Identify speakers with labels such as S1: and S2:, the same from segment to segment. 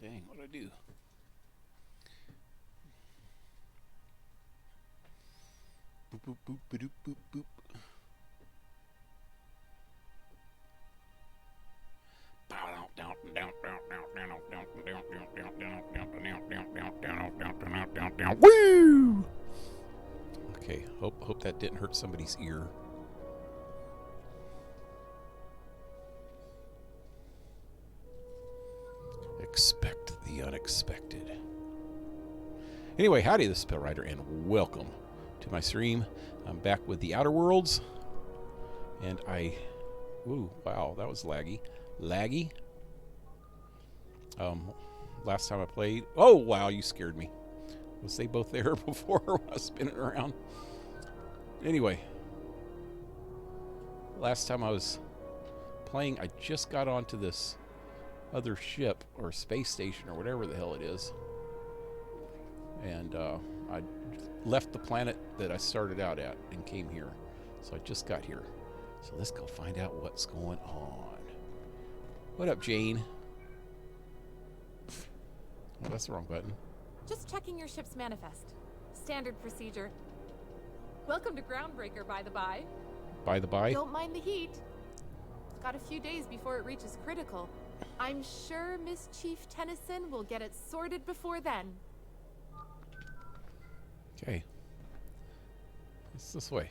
S1: Dang, what'd I do? Boop, boop, boop, boop, boop, boop. Woo! Okay, hope that didn't hurt somebody's ear. Expect the unexpected. Anyway, howdy, this is PaleRider, and welcome to my stream. I'm back with the Outer Worlds, and ooh, wow, that was laggy. Last time I played, oh wow, you scared me. Was they both there before when I was spinning around? Anyway, last time I was playing, I just got onto this other ship or space station or whatever the hell it is, and I left the planet that I started out at and came here. So I just got here. So let's go find out what's going on. What up, Jane? Oh, that's the wrong button.
S2: Just checking your ship's manifest. Standard procedure. Welcome to Groundbreaker, by the by.
S1: By the by?
S2: Don't mind the heat. Got a few days before it reaches critical. I'm sure Miss Chief Tennyson will get it sorted before then.
S1: Okay. It's this way.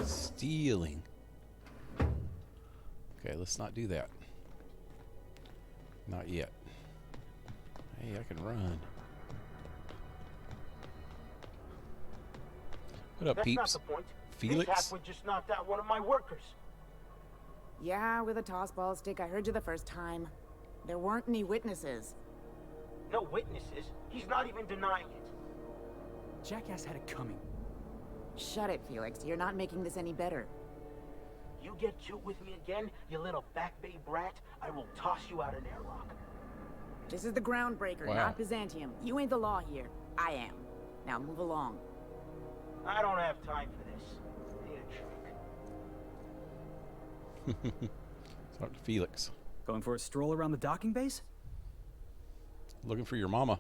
S1: Stealing. Okay, let's not do that. Not yet. Hey, I can run. What up, peeps?
S3: That's not the point.
S1: Felix?
S3: This halfwit just knocked out one of my workers.
S4: Yeah, with a toss-ball stick. I heard you the first time. There weren't any witnesses.
S3: No witnesses. He's not even denying it.
S5: Jackass had it coming.
S4: Shut it, Felix. You're not making this any better.
S3: You get cute with me again, you little back bay brat, I will toss you out an airlock.
S4: This is the Groundbreaker,
S1: Wow.
S4: not Byzantium. You ain't the law here. I am. Now move along.
S3: I don't have time for this. Need a trick.
S1: Talk to Felix.
S5: Going for a stroll around the docking base?
S1: Looking for your mama.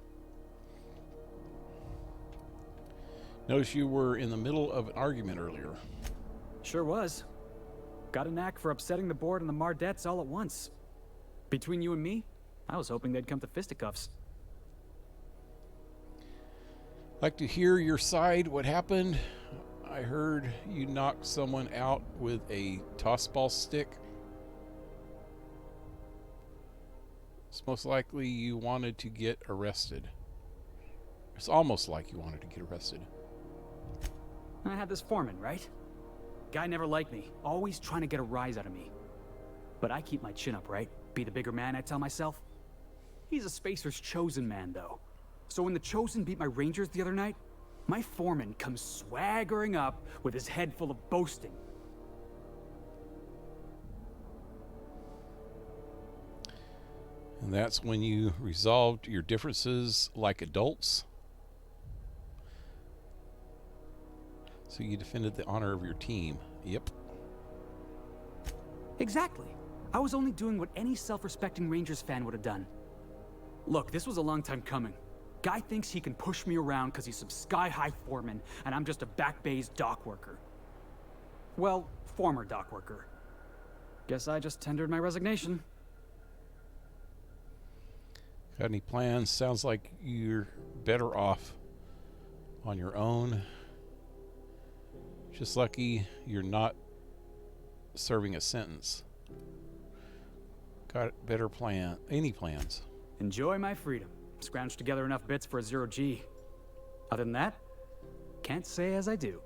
S1: Notice you were in the middle of an argument earlier.
S5: Sure was. Got a knack for upsetting the board and the Mardettes all at once. Between you and me, I was hoping they'd come to fisticuffs.
S1: Like to hear your side. What happened? I heard you knocked someone out with a toss-ball stick. It's most likely you wanted to get arrested. It's almost like you wanted to get arrested.
S5: I had this foreman, right? Guy never liked me, always trying to get a rise out of me. But I keep my chin up, right? Be the bigger man, I tell myself. He's a Spacer's chosen man, though. So when the Chosen beat my Rangers the other night, my foreman comes swaggering up with his head full of boasting.
S1: And that's when you resolved your differences like adults. So you defended the honor of your team. Yep.
S5: Exactly. I was only doing what any self-respecting Rangers fan would have done. Look, this was a long time coming. Guy thinks he can push me around because he's some sky-high foreman, and I'm just a back bay's dock worker. Well, former dock worker. Guess I just tendered my resignation.
S1: Got any plans? Sounds like you're better off on your own. Just lucky you're not serving a sentence. Got better plan? Any plans?
S5: Enjoy my freedom. Scrounged together enough bits for a 0G. Other than that, can't say as I do.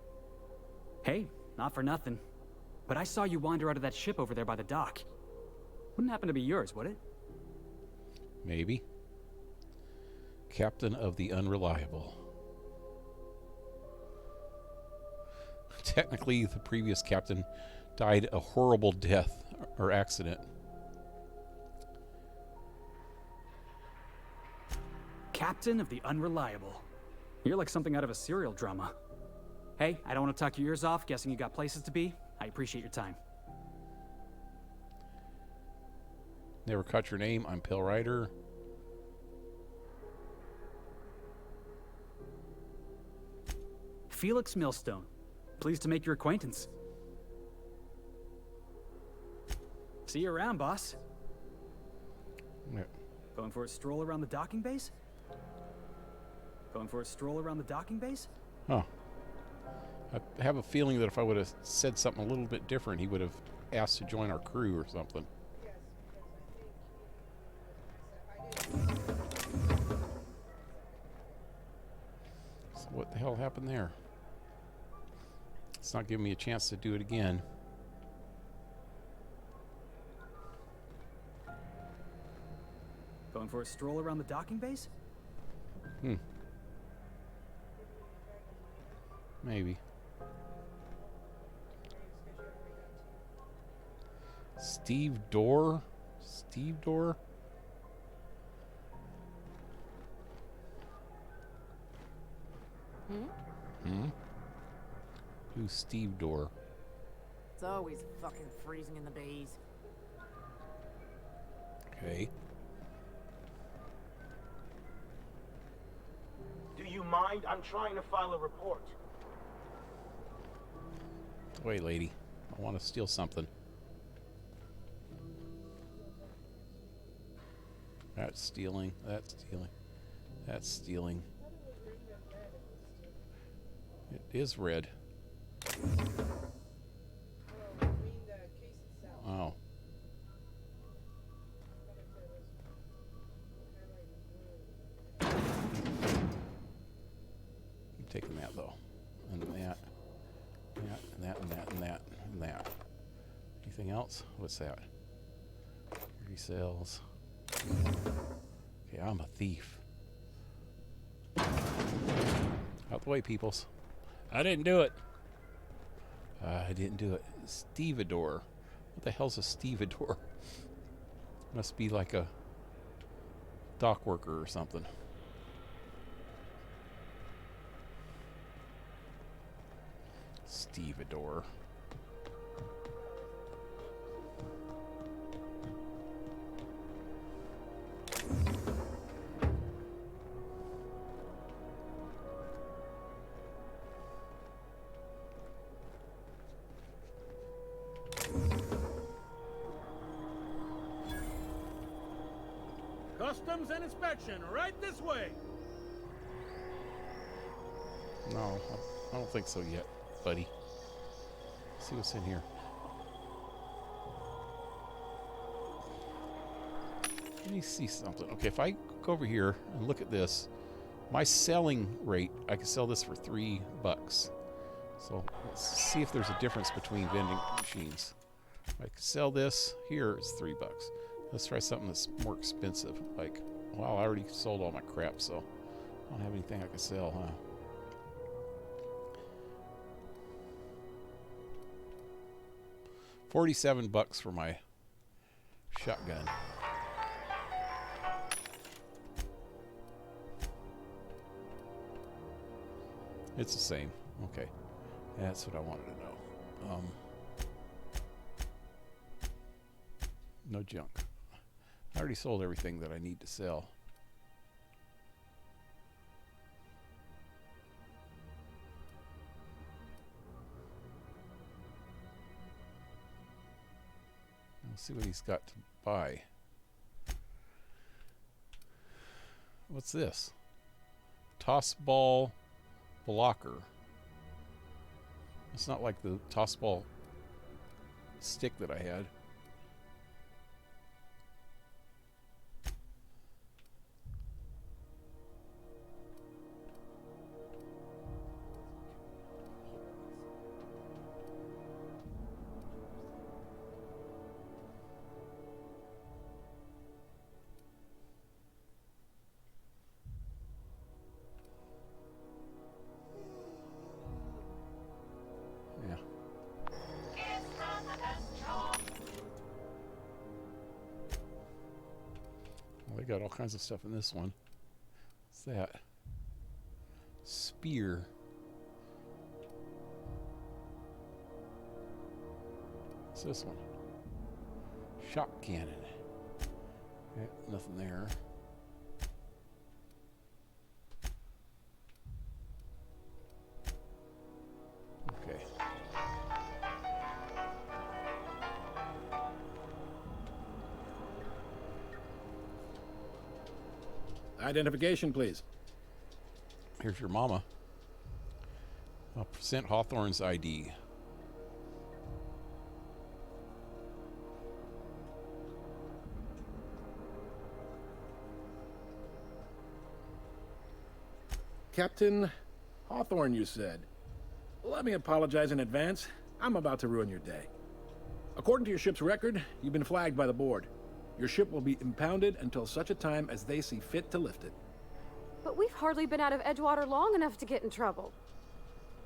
S5: Hey, not for nothing, but I saw you wander out of that ship over there by the dock. Wouldn't happen to be yours, would it?
S1: Maybe. Captain of the Unreliable. Technically, the previous captain died a horrible death or accident.
S5: Captain of the Unreliable. You're like something out of a serial drama. Hey, I don't want to talk your ears off, guessing you got places to be. I appreciate your time.
S1: Never caught your name. I'm PaleRider.
S5: Felix Millstone. Pleased to make your acquaintance. See you around, boss.
S1: Yeah.
S5: Going for a stroll around the docking base? Going for a stroll around the docking base?
S1: Huh. I have a feeling that if I would have said something a little bit different, he would have asked to join our crew or something. So what the hell happened there? It's not giving me a chance to do it again.
S5: Going for a stroll around the docking base?
S1: Maybe. Steve Dorr? Steve Dorr? Who's Steve Dorr?
S4: It's always fucking freezing in the bays.
S1: Okay.
S3: Do you mind? I'm trying to file a report.
S1: Wait, lady. I want to steal something. That's stealing. That's stealing. That's stealing. It is red. Oh. I'm taking that though. And that. And that, and that, and that, and that. Anything else? What's that? Resales. Okay, I'm a thief. Out the way, peoples. I didn't do it. I didn't do it. Stevedore. What the hell's a stevedore? Must be like a dock worker or something. Stevedore.
S6: Customs and inspection, right this way.
S1: No, I don't think so yet, buddy. Let's see what's in here. Let me see something. Okay, if I go over here and look at this, my selling rate, I can sell this for $3. So let's see if there's a difference between vending machines. I can sell this here, it's $3. Let's try something that's more expensive. Like, wow, I already sold all my crap, so I don't have anything I can sell, huh? $47 for my shotgun. It's the same. Okay. That's what I wanted to know. No junk. I already sold everything that I need to sell. Let's see what he's got to buy. What's this? Toss ball blocker. It's not like the toss ball stick that I had. Got all kinds of stuff in this one. What's that? Spear. What's this one? Shock cannon. Okay, nothing there. Okay.
S6: Identification, please.
S1: Here's your mama. I'll present Hawthorne's ID.
S6: Captain Hawthorne, you said. Let me apologize in advance. I'm about to ruin your day. According to your ship's record, you've been flagged by the board. Your ship will be impounded until such a time as they see fit to lift it.
S7: But we've hardly been out of Edgewater long enough to get in trouble.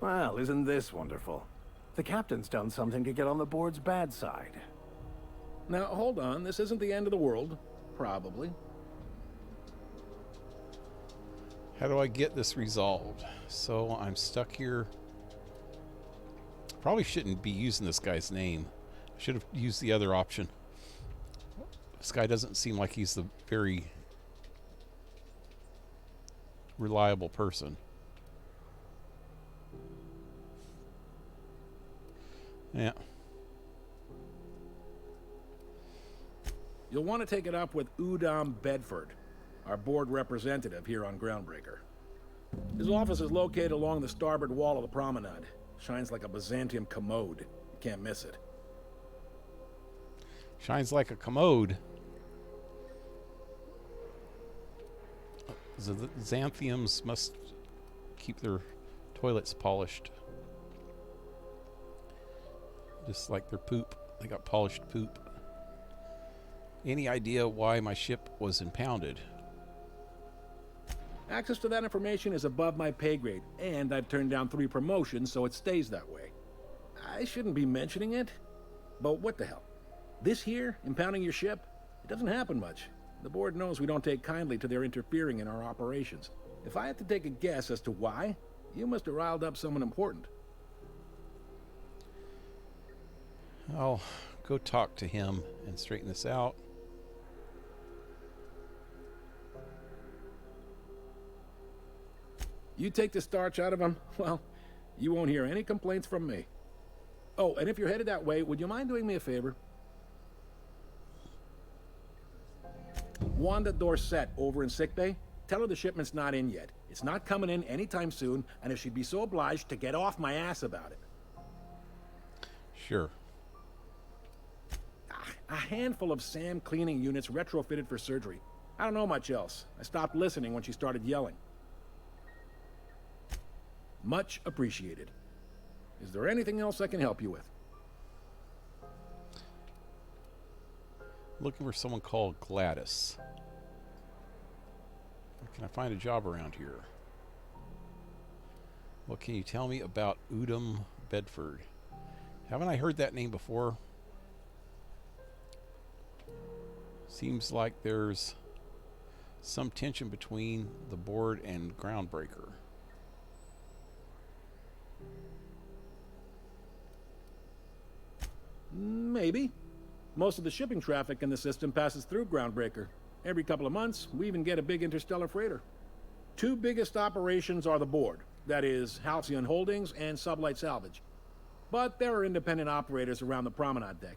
S8: Well, isn't this wonderful? The captain's done something to get on the board's bad side.
S6: Now, hold on. This isn't the end of the world. Probably.
S1: How do I get this resolved? So I'm stuck here. Probably shouldn't be using this guy's name. I should have used the other option. This guy doesn't seem like he's the very reliable person. Yeah.
S6: You'll want to take it up with Udom Bedford, our board representative here on Groundbreaker. His office is located along the starboard wall of the promenade. Shines like a Byzantium commode. You can't miss it.
S1: Shines like a commode. The Xanthiums must keep their toilets polished. Just like their poop. They got polished poop. Any idea why my ship was impounded?
S6: Access to that information is above my pay grade, and I've turned down 3 promotions, so it stays that way. I shouldn't be mentioning it, but what the hell? This here, impounding your ship, it doesn't happen much. The board knows we don't take kindly to their interfering in our operations. If I had to take a guess as to why, you must have riled up someone important.
S1: I'll go talk to him and straighten this out.
S6: You take the starch out of him, well, you won't hear any complaints from me. Oh, and if you're headed that way, would you mind doing me a favor? Wanda Dorset over in sickbay, tell her the shipment's not in yet. It's not coming in anytime soon, and if she'd be so obliged to get off my ass about it.
S1: Sure.
S6: A handful of SAM cleaning units retrofitted for surgery. I don't know much else. I stopped listening when she started yelling. Much appreciated. Is there anything else I can help you with?
S1: Looking for someone called Gladys. Can I find a job around here? What can you tell me about Udom Bedford? Haven't I heard that name before? Seems like there's some tension between the board and Groundbreaker.
S6: Maybe. Most of the shipping traffic in the system passes through Groundbreaker. Every couple of months, we even get a big interstellar freighter. 2 biggest operations are the board, that is, Halcyon Holdings and Sublight Salvage. But there are independent operators around the promenade deck.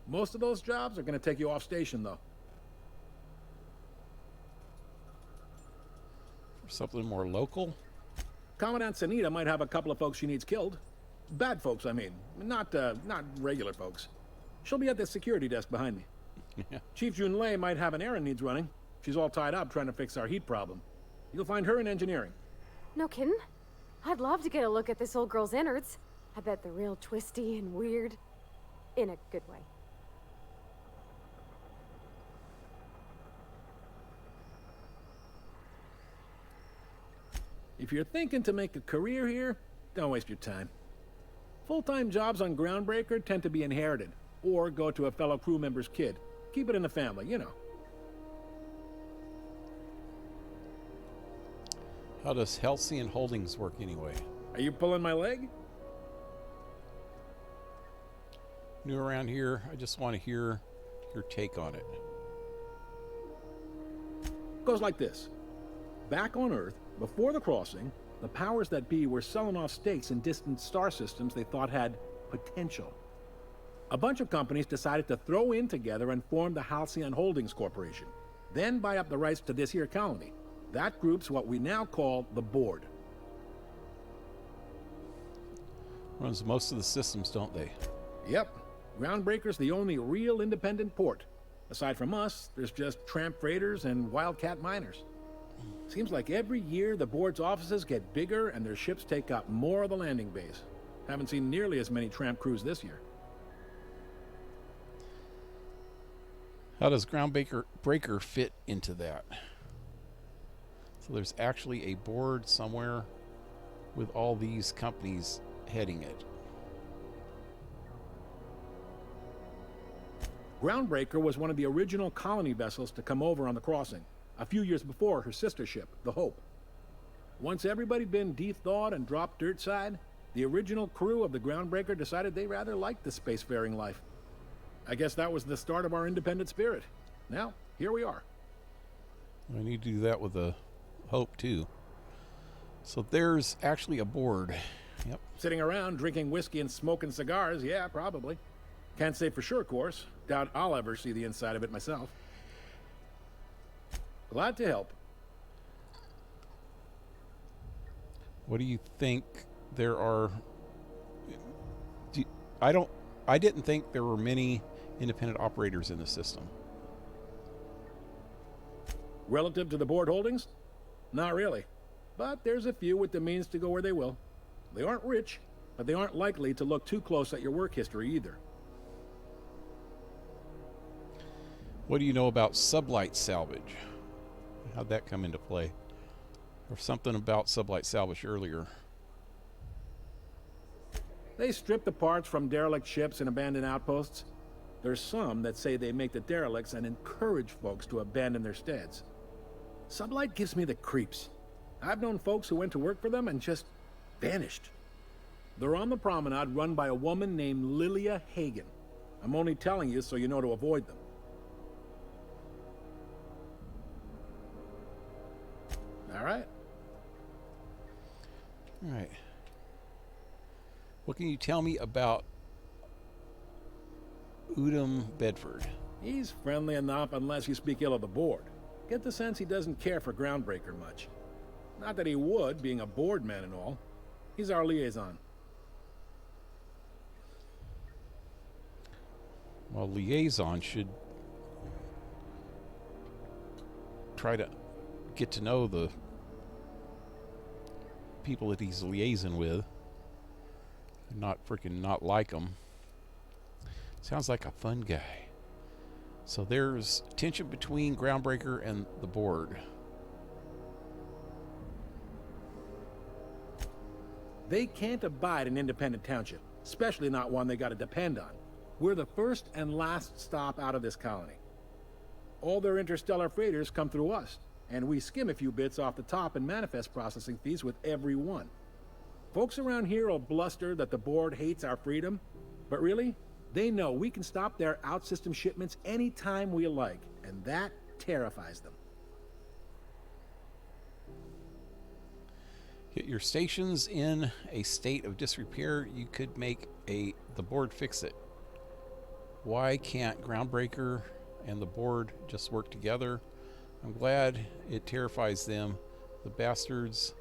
S6: Most of those jobs are going to take you off station, though.
S1: For something more local?
S6: Commandant Sanita might have a couple of folks she needs killed. Bad folks, I mean. Not regular folks. She'll be at the security desk behind me.
S1: Yeah.
S6: Chief Junlei might have an errand needs running. She's all tied up trying to fix our heat problem. You'll find her in engineering.
S7: No kidding? I'd love to get a look at this old girl's innards. I bet they're real twisty and weird. In a good way.
S6: If you're thinking to make a career here, don't waste your time. Full-time jobs on Groundbreaker tend to be inherited, or go to a fellow crew member's kid. Keep it in the family, you know.
S1: How does Halcyon Holdings work anyway?
S6: Are you pulling my leg?
S1: new around here. I just want to hear your take on it.
S6: Goes like this. Back on Earth, before the crossing, the powers that be were selling off stakes in distant star systems they thought had potential. A bunch of companies decided to throw in together and form the Halcyon Holdings Corporation, then buy up the rights to this here colony. That group's what we now call the Board.
S1: Runs most of the systems, don't they?
S6: Yep. Groundbreaker's the only real independent port. Aside from us, there's just tramp freighters and wildcat miners. Seems like every year the Board's offices get bigger and their ships take up more of the landing base. Haven't seen nearly as many tramp crews this year.
S1: How does Groundbreaker fit into that? So there's actually a board somewhere with all these companies heading it.
S6: Groundbreaker was one of the original colony vessels to come over on the crossing, a few years before her sister ship, the Hope. Once everybody'd been de-thawed and dropped dirtside, the original crew of the Groundbreaker decided they rather liked the spacefaring life. I guess that was the start of our independent spirit. Now, here we are.
S1: I need to do that with the Hope, too. So there's actually a board. Yep.
S6: Sitting around drinking whiskey and smoking cigars, yeah, probably. Can't say for sure, of course. Doubt I'll ever see the inside of it myself. Glad to help.
S1: What do you think there are... I didn't think there were many independent operators in the system.
S6: Relative to the Board holdings? Not really. But there's a few with the means to go where they will. They aren't rich, but they aren't likely to look too close at your work history either.
S1: What do you know about sublight salvage? How'd that come into play? Or something about sublight salvage earlier.
S6: They strip the parts from derelict ships and abandoned outposts. There's some that say they make the derelicts and encourage folks to abandon their steads. Sublight gives me the creeps. I've known folks who went to work for them and just vanished. They're on the promenade run by a woman named Lilia Hagen. I'm only telling you so you know to avoid them. All right.
S1: All right. What can you tell me about Udom Bedford?
S6: He's friendly enough unless you speak ill of the Board. Get the sense he doesn't care for Groundbreaker much. Not that he would, being a Board man and all. He's our liaison.
S1: Well, liaison should try to get to know the people that he's liaising with. And not freaking not like them. Sounds like a fun guy. So there's tension between Groundbreaker and the Board.
S6: They can't abide an independent township, especially not one they gotta depend on. We're the first and last stop out of this colony. All their interstellar freighters come through us, and we skim a few bits off the top in manifest processing fees with every one. Folks around here will bluster that the Board hates our freedom, but really, they know we can stop their out-system shipments anytime we like, and that terrifies them.
S1: Get your stations in a state of disrepair. You could make the Board fix it. Why can't Groundbreaker and the Board just work together? I'm glad it terrifies them. The bastards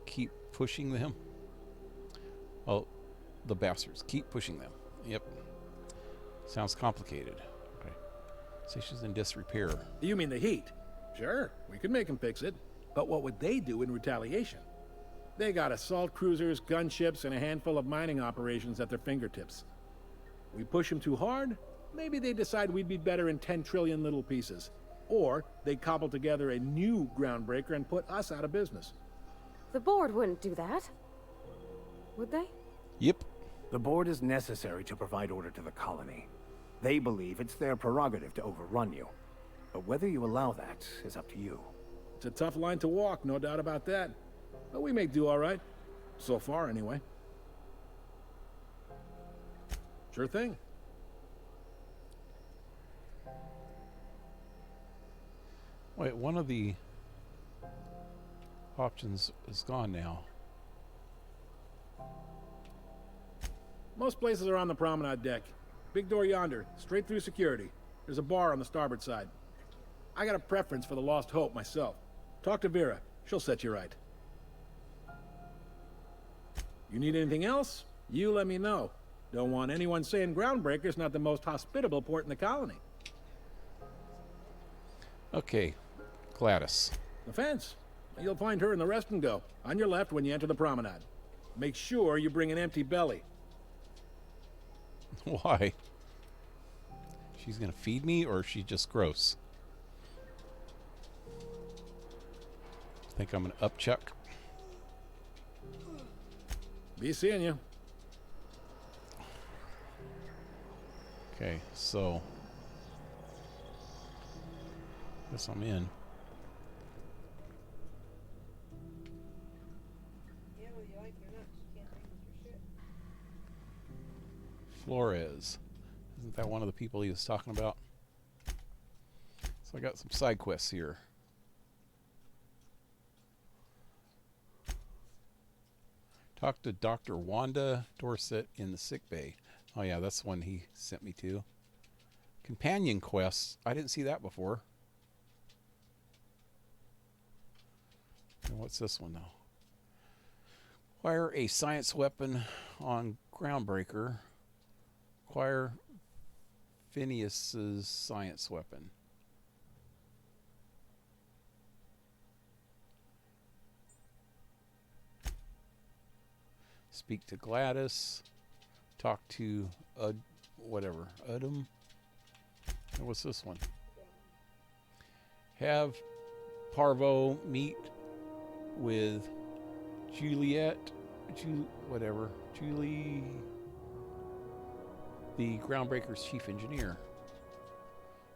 S1: keep pushing them. Well, the bastards keep pushing them. Yep. Sounds complicated. Okay. Stations in disrepair.
S6: You mean the heat? Sure, we could make them fix it. But what would they do in retaliation? They got assault cruisers, gunships, and a handful of mining operations at their fingertips. We push them too hard, maybe they decide we'd be better in 10 trillion little pieces. Or they cobble together a new Groundbreaker and put us out of business.
S7: The Board wouldn't do that. Would they?
S1: Yep.
S8: The Board is necessary to provide order to the colony. They believe it's their prerogative to overrun you. But whether you allow that is up to you.
S6: It's a tough line to walk, no doubt about that. But we may do all right. So far, anyway. Sure thing.
S1: Wait, one of the options is gone now.
S6: Most places are on the promenade deck. Big door yonder, straight through security. There's a bar on the starboard side. I got a preference for the Lost Hope myself. Talk to Vera. She'll set you right. You need anything else? You let me know. Don't want anyone saying Groundbreaker's not the most hospitable port in the colony.
S1: Okay, Gladys.
S6: The fence. You'll find her in the rest and go. On your left when you enter the promenade. Make sure you bring an empty belly.
S1: Why? She's gonna feed me, or is she just gross? Think I'm an upchuck?
S6: Be seeing you.
S1: Okay, so guess I'm in. Flores. Isn't that one of the people he was talking about? So I got some side quests here. Talk to Dr. Wanda Dorset in the sick bay. Oh yeah, that's the one he sent me to. Companion quests. I didn't see that before. And what's this one now? Acquire a science weapon on Groundbreaker. Acquire Phineas's science weapon. Speak to Gladys. Talk to whatever. Udum. And what's this one? Have Parvo meet with Juliet. Julie. The Groundbreaker's chief engineer.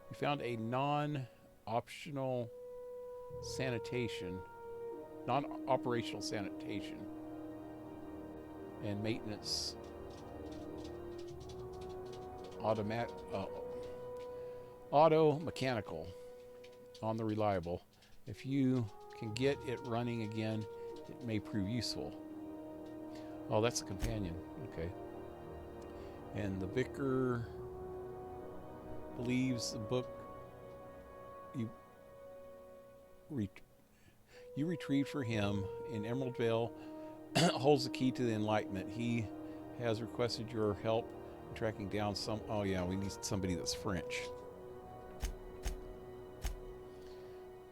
S1: We found a non-operational sanitation and maintenance auto mechanical on the Reliable. If you can get it running again, it may prove useful. Oh, that's a companion. Okay. And the vicar believes the book you retrieved for him in Emerald Vale holds the key to the Enlightenment. He has requested your help in tracking down some... Oh yeah, we need somebody that's French.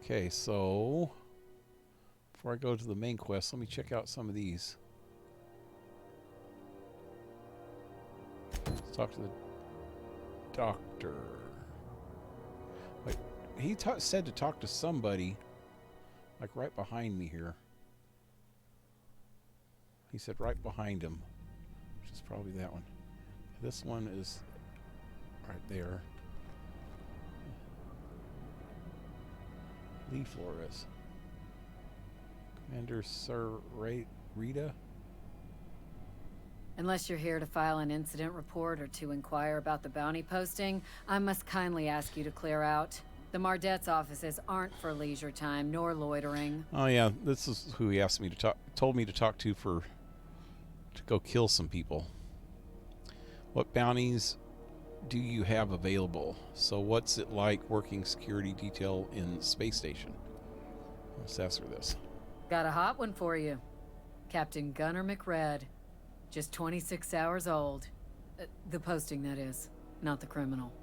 S1: Okay, so before I go to the main quest, let me check out some of these. Let's talk to the doctor. Like, he said to talk to somebody, like right behind me here. He said right behind him, which is probably that one. This one is right there. Lee Flores. Commander Sir Rita.
S9: Unless you're here to file an incident report or to inquire about the bounty posting, I must kindly ask you to clear out. The Mardet's offices aren't for leisure time nor loitering.
S1: Oh yeah, this is who he asked me to told me to talk to go kill some people. What bounties do you have available? So what's it like working security detail in space station? Let's ask her this.
S9: Got a hot one for you. Captain Gunnar McRed. Just 26 hours old. The posting, that is, not the criminal.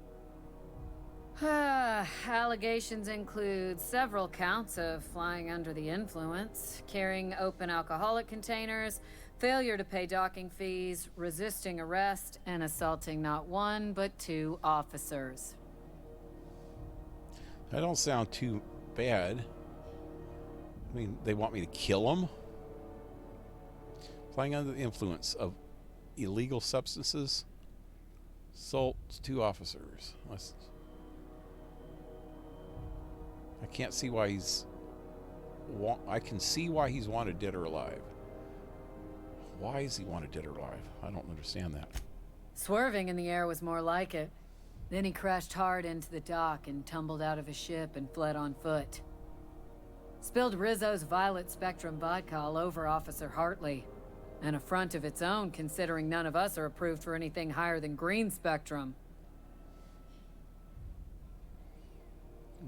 S9: Allegations include several counts of flying under the influence, carrying open alcoholic containers, failure to pay docking fees, resisting arrest, and assaulting not one but two officers.
S1: That don't sound too bad. I mean, they want me to kill them? Flying under the influence of illegal substances, assaults two officers. I can't see why he's... I can see why he's wanted dead or alive. Why is he wanted dead or alive? I don't understand that.
S9: Swerving in the air was more like it. Then he crashed hard into the dock and tumbled out of his ship and fled on foot. Spilled Rizzo's Violet Spectrum vodka all over Officer Hartley. An affront of its own, considering none of us are approved for anything higher than green spectrum.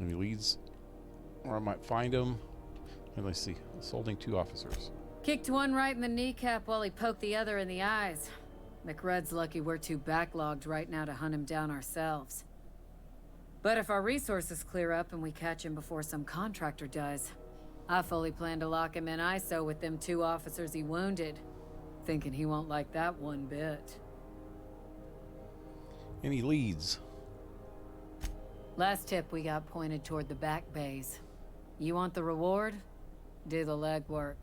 S1: Any leads? Or I might find him. And let's see. Assaulting 2 officers.
S9: Kicked one right in the kneecap while he poked the other in the eyes. McRed's lucky we're too backlogged right now to hunt him down ourselves. But if our resources clear up and we catch him before some contractor does, I fully plan to lock him in ISO with them 2 officers he wounded. Thinking he won't like that one bit.
S1: Any leads?
S9: Last tip we got pointed toward the back bays. You want the reward? Do the legwork.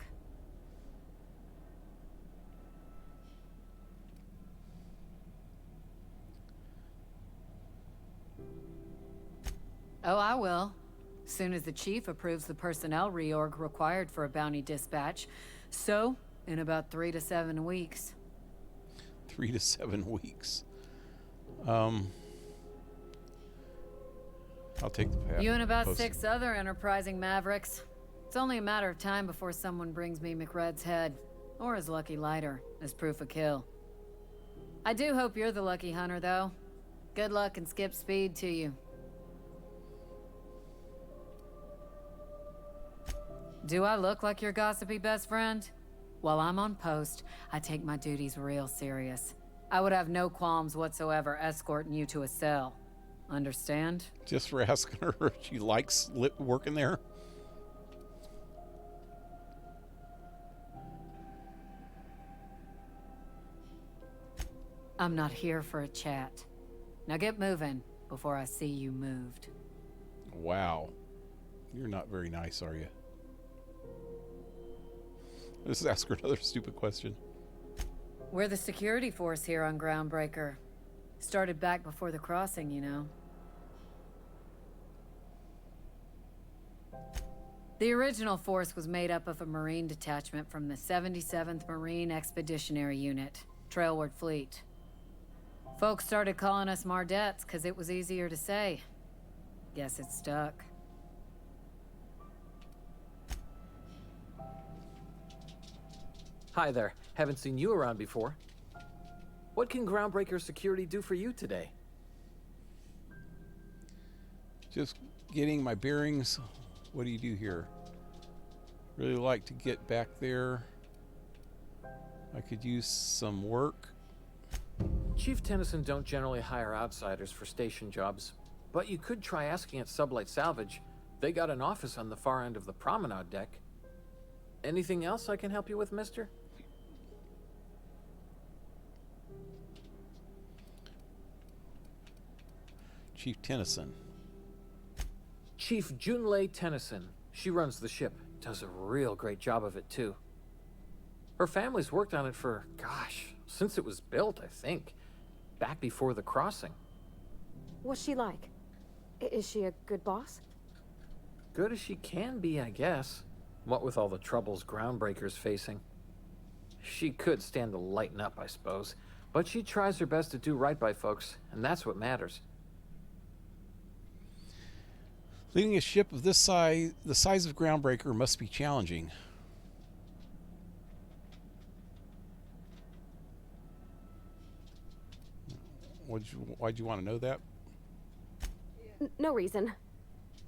S9: Oh, I will. Soon as the chief approves the personnel reorg required for a bounty dispatch. So, in about 3 to 7 weeks.
S1: 3 to 7 weeks. I'll take the path.
S9: You and about 6 other enterprising mavericks. It's only a matter of time before someone brings me McRed's head, or his lucky lighter, as proof of kill. I do hope you're the lucky hunter, though. Good luck and skip speed to you. Do I look like your gossipy best friend? While I'm on post, I take my duties real serious. I would have no qualms whatsoever escorting you to a cell. Understand?
S1: Just for asking her if she likes working there.
S9: I'm not here for a chat. Now get moving before I see you moved.
S1: Wow. You're not very nice, are you? Let's ask her another stupid question.
S9: We're the security force here on Groundbreaker. Started back before the crossing, you know. The original force was made up of a Marine detachment from the 77th Marine Expeditionary Unit, Trailward Fleet. Folks started calling us Mardettes because it was easier to say. Guess it stuck.
S10: Hi there. Haven't seen you around before. What can Groundbreaker Security do for you today?
S1: Just getting my bearings. What do you do here? Really like to get back there. I could use some work.
S10: Chief Tennyson don't generally hire outsiders for station jobs, but you could try asking at Sublight Salvage. They got an office on the far end of the promenade deck. Anything else I can help you with, mister?
S1: Chief Tennyson.
S10: Chief Junlei Tennyson. She runs the ship. Does a real great job of it, too. Her family's worked on it for, gosh, since it was built, I think. Back before the crossing.
S7: What's she like? Is she a good boss?
S10: Good as she can be, I guess. What with all the troubles Groundbreaker's facing. She could stand to lighten up, I suppose. But she tries her best to do right by folks, and that's what matters.
S1: Leading a ship of this size, the size of Groundbreaker, must be challenging. Why'd you want to know that?
S7: No reason.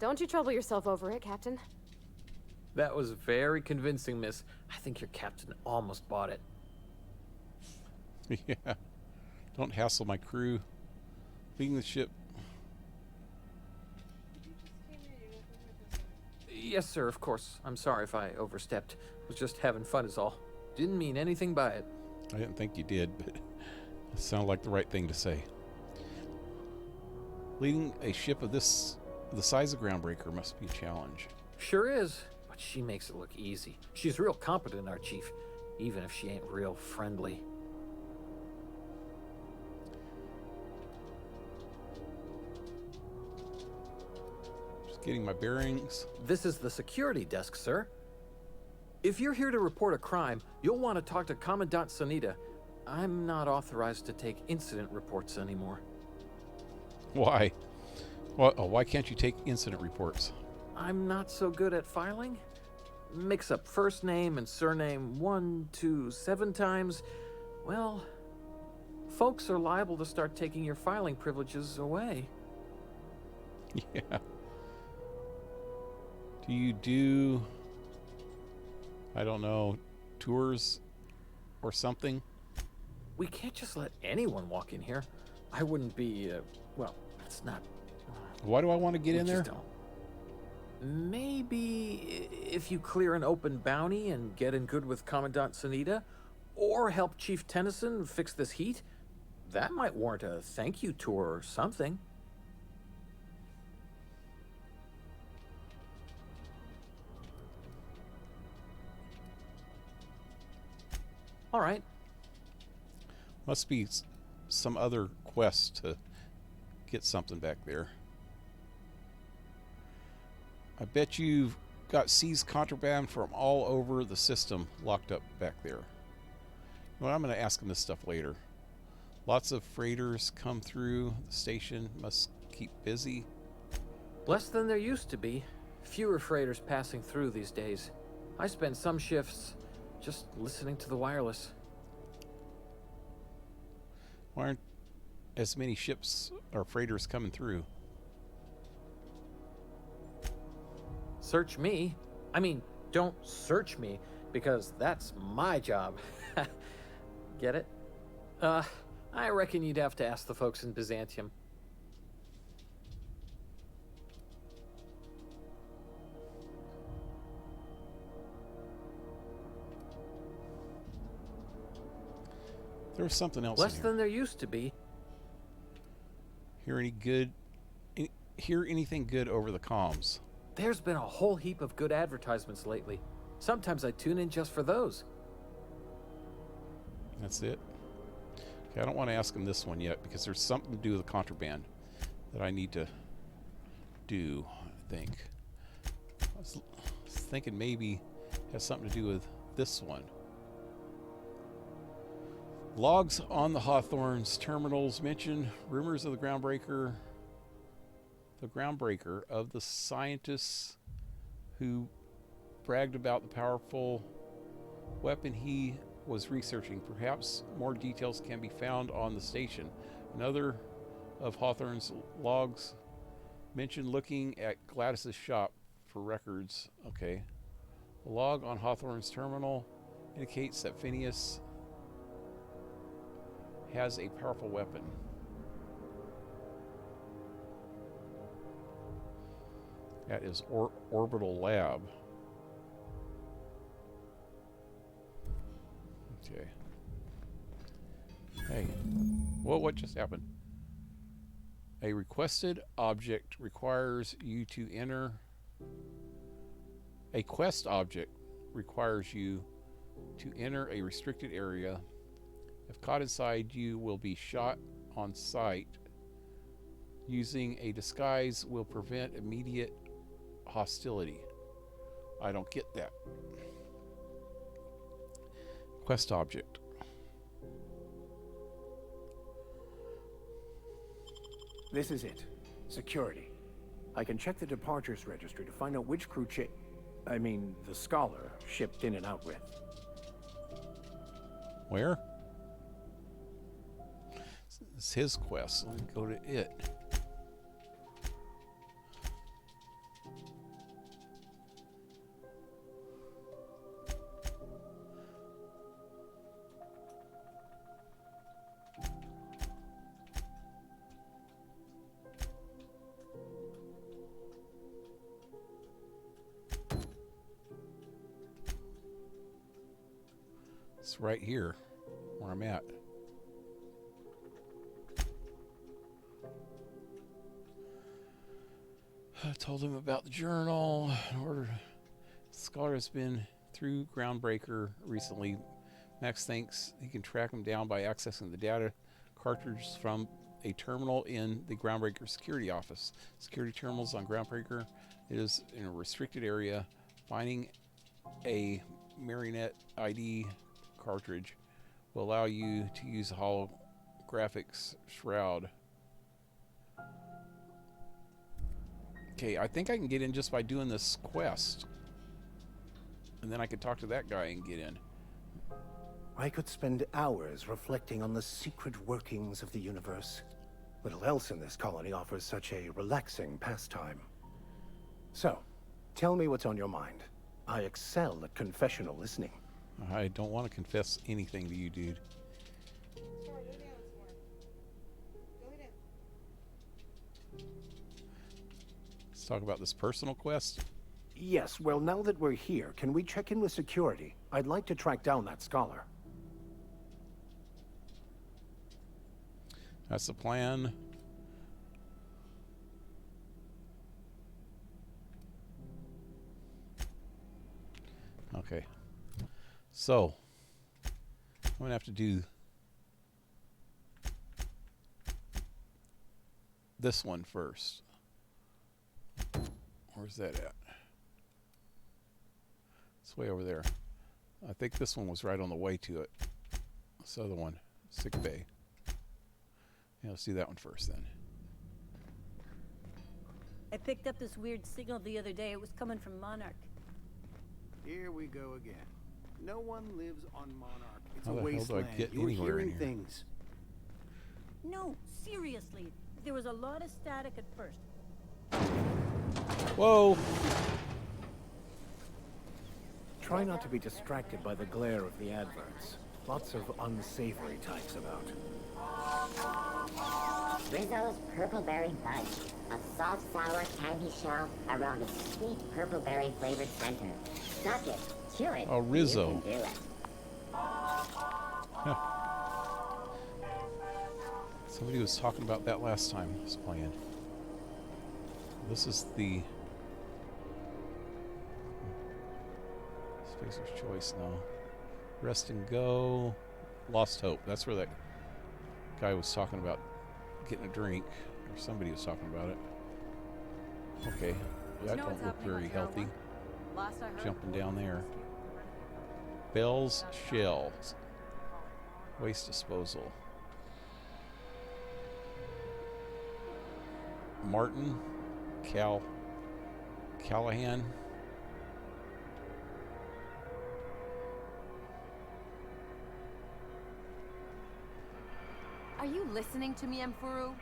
S7: Don't you trouble yourself over it, Captain.
S10: That was very convincing, miss. I think your captain almost bought it.
S1: Yeah. Don't hassle my crew. Leading the ship.
S10: Yes, sir, of course. I'm sorry if I overstepped. Was just having fun is all. Didn't mean anything by it.
S1: I didn't think you did, but it sounded like the right thing to say. Leading a ship of the size of Groundbreaker must be a challenge.
S10: Sure is, but she makes it look easy. She's real competent, our chief, even if she ain't real friendly.
S1: Just getting my bearings.
S10: This is the security desk, sir. If you're here to report a crime, you'll want to talk to Commandant Sanita. I'm not authorized to take incident reports anymore.
S1: Why? Why can't you take incident reports?
S10: I'm not so good at filing. Mix up first name and surname 1, 2, 7 times. Well, folks are liable to start taking your filing privileges away.
S1: Yeah. Do you do, I don't know, tours or something?
S10: We can't just let anyone walk in here. I wouldn't be, well, it's not...
S1: Why do I want to get in there?
S10: Maybe if you clear an open bounty and get in good with Commandant Sunita, or help Chief Tennyson fix this heat, that might warrant a thank you tour or something. All right.
S1: Must be some other quest to get something back there. I bet you've got seized contraband from all over the system locked up back there. Well, I'm going to ask him this stuff later. Lots of freighters come through the station. Must keep busy.
S10: Less than there used to be. Fewer freighters passing through these days. I spend some shifts just listening to the wireless.
S1: Why aren't as many ships or freighters coming through?
S10: Search me. I mean, don't search me, because that's my job. Get it? I reckon you'd have to ask the folks in Byzantium.
S1: There was something else.
S10: Less than there used to be.
S1: Hear anything good over the comms?
S10: There's been a whole heap of good advertisements lately. Sometimes I tune in just for those.
S1: That's it? Okay, I don't want to ask him this one yet because there's something to do with the contraband that I need to do, I think. I was thinking maybe it has something to do with this one. Logs on the Hawthorne's terminals mention rumors of the groundbreaker of the scientists who bragged about the powerful weapon he was researching. Perhaps more details can be found on the station. Another of Hawthorne's logs mentioned looking at Gladys's shop for records. Okay. A log on Hawthorne's terminal indicates that Phineas has a powerful weapon. At his orbital lab. Okay. Hey. Whoa, what just happened? A requested object requires you to enter. A quest object requires you to enter a restricted area. If caught inside, you will be shot on sight. Using a disguise will prevent immediate hostility. I don't get that. Quest object.
S8: This is it. Security. I can check the departures registry to find out which crew the Scholar shipped in and out with.
S1: Where? It's his quest. Let me go to it. It's right here where I'm at. I told him about the journal. Scholar has been through Groundbreaker recently. Max thinks he can track him down by accessing the data cartridge from a terminal in the Groundbreaker security office. Security terminals on Groundbreaker is in a restricted area. Finding a Marionette ID cartridge will allow you to use a holographics shroud. Okay, I think I can get in just by doing this quest. And then I could talk to that guy and get in.
S8: I could spend hours reflecting on the secret workings of the universe. Little else in this colony offers such a relaxing pastime. So, tell me what's on your mind. I excel at confessional listening.
S1: I don't want to confess anything to you, dude. Let's talk about this personal quest.
S8: Yes, well, now that we're here, can we check in with security? I'd like to track down that scholar.
S1: That's the plan. Okay. So, I'm going to have to do this one first. Where's that at? It's way over there. I think this one was right on the way to it. This other one, sick bay. Yeah, let's do that one first then.
S11: I picked up this weird signal the other day. It was coming from Monarch.
S12: Here we go again. No one lives on Monarch. It's
S1: How
S12: a
S1: the hell do I
S12: wasteland.
S1: get
S12: You're
S1: anywhere in
S12: hearing
S1: here?
S12: things.
S11: No, seriously. There was a lot of static at first.
S1: Whoa!
S8: Try not to be distracted by the glare of the adverts. Lots of unsavory types about.
S13: Rizzo's Purpleberry Fudge, a salt sour candy shell around a sweet purpleberry flavored center. Suck it, chew it.
S1: Oh, Rizzo.
S13: You can do it.
S1: Somebody was talking about that last time I was playing. This is the Spacer's Choice now. Rest and Go. Lost Hope. That's where that guy was talking about getting a drink, or somebody was talking about it. Okay, that don't look very healthy. Jumping down there. Bell's Shells. Waste disposal. Martin. Callahan.
S14: Are you listening to me, Emfuru?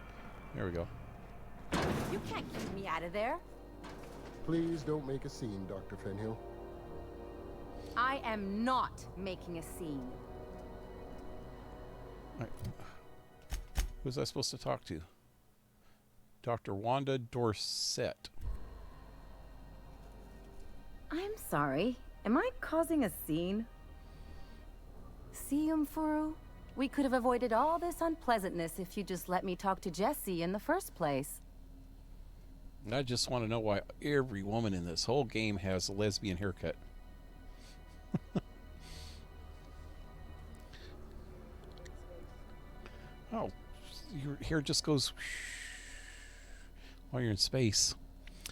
S1: There we go.
S14: You can't keep me out of there.
S15: Please don't make a scene, Dr. Fenhill.
S14: I am not making a scene.
S1: Right. Who's I supposed to talk to? Dr. Wanda Dorset.
S14: I'm sorry. Am I causing a scene? See, Emfuru? We could have avoided all this unpleasantness if you just let me talk to Jesse in the first place.
S1: I just want to know why every woman in this whole game has a lesbian haircut. Oh, your hair just goes while you're in space.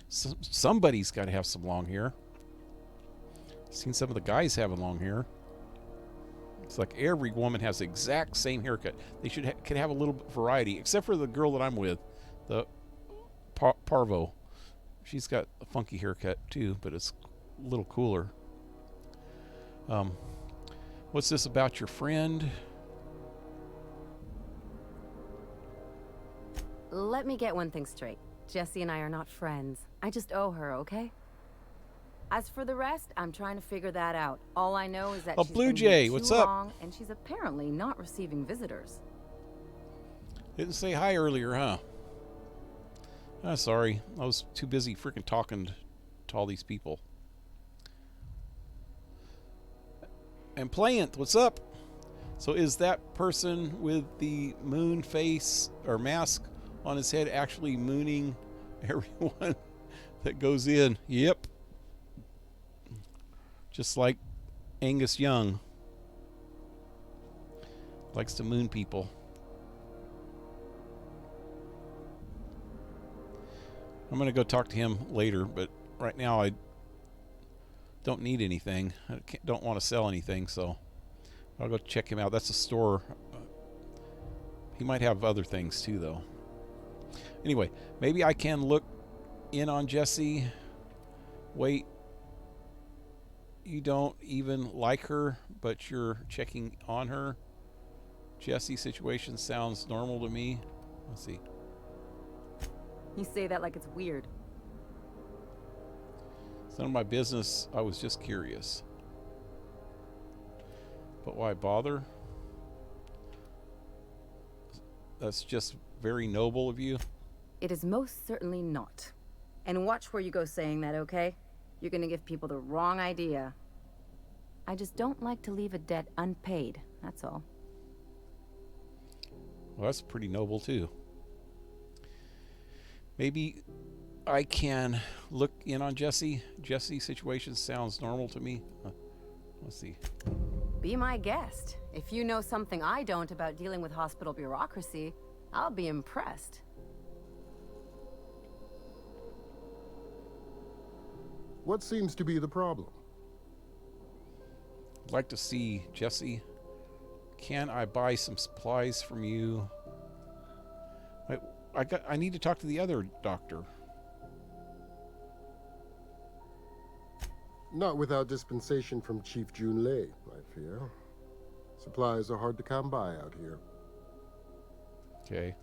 S1: Somebody's got to have some long hair. Seen some of the guys having long hair. It's like every woman has the exact same haircut. They could have a little variety, except for the girl that I'm with, the Parvo. She's got a funky haircut too, but it's a little cooler. What's this about your friend?
S14: Let me get one thing straight. Jesse and I are not friends. I just owe her, okay? As for the rest, I'm trying to figure that out. All I know is that she's
S1: Blue
S14: been
S1: Jay,
S14: here
S1: what's
S14: too
S1: up?
S14: long, and she's apparently not receiving visitors.
S1: Didn't say hi earlier, huh? Sorry. I was too busy freaking talking to all these people. And Playnth, what's up? So is that person with the moon face or mask on his head actually mooning everyone that goes in? Yep. Just like Angus Young likes to moon people. I'm going to go talk to him later, but right now I don't need anything. I don't want to sell anything, so I'll go check him out. That's a store. He might have other things too, though. Anyway, maybe I can look in on Jesse. Wait, you don't even like her, but you're checking on her. Jesse situation sounds normal to me. Let's see.
S14: You say that like it's weird.
S1: It's none of my business. I was just curious. But why bother? That's just very noble of you.
S14: It is most certainly not. And watch where you go saying that, okay? You're gonna give people the wrong idea. I just don't like to leave a debt unpaid, that's all.
S1: Well, that's pretty noble too. Maybe I can look in on Jesse. Jesse's situation sounds normal to me. Let's see.
S14: Be my guest. If you know something I don't about dealing with hospital bureaucracy, I'll be impressed.
S15: What seems to be the problem?
S1: I'd like to see Jesse. Can I buy some supplies from you? I need to talk to the other doctor.
S15: Not without dispensation from Chief Junlei, I fear. Supplies are hard to come by out here.
S1: Okay.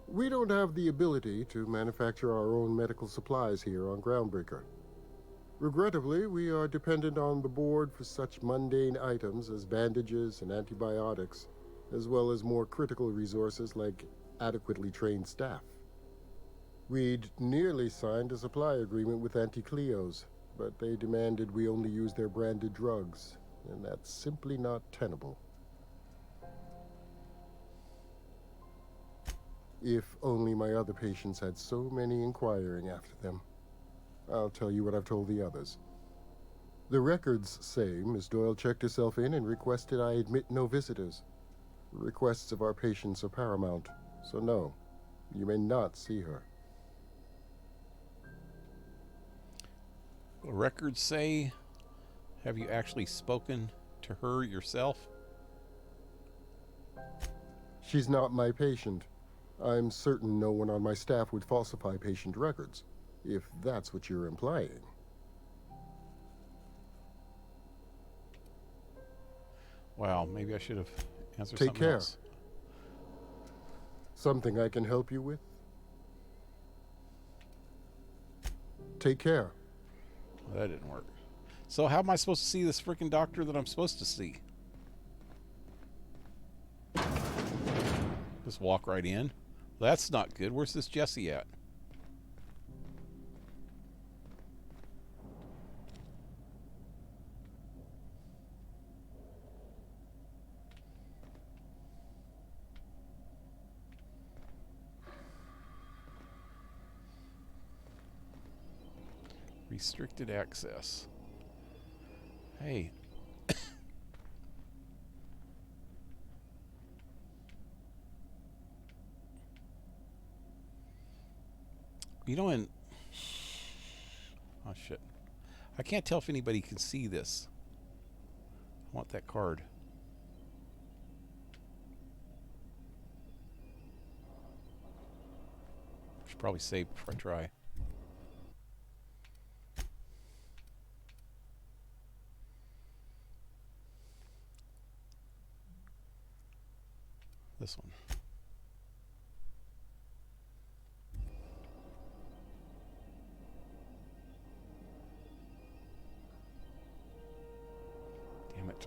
S15: We don't have the ability to manufacture our own medical supplies here on Groundbreaker. Regrettably, we are dependent on the board for such mundane items as bandages and antibiotics, as well as more critical resources like adequately trained staff. We'd nearly signed a supply agreement with Anti-Cleos, but they demanded we only use their branded drugs, and that's simply not tenable. If only my other patients had so many inquiring after them. I'll tell you what I've told the others. The records say Miss Doyle checked herself in and requested I admit no visitors. The requests of our patients are paramount, so no, you may not see her.
S1: The records say, have you actually spoken to her yourself?
S15: She's not my patient. I'm certain no one on my staff would falsify patient records, if that's what you're implying.
S1: Wow, maybe I should have answered
S15: Take
S1: something
S15: care.
S1: else.
S15: Something I can help you with? Take care.
S1: Well, that didn't work. So how am I supposed to see this freaking doctor that I'm supposed to see? Just walk right in? That's not good. Where's this Jesse at? Restricted access. Hey. You know, in... Oh, shit. I can't tell if anybody can see this. I want that card. Should probably save before I try. This one. Damn it.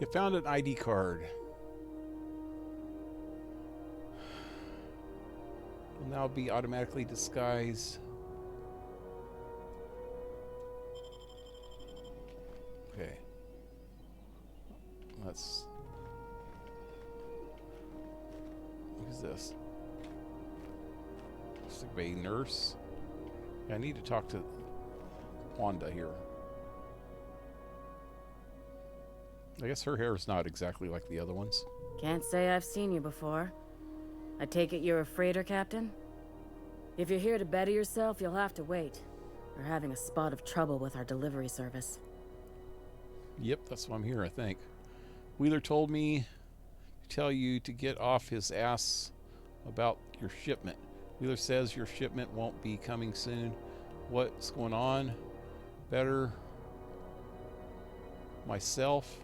S1: You found an ID card. Will now be automatically disguised. Okay. Let's... Who's this? Sick bay nurse. Yeah, I need to talk to Wanda here. I guess her hair is not exactly like the other ones.
S14: Can't say I've seen you before.
S16: I take it you're a freighter, Captain? If you're here to better yourself, you'll have to wait. We're having a spot of trouble with our delivery service.
S1: Yep, that's why I'm here, I think. Wheeler told me to tell you to get off his ass about your shipment. Wheeler says your shipment won't be coming soon. What's going on? Better myself.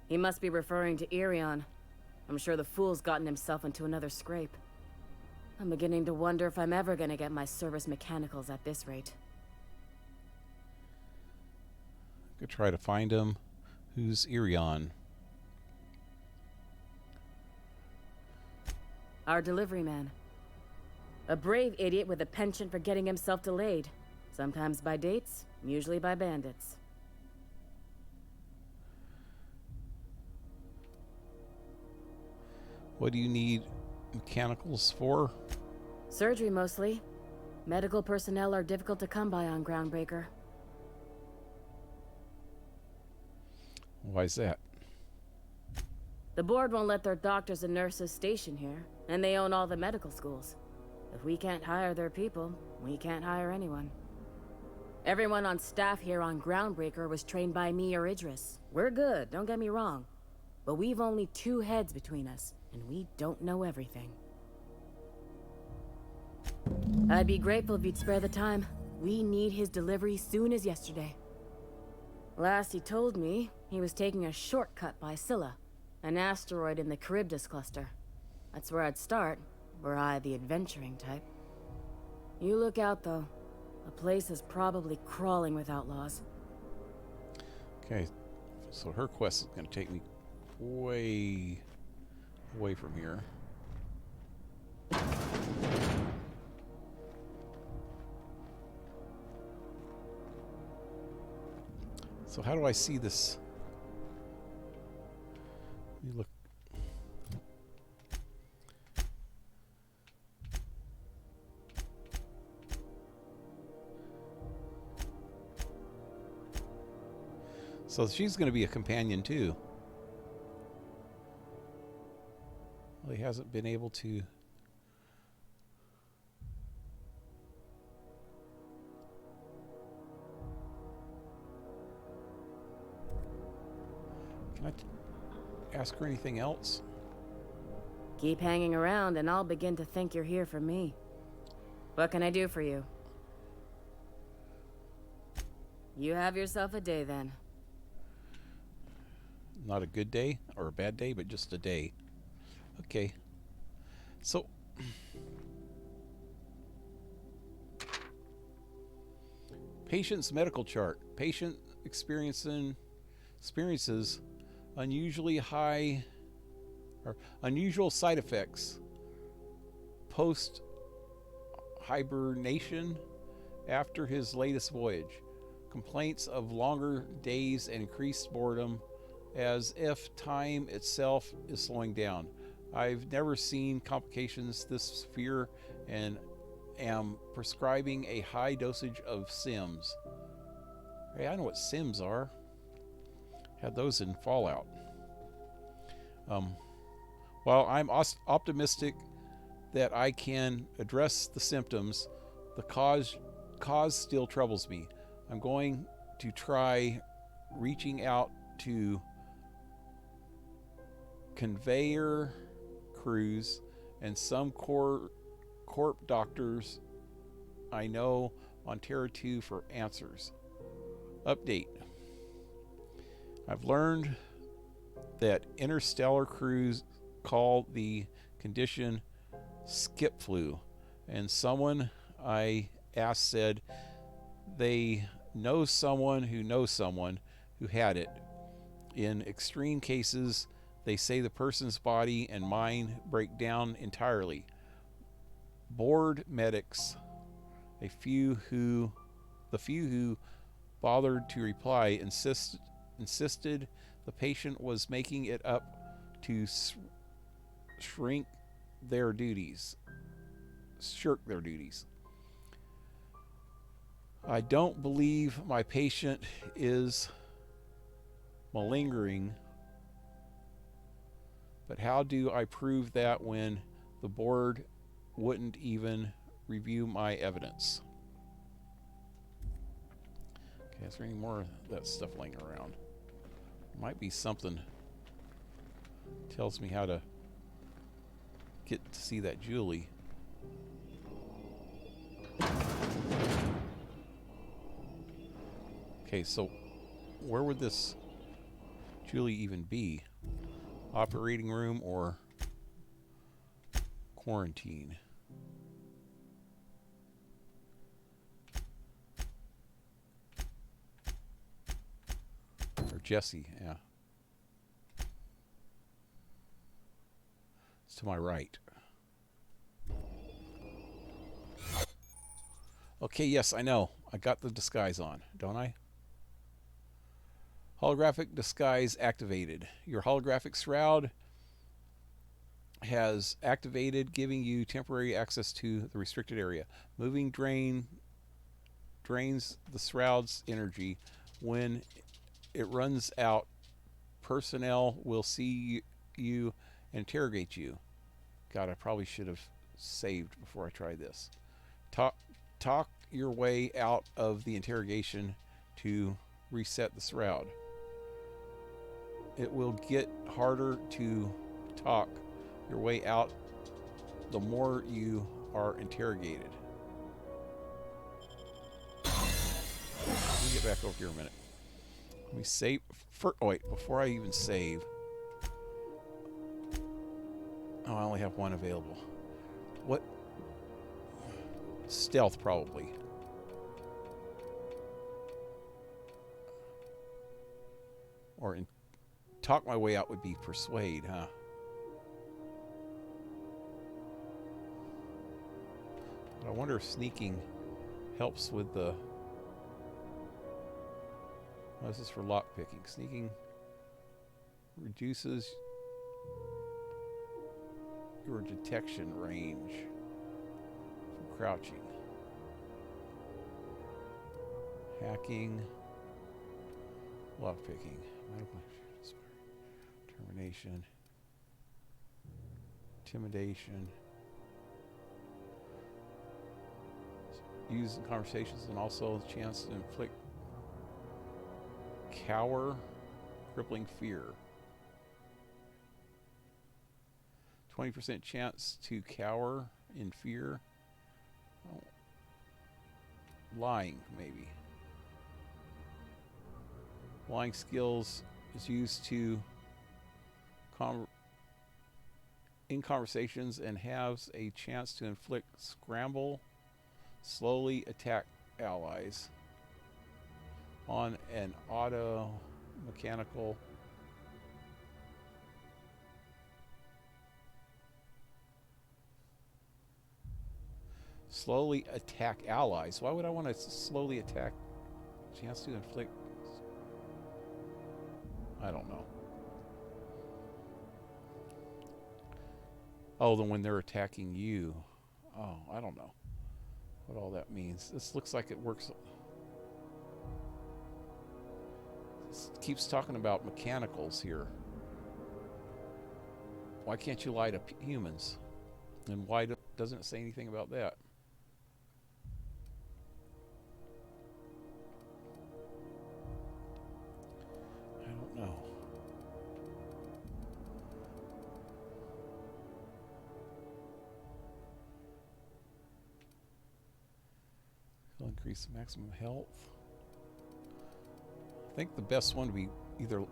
S16: He must be referring to Irion. I'm sure the fool's gotten himself into another scrape. I'm beginning to wonder if I'm ever gonna get my service mechanicals at this rate.
S1: Could try to find him. Who's Irion?
S16: Our delivery man. A brave idiot with a penchant for getting himself delayed. Sometimes by dates, usually by bandits.
S1: What do you need mechanicals for?
S16: Surgery, mostly. Medical personnel are difficult to come by on Groundbreaker.
S1: Why's that?
S16: The board won't let their doctors and nurses station here, and they own all the medical schools. If we can't hire their people, we can't hire anyone. Everyone on staff here on Groundbreaker was trained by me or Idris. We're good, don't get me wrong. But we've only 2 heads between us, and we don't know everything. I'd be grateful if you'd spare the time. We need his delivery soon as yesterday. Last he told me, he was taking a shortcut by Scylla, an asteroid in the Charybdis cluster. That's where I'd start, were I the adventuring type. You look out, though. The place is probably crawling with outlaws.
S1: Okay, so her quest is going to take me way away from here. So how do I see this? Let me look. So she's going to be a companion too. Well, he hasn't been able to. Can I ask her anything else?
S16: Keep hanging around and I'll begin to think you're here for me. What can I do for you? You have yourself a day then.
S1: Not a good day or a bad day, but just a day. Okay. So patient's medical chart. Patient experiences unusually high or unusual side effects post hibernation after his latest voyage. Complaints of longer days and increased boredom, as if time itself is slowing down. I've never seen complications this severe and am prescribing a high dosage of Sims. Hey, I know what Sims are. Had those in Fallout. While I'm optimistic that I can address the symptoms, the cause still troubles me. I'm going to try reaching out to conveyor crews and some corp doctors I know on Terra 2 for answers. Update. I've learned that interstellar crews call the condition skip flu, and someone I asked said they know someone who had it. In extreme cases, they say the person's body and mind break down entirely. Bored medics, the few who bothered to reply, insisted the patient was making it up to shirk their duties. I don't believe my patient is malingering. But how do I prove that when the board wouldn't even review my evidence? Okay, is there any more of that stuff laying around? Might be something tells me how to get to see that Julie. Okay, so where would this Julie even be? Operating room or quarantine? Or Jesse, yeah. It's to my right. Okay, yes, I know. I got the disguise on, don't I? Holographic disguise activated. Your holographic shroud has activated, giving you temporary access to the restricted area. Moving drains the shroud's energy. When it runs out, personnel will see you and interrogate you. God, I probably should have saved before I tried this. Talk your way out of the interrogation to reset the shroud. It will get harder to talk your way out the more you are interrogated. Let me get back over here a minute. Let me save. Oh, wait, before I even save. Oh, I only have one available. What? Stealth, probably. Or talk my way out would be persuade, huh? But I wonder if sneaking helps with the... Oh, this is for lock picking. Sneaking reduces your detection range from crouching. Hacking, lock picking, determination, intimidation. Use in conversations and also a chance to inflict cower, crippling fear. 20% chance to cower in fear. Oh. Lying, maybe. Lying skills is used to in conversations and has a chance to inflict scramble, slowly attack allies on an auto mechanical slowly attack allies. Why would I want to slowly attack? Chance to inflict, I don't know. Oh, then when they're attacking you. Oh, I don't know what all that means. This looks like it works. This keeps talking about mechanicals here. Why can't you lie to humans? And why doesn't it say anything about that? I don't know. It'll increase the maximum health. I think the best one would be either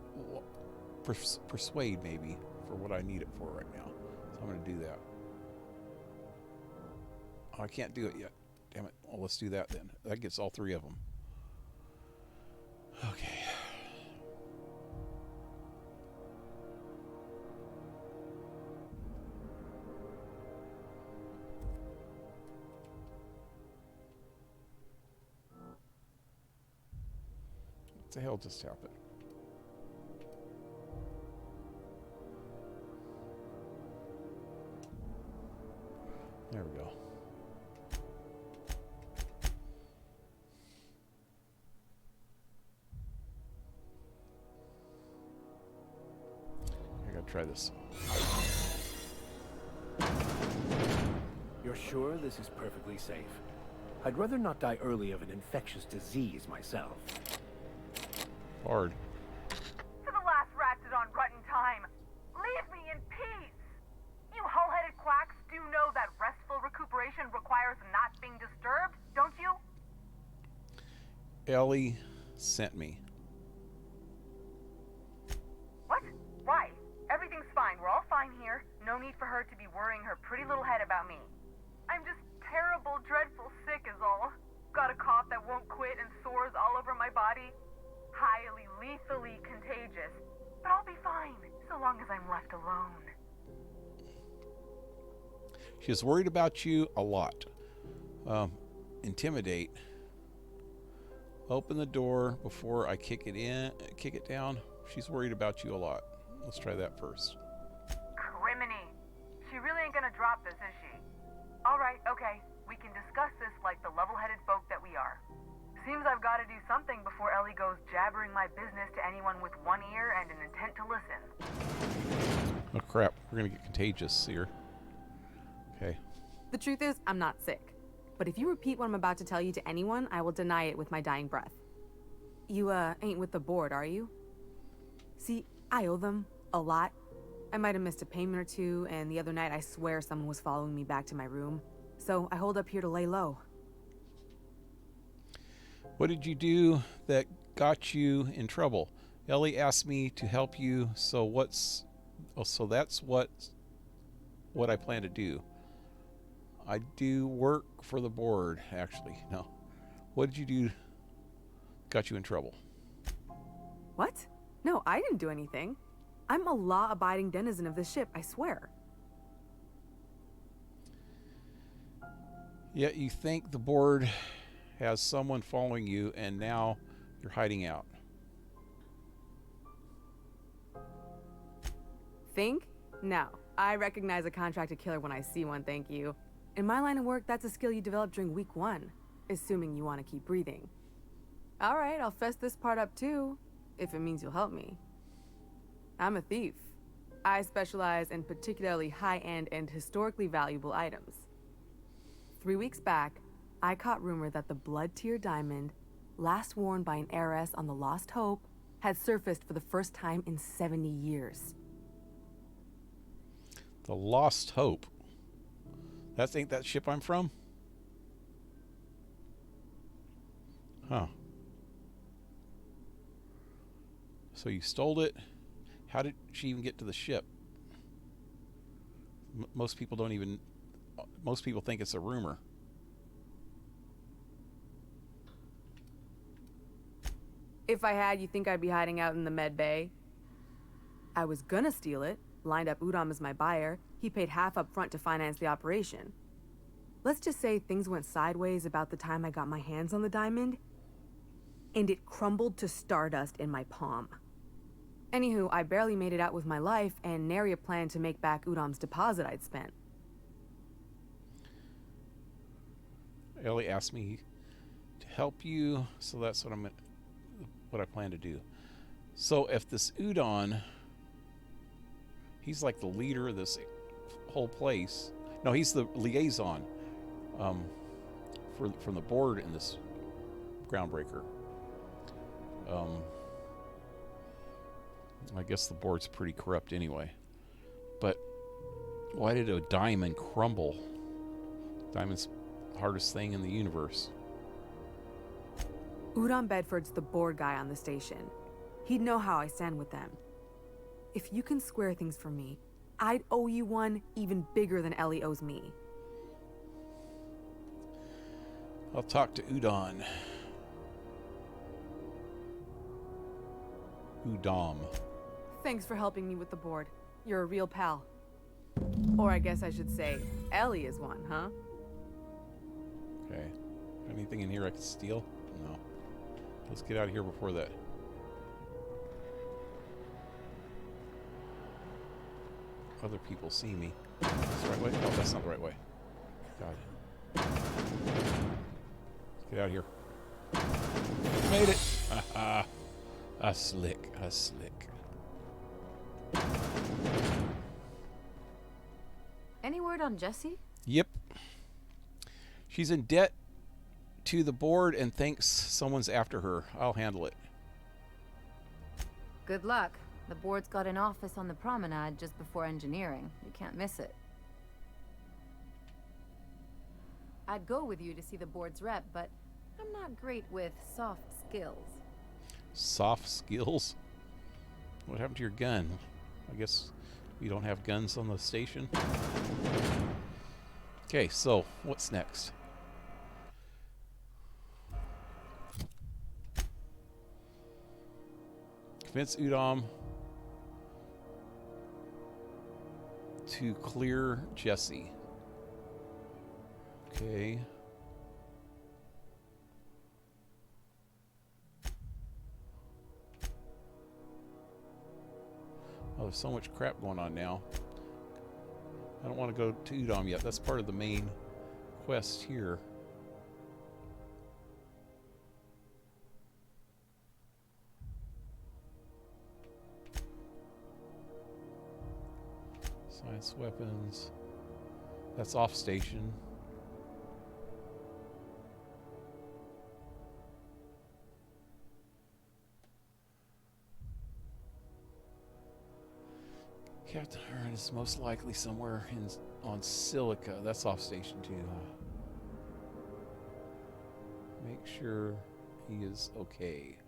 S1: persuade, maybe, for what I need it for right now. So I'm going to do that. Oh, I can't do it yet. Damn it. Well, let's do that then. That gets all three of them. Okay. What the hell just happened? There we go. try this.
S8: You're sure this is perfectly safe? I'd rather not die early of an infectious disease myself.
S1: Hard.
S17: For the last ratted on rotten time, leave me in peace! You hull-headed quacks do know that restful recuperation requires not being disturbed, don't you?
S1: Ellie sent me.
S17: What? Why? Everything's fine. We're all fine here. No need for her to be worrying her pretty little head about me. I'm just terrible, dreadful sick is all. Got a cough that won't quit and sores all over my body. Highly, lethally contagious. But I'll be fine, so long as I'm left alone.
S1: She's worried about you a lot. Intimidate. Open the door before I kick it down. She's worried about you a lot. Let's try that first.
S17: Criminy. She really ain't gonna drop this, is she? Alright, okay. We can discuss this like the level-headed folk that we are. Seems I've got to do something before Ellie goes jabbering my business to anyone with one ear and an intent to listen.
S1: Oh crap, we're gonna get contagious here. Okay.
S18: The truth is, I'm not sick. But if you repeat what I'm about to tell you to anyone, I will deny it with my dying breath. You, ain't with the board, are you? See, I owe them a lot. I might have missed a payment or two, and the other night I swear someone was following me back to my room. So I hold up here to lay low.
S1: What did you do that got you in trouble? Ellie asked me to help you, so that's what I plan to do. I do work for the board, actually. No. What did you do got you in trouble?
S18: What? No, I didn't do anything. I'm a law-abiding denizen of this ship, I swear.
S1: Yet you think the board has someone following you, and now you're hiding out.
S18: Think? No. I recognize a contracted killer when I see one, thank you. In my line of work, that's a skill you develop during week 1, assuming you want to keep breathing. All right, I'll fess this part up too, if it means you'll help me. I'm a thief. I specialize in particularly high-end and historically valuable items. 3 weeks back, I caught rumor that the blood-tier diamond, last worn by an heiress on the Lost Hope, had surfaced for the first time in 70 years.
S1: The Lost Hope. Ain't that ship I'm from? Huh. So you stole it. How did she even get to the ship? Most people think it's a rumor.
S18: If I had, you think I'd be hiding out in the med bay? I was gonna steal it, lined up Udom as my buyer. He paid half up front to finance the operation. Let's just say things went sideways about the time I got my hands on the diamond, and it crumbled to stardust in my palm. Anywho, I barely made it out with my life, and nary a plan to make back Udom's deposit I'd spent.
S1: Ellie asked me to help you, so that's what I plan to do. So if this Udon, he's like the leader of this whole place. No, he's the liaison from the board in this groundbreaker. I guess the board's pretty corrupt anyway. But why did a diamond crumble? Diamond's the hardest thing in the universe.
S18: Udom Bedford's the board guy on the station. He'd know how I stand with them. If you can square things for me, I'd owe you one even bigger than Ellie owes me.
S1: I'll talk to Udom.
S18: Thanks for helping me with the board. You're a real pal. Or I guess I should say, Ellie is one, huh?
S1: Okay. Anything in here I can steal? No. Let's get out of here before that. Other people see me. That's the right way? Oh, that's not the right way. God. Let's get out of here. Made it! Haha. A slick.
S14: Any word on Jessie?
S1: Yep. She's in debt to the board and thinks someone's after her. I'll handle it.
S14: Good luck. The board's got an office on the promenade just before engineering. You can't miss it. I'd go with you to see the board's rep, but I'm not great with soft skills.
S1: Soft skills? What happened to your gun? I guess we don't have guns on the station. Okay, so what's next? Convince Udom to clear Jessie. Okay. Oh, there's so much crap going on now. I don't want to go to Udom yet. That's part of the main quest here. Science weapons. That's off station. Captain Hearn is most likely somewhere on Silica. That's off station too. Make sure he is okay.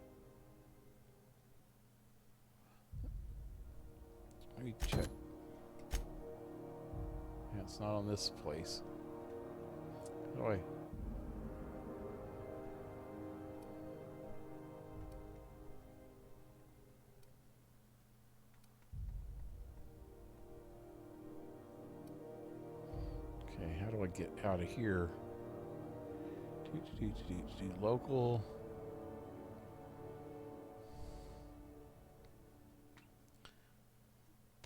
S1: Let me check. Yeah, it's not on this place. How do I? Okay, how do I get out of here? Local.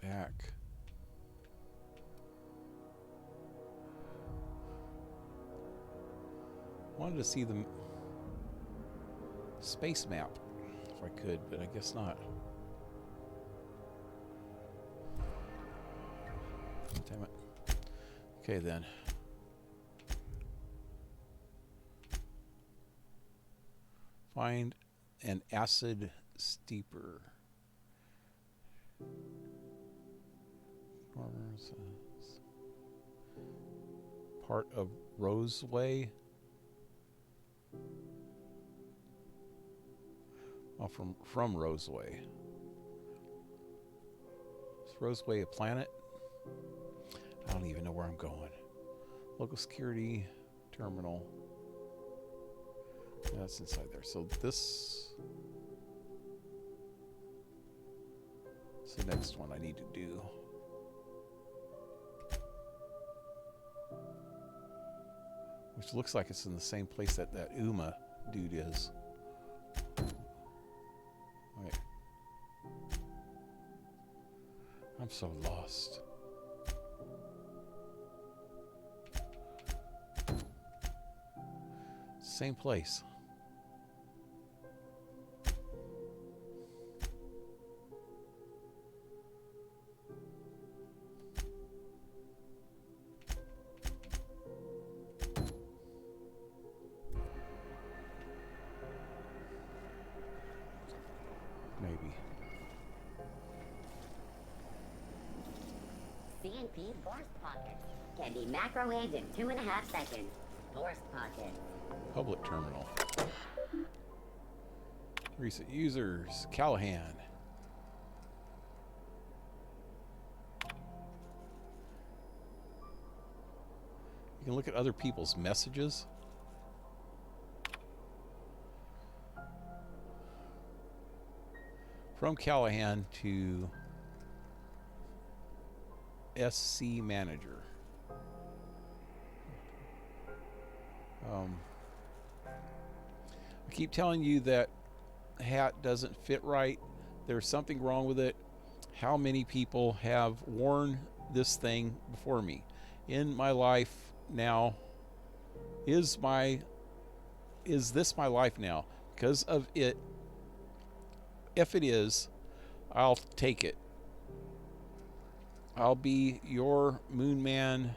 S1: Back. Wanted to see the space map if I could, but I guess not. Damn it. Okay then. Find an acid steeper. Part of Roseway. Oh, from Roseway. Is Roseway a planet? I don't even know where I'm going. Local security terminal. That's inside there. So this is the next one I need to do. Which looks like it's in the same place that Uma dude is. Wait. I'm so lost. Same place. Maybe.
S13: CNP Force Pocket can be macrowaved in 2.5 seconds. Force Pocket.
S1: Public terminal. Recent users. Callahan. You can look at other people's messages. From Callahan to SC Manager. I keep telling you that hat doesn't fit right. There's something wrong with it. How many people have worn this thing before me? In my life now, is this my life now? Because of it. If it is, I'll take it. I'll be your moon man,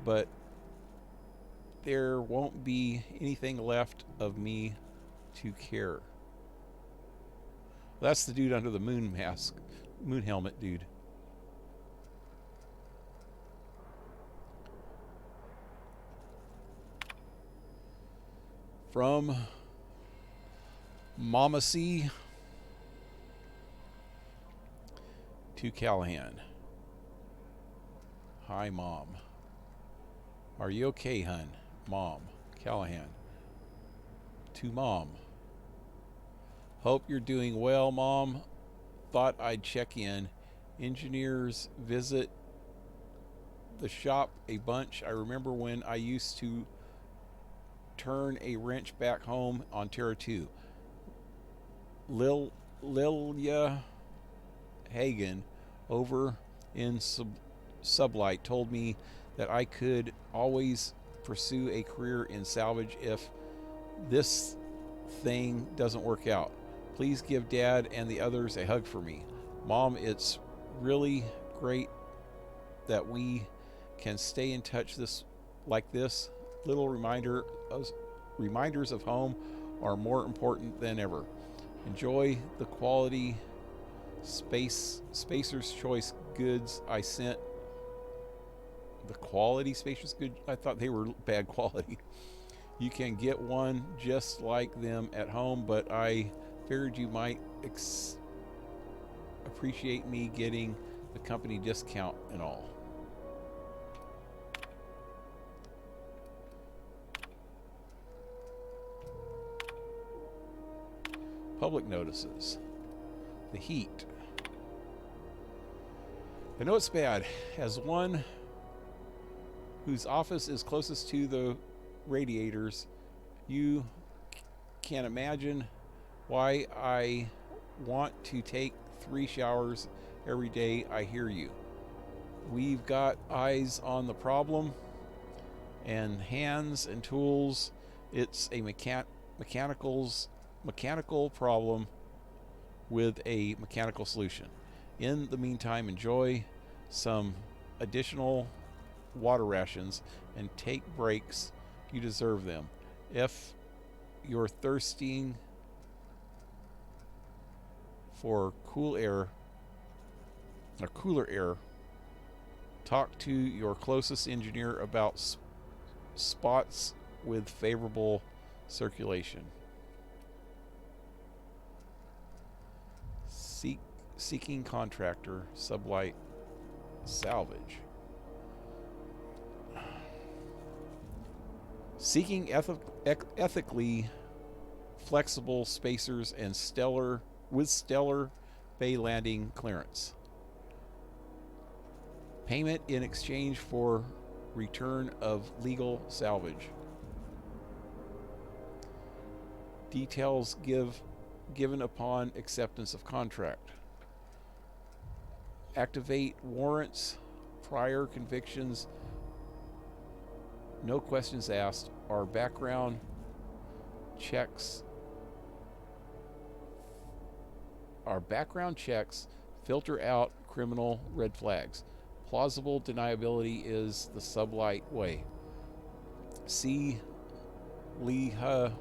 S1: but there won't be anything left of me to care. That's the dude under the moon mask, moon helmet dude. From Mama C to Callahan. Hi, Mom. Are you okay, hun? Mom. Callahan. To Mom. Hope you're doing well, Mom. Thought I'd check in. Engineers visit the shop a bunch. I remember when I used to turn a wrench back home on Terra 2. Lilia Hagen over in Sublight told me that I could always pursue a career in salvage if this thing doesn't work out. Please give Dad and the others a hug for me. Mom, it's really great that we can stay in touch like this. Little reminders of home are more important than ever. Enjoy the quality Spacer's Choice goods I sent. The quality Spacer's good? I thought they were bad quality. You can get one just like them at home, but I figured you might appreciate me getting the company discount and all. Public notices. The heat. I know it's bad. As one whose office is closest to the radiators, you can imagine why I want to take 3 showers every day. I hear you. We've got eyes on the problem and hands and tools. It's a mechanical problem with a mechanical solution. In the meantime, enjoy some additional water rations and take breaks. You deserve them. If you're thirsting for cooler air, talk to your closest engineer about spots with favorable circulation. Seeking contractor, Sublight salvage. Seeking ethically flexible spacers and stellar bay landing clearance. Payment in exchange for return of legal salvage. Details given upon acceptance of contract. Activate warrants, prior convictions, no questions asked. Our background checks filter out criminal red flags. Plausible deniability is the Sublight way. See Leah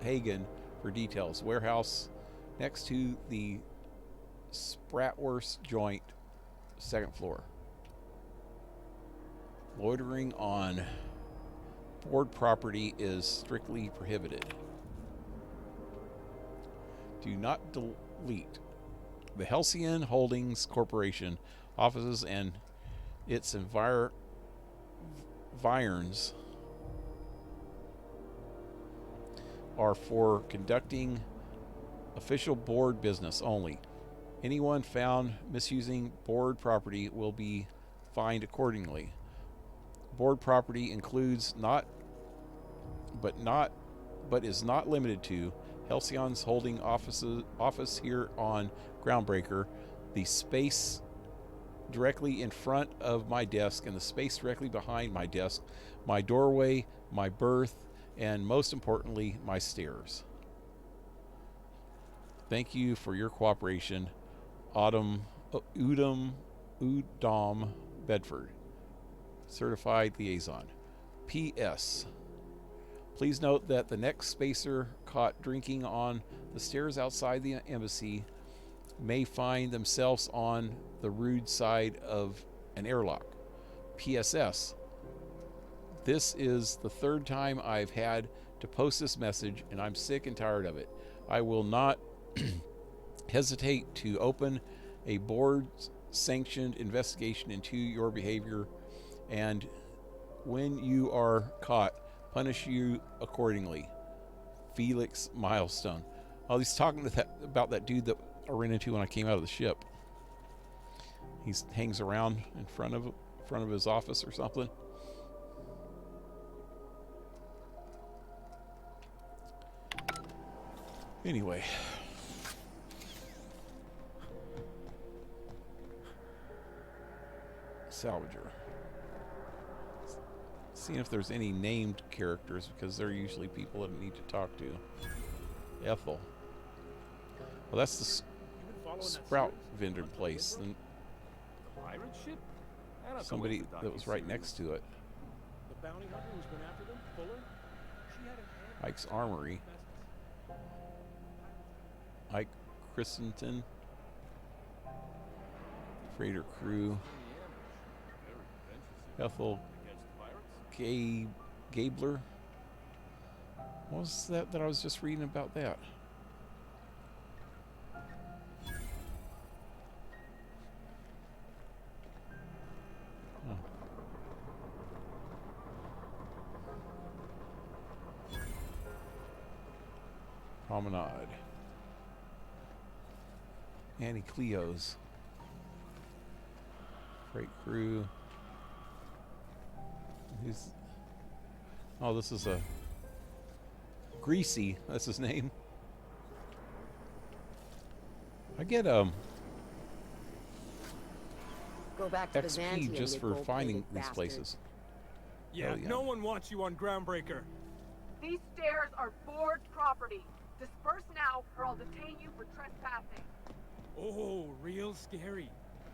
S1: Hagen for details. Warehouse next to the Spratwurst joint, 2nd floor. Loitering on board property is strictly prohibited. Do not delete. The Halcyon Holdings Corporation offices and its environs are for conducting official board business only. Anyone found misusing board property will be fined accordingly. Board property includes but is not limited to Halcyon's holding office here on Groundbreaker, the space directly in front of my desk and the space directly behind my desk, my doorway, my berth, and most importantly, my stairs. Thank you for your cooperation, Udom Udom Bedford, certified liaison. P.S. Please note that the next spacer caught drinking on the stairs outside the embassy may find themselves on the rude side of an airlock. PSS. This is the third time I've had to post this message, and I'm sick and tired of it. I will not hesitate to open a board-sanctioned investigation into your behavior, and when you are caught, punish you accordingly. Felix Milestone. Oh, he's talking about that dude that I ran into when I came out of the ship. He hangs around in front of his office or something. Anyway. Salvager. Seeing if there's any named characters, because they're usually people that I need to talk to. Ethel. Well, that's the sprout vendor place. And somebody that was right next to it.
S6: The bounty hunter who's been after them, Fuller? She had a
S1: Ike's Armory. Ike Christensen. Freighter crew. Ethel Gabler. What was that I was just reading about that? Oh. Promenade. Annie Cleo's. Freight crew. Oh, this is a Greasy. That's his name. I get
S4: Go back to
S1: XP just for finding these places.
S19: Yeah, no one wants you on Groundbreaker.
S17: These stairs are board property. Disperse now, or I'll detain you for trespassing.
S19: Oh, real scary.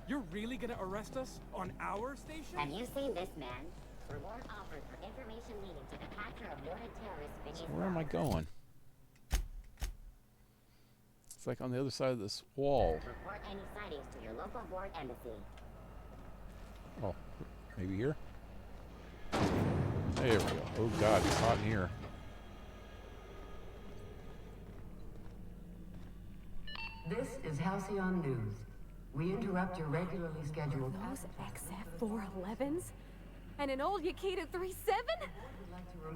S19: You're really gonna arrest us on our station?
S13: Have you seen this man? Reward offered for information leading to the capture of wanted terrorists beneath.
S1: So where am I going? It's like on the other side of this wall.
S13: Report any sightings to your local board embassy.
S1: Oh, maybe here? There we go. Oh God, it's hot in here.
S20: This is Halcyon News. We interrupt your regularly scheduled...
S7: Those XF411s? And an old Yakita 37?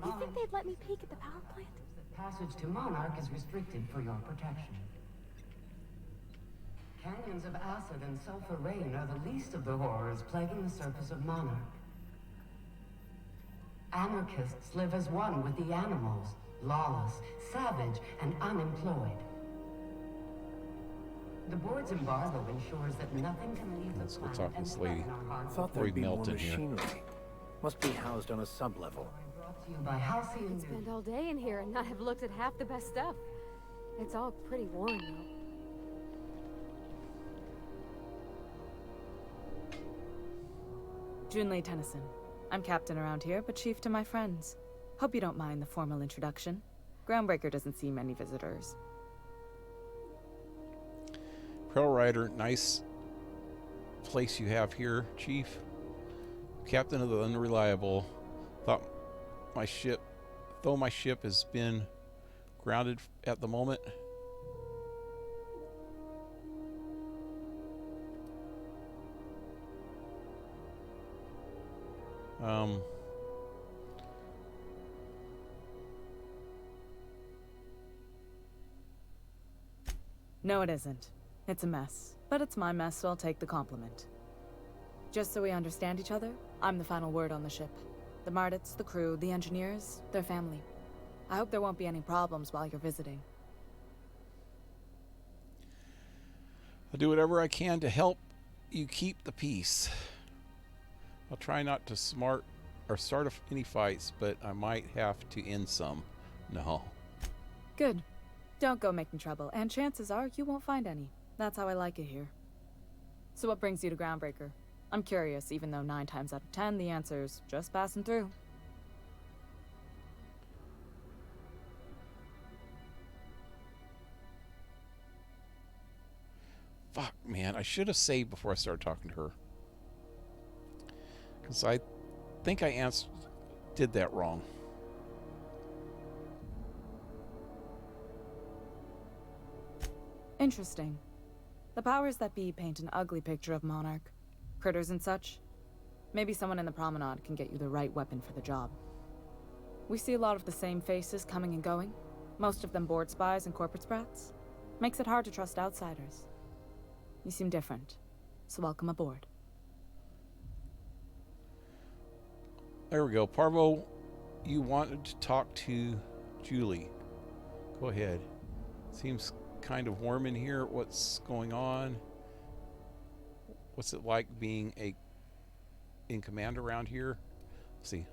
S7: You think they'd let me peek at the power plant?
S20: Passage to Monarch is restricted for your protection. Canyons of acid and sulfur rain are the least of the horrors plaguing the surface of Monarch. Anarchists live as one with the animals, lawless, savage, and unemployed. The board's embargo ensures that nothing can leave the planet.
S1: Let's go talk to this lady.
S8: Thought there'd be more machinery. Must be housed on a sublevel.
S7: I could spend all day in here and not have looked at half the best stuff. It's all pretty worn, though.
S21: Junlei Tennyson. I'm captain around here, but chief to my friends. Hope you don't mind the formal introduction. Groundbreaker doesn't see many visitors.
S1: PaleRider, nice place you have here, Chief. Captain of the Unreliable. Though my ship has been grounded at the moment.
S21: No, it isn't. It's a mess. But it's my mess, so I'll take the compliment. Just so we understand each other, I'm the final word on the ship. The Mardits, the crew, the engineers, their family. I hope there won't be any problems while you're visiting.
S1: I'll do whatever I can to help you keep the peace. I'll try not to start any fights, but I might have to end some. No.
S21: Good. Don't go making trouble, and chances are you won't find any. That's how I like it here. So what brings you to Groundbreaker? I'm curious, even though 9 times out of 10 the answer's just passing through.
S1: Fuck, man. I should have saved before I started talking to her. Because I think I did that wrong.
S21: Interesting. The powers that be paint an ugly picture of Monarch. Critters and such. Maybe someone in the promenade can get you the right weapon for the job. We see a lot of the same faces coming and going. Most of them board spies and corporate sprats. Makes it hard to trust outsiders. You seem different, so welcome aboard.
S1: There we go. Parvo, you wanted to talk to Julie. Go ahead. Seems kind of warm in here. What's going on? What's it like being in command around here? Let's see.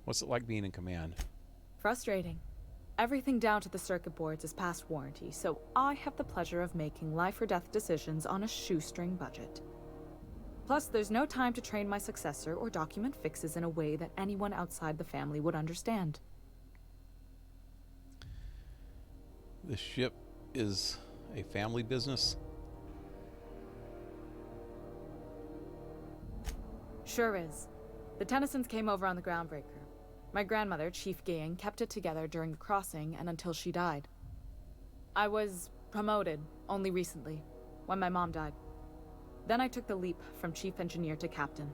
S1: What's it like being in command?
S21: Frustrating. Everything down to the circuit boards is past warranty, so I have the pleasure of making life or death decisions on a shoestring budget. Plus, there's no time to train my successor or document fixes in a way that anyone outside the family would understand.
S1: The ship is a family business?
S21: Sure is. The Tennysons came over on the Groundbreaker. My grandmother, Chief Gang, kept it together during the crossing and until she died. I was promoted only recently, when my mom died. Then I took the leap from chief engineer to captain.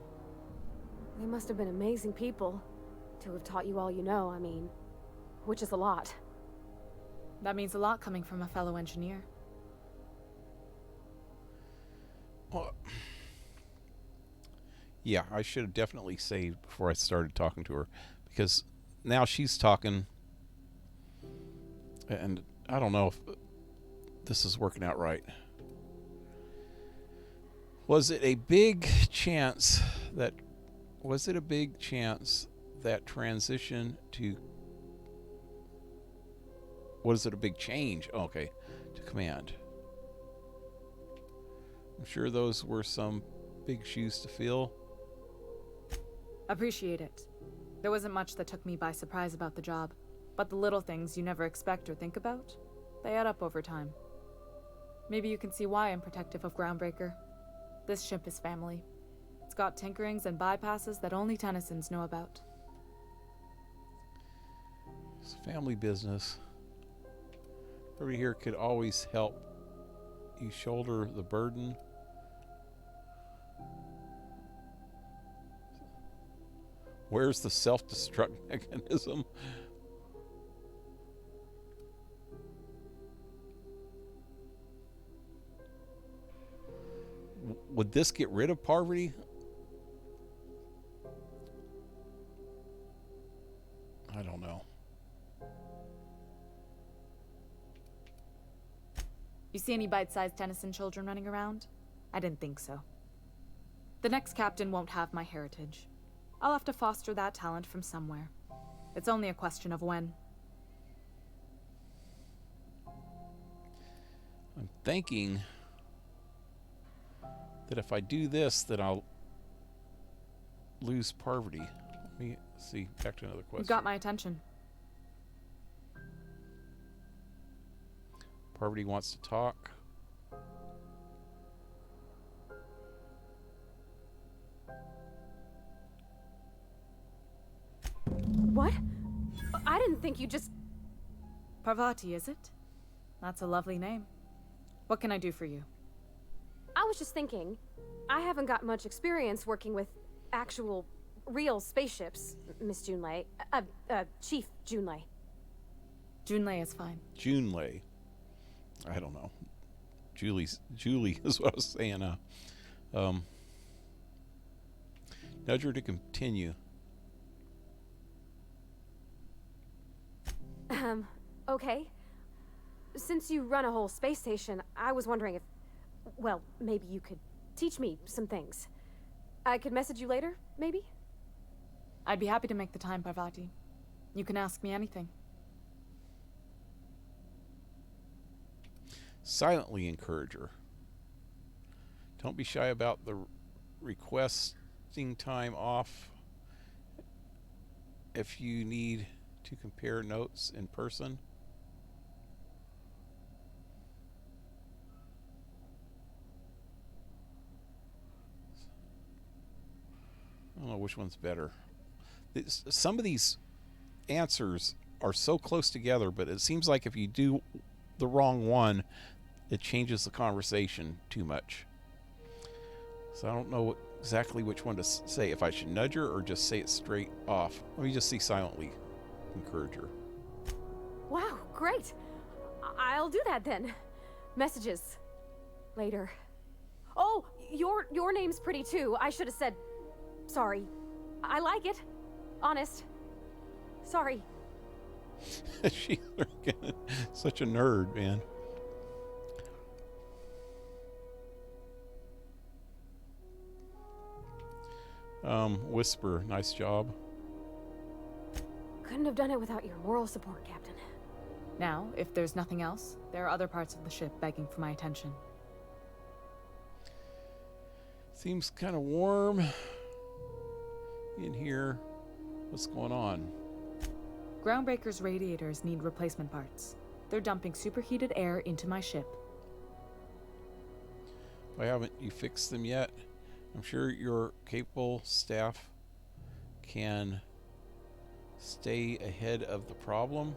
S7: They must have been amazing people to have taught you all you know, I mean, which is a lot.
S21: That means a lot coming from a fellow engineer.
S1: Well, yeah, I should have definitely saved before I started talking to her, because now she's talking, and I don't know if this is working out right. Was it a big chance that transition to, was it a big change? Oh, okay, to command. I'm sure those were some big shoes to fill.
S21: Appreciate it. There wasn't much that took me by surprise about the job, but the little things you never expect or think about, they add up over time. Maybe you can see why I'm protective of Groundbreaker. This ship is family. It's got tinkerings and bypasses that only Tennysons know about.
S1: It's family business. Everybody here could always help you shoulder the burden. Where's the self-destruct mechanism? Would this get rid of poverty? I don't know.
S21: You see any bite-sized Tennyson children running around? I didn't think so. The next captain won't have my heritage. I'll have to foster that talent from somewhere. It's only a question of when.
S1: I'm thinking that if I do this, that I'll lose poverty. Let me see. Back to another question.
S21: You got my attention.
S1: Poverty wants to talk.
S7: What? I didn't think you just...
S21: Parvati, is it? That's a lovely name. What can I do for you?
S7: I was just thinking, I haven't got much experience working with actual, real spaceships, Miss Junlei. Chief Junlei.
S21: Junlei is fine.
S1: Junlei. I don't know. Julie is what I was saying. Nudge her to continue.
S7: Okay. Since you run a whole space station, I was wondering if, well, maybe you could teach me some things. I could message you later, maybe?
S21: I'd be happy to make the time, Parvati. You can ask me anything.
S1: Silently encourage her. Don't be shy about the requesting time off if you need to compare notes in person. I don't know which one's better. Some of these answers are so close together, but it seems like if you do the wrong one, it changes the conversation too much. So I don't know exactly which one to say, if I should nudge her or just say it straight off. Let me just see silently encourage her.
S7: Wow, great. I'll do that then. Messages. Later. Oh, your name's pretty too. I should have said sorry. I like it. Honest. Sorry.
S1: She's such a nerd, man. Whisper, nice job.
S7: Couldn't have done it without your moral support, Captain.
S21: Now, if there's nothing else, there are other parts of the ship begging for my attention.
S1: Seems kind of warm in here. What's going on?
S21: Groundbreaker's radiators need replacement parts. They're dumping superheated air into my ship.
S1: Why haven't you fixed them yet? I'm sure your capable staff can stay ahead of the problem.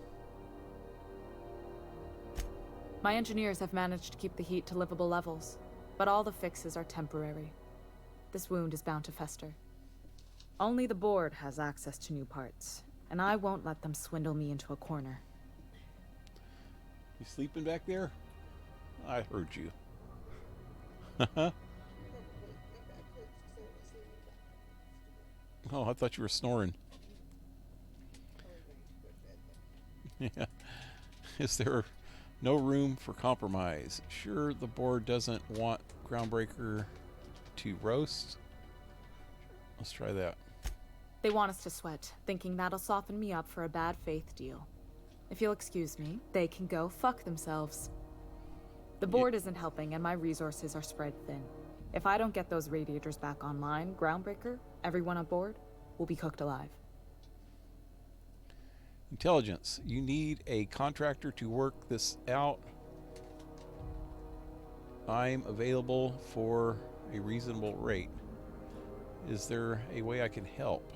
S21: My engineers have managed to keep the heat to livable levels, but all the fixes are temporary. This wound is bound to fester. Only the board has access to new parts, and I won't let them swindle me into a corner.
S1: You sleeping back there? I heard you. Oh, I thought you were snoring. Yeah. Is there no room for compromise? Sure, the board doesn't want Groundbreaker to roast. Let's try that.
S21: They want us to sweat, thinking that'll soften me up for a bad faith deal. If you'll excuse me, they can go fuck themselves. The board isn't helping and my resources are spread thin. If I don't get those radiators back online, Groundbreaker, everyone on board, will be cooked alive.
S1: Intelligence. You need a contractor to work this out. I'm available for a reasonable rate. Is there a way I can help?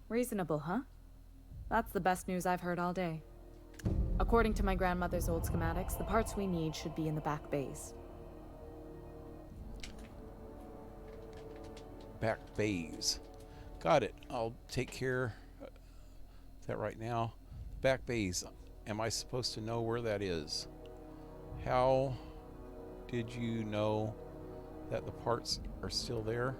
S21: Reasonable, huh? That's the best news I've heard all day. According to my grandmother's old schematics, the parts we need should be in the back bays.
S1: Back bays. Got it. I'll take care of that right now. Back bays. Am I supposed to know where that is? How did you know that the parts are still there?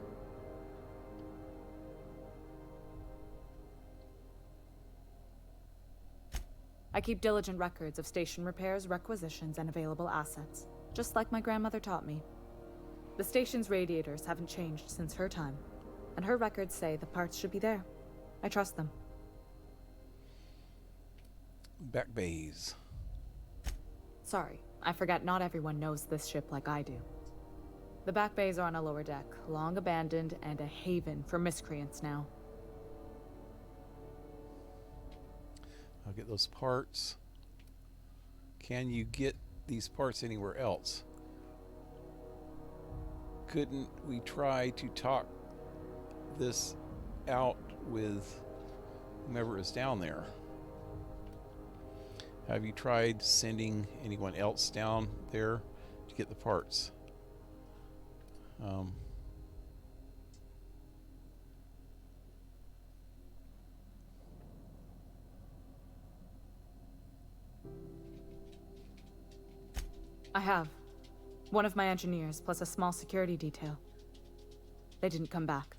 S21: I keep diligent records of station repairs, requisitions, and available assets, just like my grandmother taught me. The station's radiators haven't changed since her time, and her records say the parts should be there. I trust them.
S1: Back bays.
S21: Sorry, I forget not everyone knows this ship like I do. The back bays are on a lower deck, long abandoned and a haven for miscreants now.
S1: I'll get those parts. Can you get these parts anywhere else? Couldn't we try to talk this out with whomever is down there? Have you tried sending anyone else down there to get the parts?
S21: I have. One of my engineers, plus a small security detail. They didn't come back.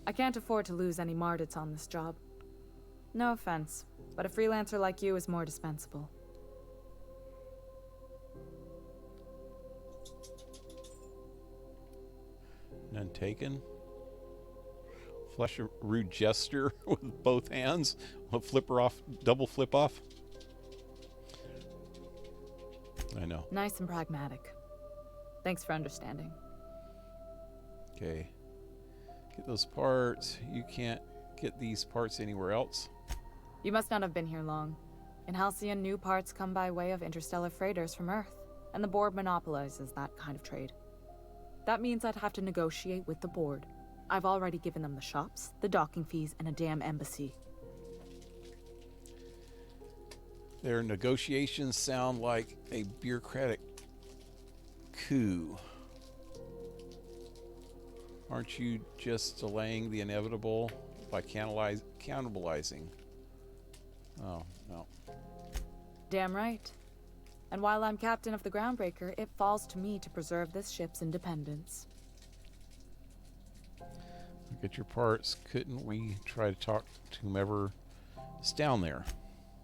S21: I can't afford to lose any Mardits on this job. No offense, but a freelancer like you is more dispensable.
S1: None taken? Flash a rude gesture with both hands. A flipper off, double flip off. I know.
S21: Nice and pragmatic. Thanks for understanding.
S1: Okay. Get those parts. You can't get these parts anywhere else.
S21: You must not have been here long. In Halcyon, new parts come by way of interstellar freighters from Earth, and the board monopolizes that kind of trade. That means I'd have to negotiate with the board. I've already given them the shops, the docking fees, and a damn embassy.
S1: Their negotiations sound like a bureaucratic coup. Aren't you just delaying the inevitable by cannibalizing? Oh, no.
S21: Damn right. And while I'm captain of the Groundbreaker, it falls to me to preserve this ship's independence.
S1: Get your parts. Couldn't we try to talk to whomever is down there?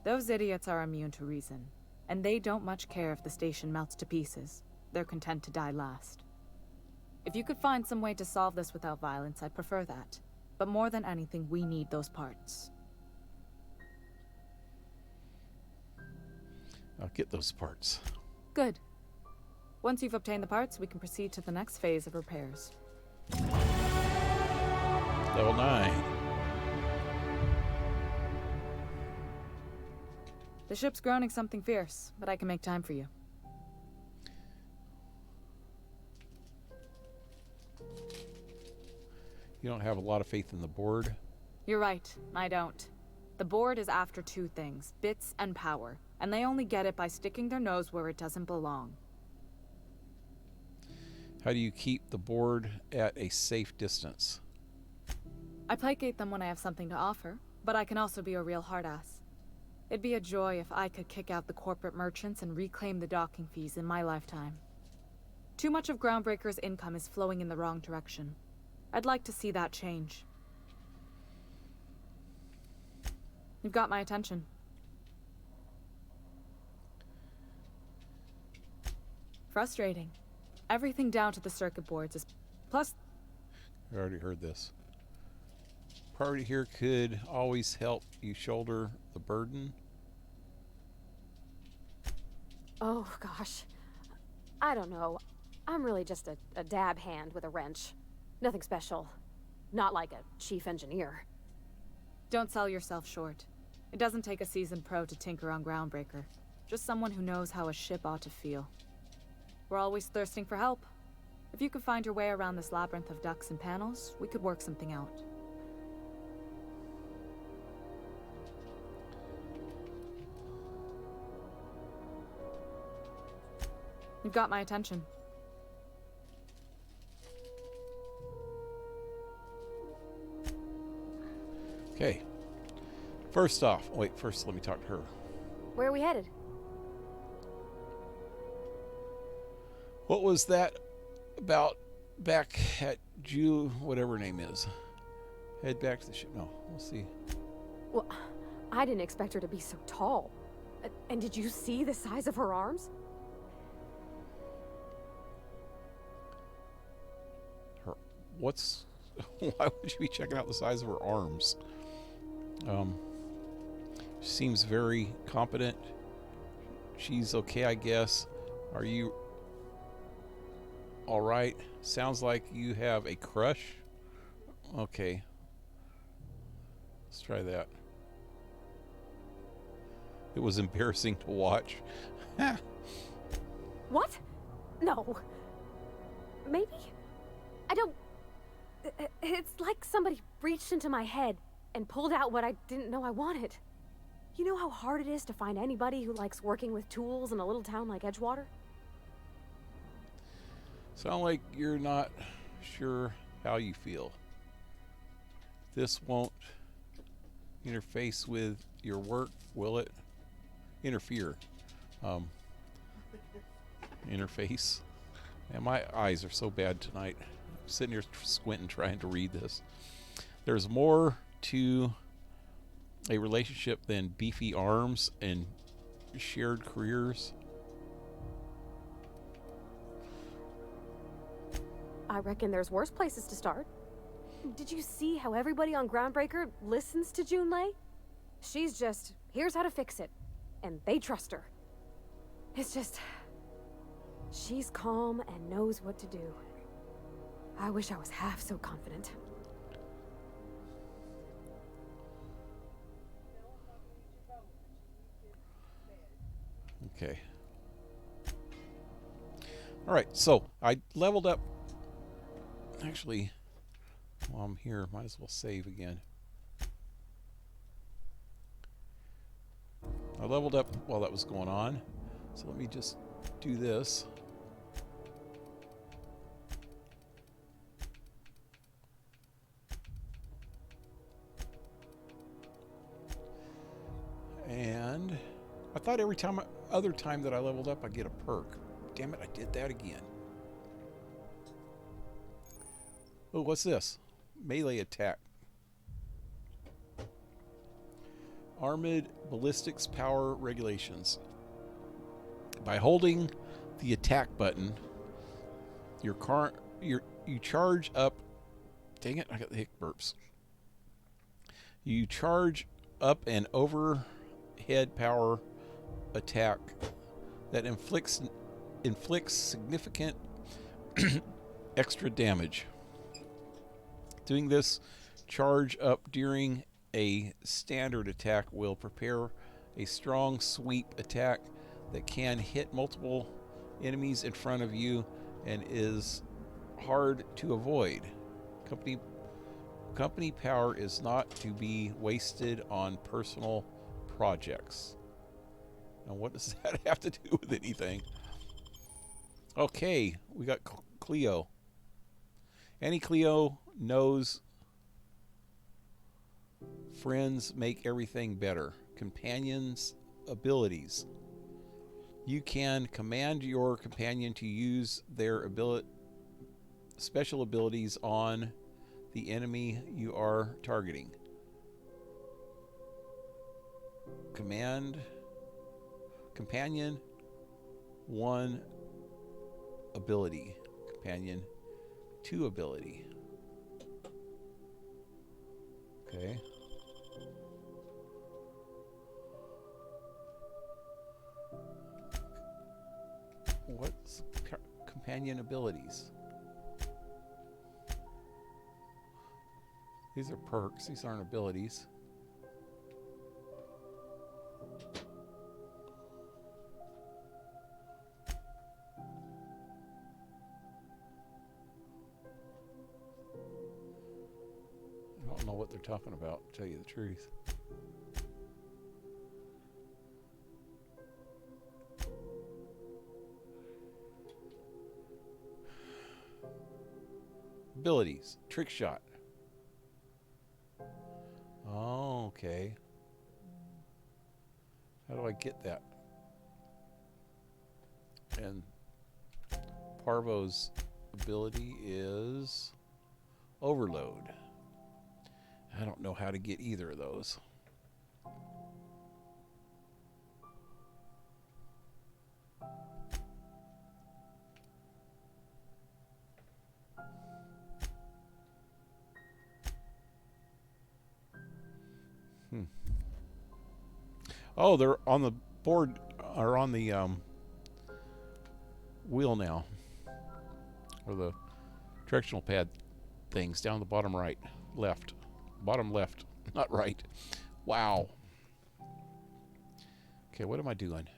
S21: Those idiots are immune to reason, and they don't much care if the station melts to pieces. They're content to die last. If you could find some way to solve this without violence, I'd prefer that. But more than anything, we need those parts.
S1: I'll get those parts.
S21: Good. Once you've obtained the parts, we can proceed to the next phase of repairs.
S1: Level 9.
S21: The ship's groaning something fierce, but I can make time for you.
S1: You don't have a lot of faith in the board?
S21: You're right, I don't. The board is after two things, bits and power, and they only get it by sticking their nose where it doesn't belong.
S1: How do you keep the board at a safe distance?
S21: I placate them when I have something to offer, but I can also be a real hard-ass. It'd be a joy if I could kick out the corporate merchants and reclaim the docking fees in my lifetime. Too much of Groundbreaker's income is flowing in the wrong direction. I'd like to see that change. You've got my attention. Frustrating. Everything down to the circuit boards is... Plus...
S1: I already heard this. Party here could always help you shoulder the burden.
S7: Oh, gosh. I don't know. I'm really just a dab hand with a wrench. Nothing special. Not like a chief engineer.
S21: Don't sell yourself short. It doesn't take a seasoned pro to tinker on Groundbreaker. Just someone who knows how a ship ought to feel. We're always thirsting for help. If you could find your way around this labyrinth of ducts and panels, we could work something out. You've got my attention.
S1: Okay. First off, wait, first let me talk to her.
S7: Where are we headed?
S1: What was that about back at Jew, whatever her name is? Head back to the ship. No, we'll see.
S7: Well, I didn't expect her to be so tall. And did you see the size of her arms?
S1: What's... Why would you be checking out the size of her arms? She seems very competent. She's okay, I guess. Are you all right? Sounds like you have a crush. Okay. Let's try that. It was embarrassing to watch.
S7: What? No. Maybe? I don't... It's like somebody reached into my head and pulled out what I didn't know I wanted. You know how hard it is to find anybody who likes working with tools in a little town like Edgewater?
S1: Sound like you're not sure how you feel. This won't interface with your work, will it? Interfere. Interface. Man, my eyes are so bad tonight. I'm sitting here squinting trying to read this. There's more to a relationship than beefy arms and shared careers.
S7: I reckon there's worse places to start. Did you see how everybody on Groundbreaker listens to Junlei? She's just, here's how to fix it. And they trust her. It's just... she's calm and knows what to do. I wish I was half so confident.
S1: Okay. Alright, so I leveled up. Actually, while I'm here, might as well save again. I leveled up while that was going on. So let me just do this. And I thought every time, other time that I leveled up, I get a perk. Damn it, I did that again. Oh, what's this? Melee attack. Armored ballistics power regulations. By holding the attack button, you charge up. Dang it, I got the hic burps. You charge up an overhead power attack that inflicts significant extra damage. Doing this charge up during a standard attack will prepare a strong sweep attack that can hit multiple enemies in front of you and is hard to avoid. Company power is not to be wasted on personal projects. Now, what does that have to do with anything? Okay, we got Cleo. Any Cleo knows friends make everything better. Companions' abilities. You can command your companion to use their special abilities on the enemy you are targeting. Companion 1 ability. Companion 2 ability. Okay. What's companion abilities? These are perks. These aren't abilities. I don't know what they're talking about, to tell you the truth. Abilities. Trick shot. Oh, okay. How do I get that? And Parvo's ability is overload. I don't know how to get either of those. Oh, they're on the board, or on the wheel now. Or the directional pad things down the bottom right, left. Bottom left, not right. Wow. Okay, what am I doing?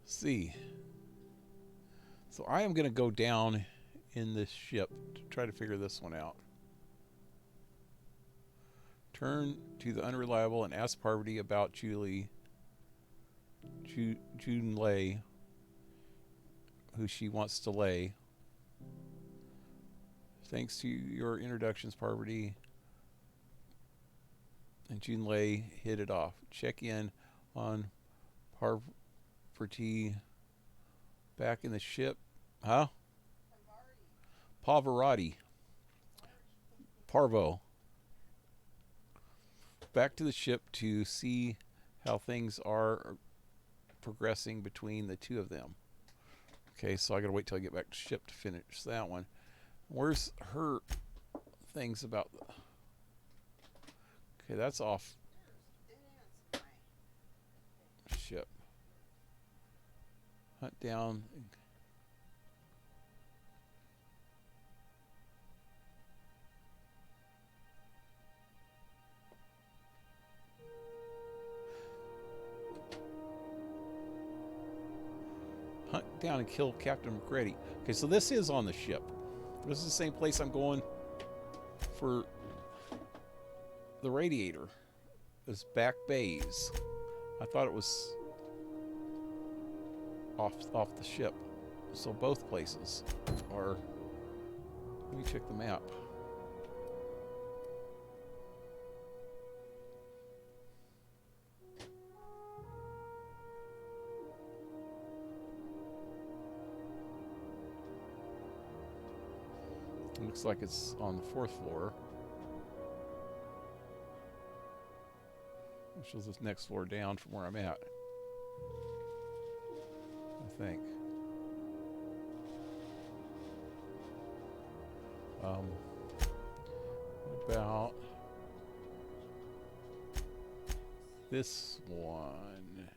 S1: See. So I am going to go down in this ship to try to figure this one out. Turn to the unreliable and ask Parvati about Junlei, who she wants to lay. Thanks to your introductions, Parvati and Junlei hit it off. Check in on Parvati back in the ship. Huh? Pavarotti. Parvo. Back to the ship to see how things are progressing between the two of them. Okay, so I gotta wait till I get back to ship to finish that one. Where's her things about the... Okay, that's off ship. Hunt down. Hunt down and kill Captain McCready. Okay, so this is on the ship. This is the same place I'm going for the radiator. This back bays. I thought it was off the ship. So both places are... Let me check the map. Looks like it's on the 4th floor. Which is this next floor down from where I'm at. I think. What about this one?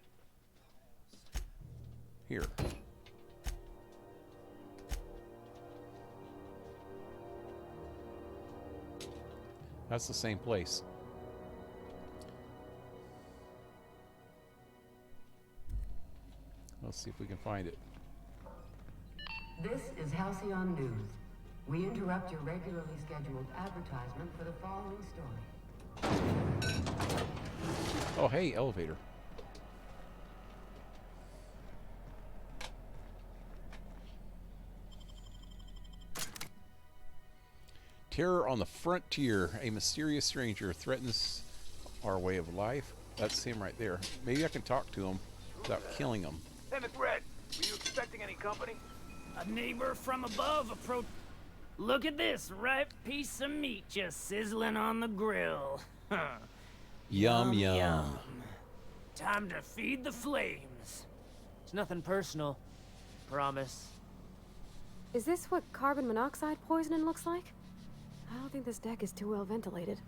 S1: Here. That's the same place. Let's see if we can find it.
S20: This is Halcyon News. We interrupt your regularly scheduled advertisement for the following story.
S1: Oh, hey, elevator. Terror on the frontier. A mysterious stranger threatens our way of life. That's him right there. Maybe I can talk to him without killing him.
S3: Hey, McRed, were you expecting any company?
S2: A neighbor from above approached. Look at this ripe piece of meat just sizzling on the grill.
S1: Yum, yum.
S2: Time to feed the flames. It's nothing personal. Promise.
S7: Is this what carbon monoxide poisoning looks like? I don't think this deck is too well ventilated.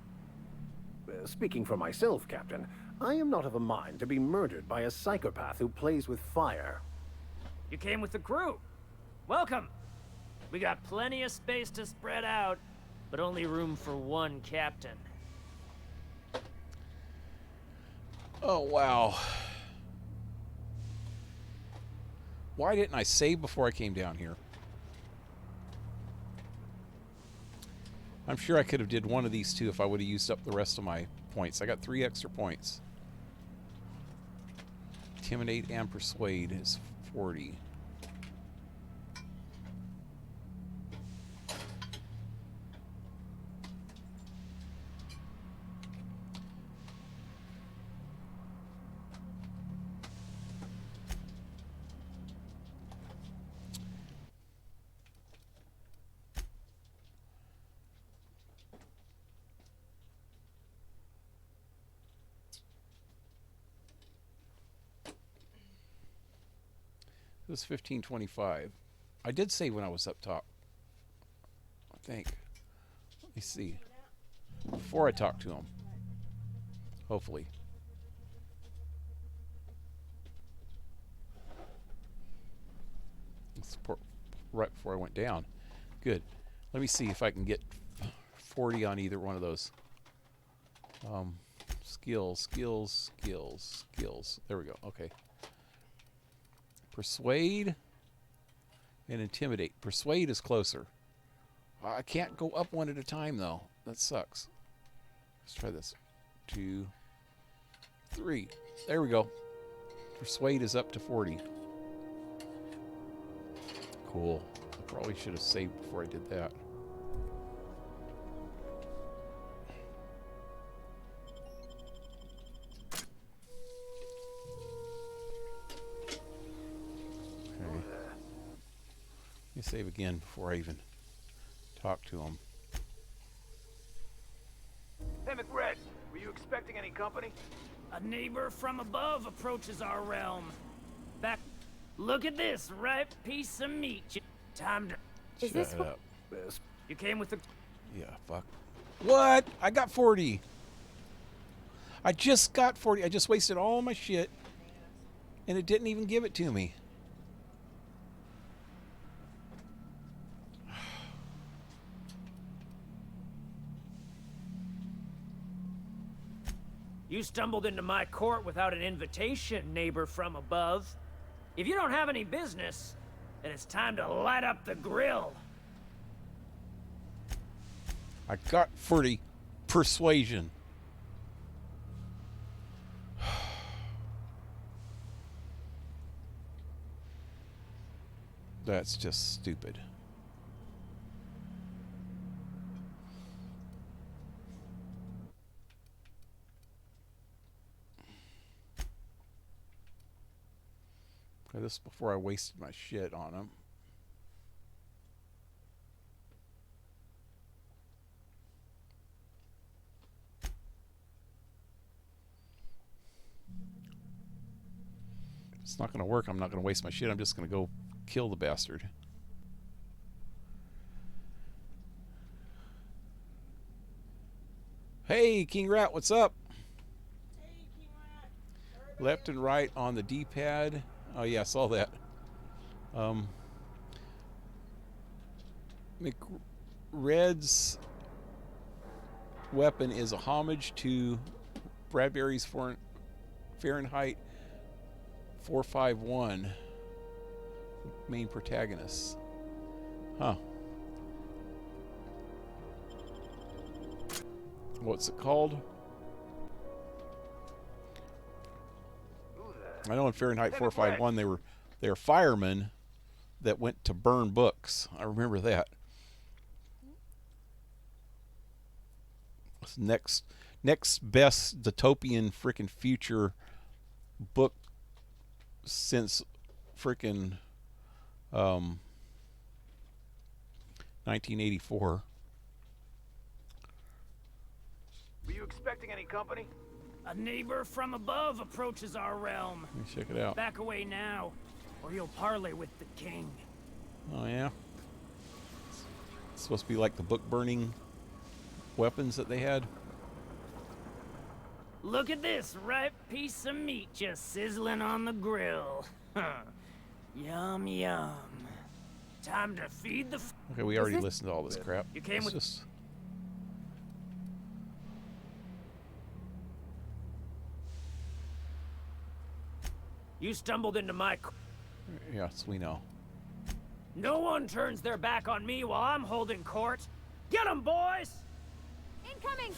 S8: Speaking for myself, Captain, I am not of a mind to be murdered by a psychopath who plays with fire.
S2: You came with the crew. Welcome. We got plenty of space to spread out, but only room for one captain.
S1: Oh, wow. Why didn't I save before I came down here? I'm sure I could have did one of these two if I would have used up the rest of my points. I got 3 extra points. Intimidate and Persuade is 40. It was 1525. I did save when I was up top. I think. Let me see. Before I talk to him. Hopefully. Right before I went down. Good. Let me see if I can get 40 on either one of those. Skills. There we go. Okay. Persuade and Intimidate. Persuade is closer. I can't go up one at a time, though. That sucks. Let's try this. 2, 3. There we go. Persuade is up to 40. Cool. I probably should have saved before I did that. Let me save again before I even talk to him.
S3: Hey, McRed, were you expecting any company?
S2: A neighbor from above approaches our realm. Back Look at this ripe piece of meat. Time to...
S1: Is this what...
S2: You came with the...
S1: Yeah, fuck. What? I got 40. I just got 40. I just wasted all my shit. And it didn't even give it to me.
S2: You stumbled into my court without an invitation, neighbor from above. If you don't have any business, then it's time to light up the grill.
S1: I got 40 persuasion. That's just stupid. This before I wasted my shit on him. It's not going to work. I'm not going to waste my shit. I'm just going to go kill the bastard. Hey, KingRat, what's up? Hey, KingRat. Left and right on the D-pad. Oh yeah, I saw that. McRed's weapon is a homage to Bradbury's Fahrenheit 451 main protagonist. Huh. What's it called? I know in Fahrenheit 451 they were firemen that went to burn books. I remember that. Next best dystopian freaking future book since freaking 1984.
S2: Were you expecting any company? A neighbor from above approaches our realm.
S1: Let me check it out.
S2: Back away now, or you'll parley with the king.
S1: Oh yeah? It's supposed to be like the book burning weapons that they had.
S2: Look at this ripe piece of meat just sizzling on the grill. Yum yum. Time to feed the...
S1: Okay, we already listened to all this crap.
S2: You came with...
S1: Just...
S2: You stumbled into my...
S1: Yes, we know.
S2: No one turns their back on me while I'm holding court. Get 'em, boys!
S7: Incoming!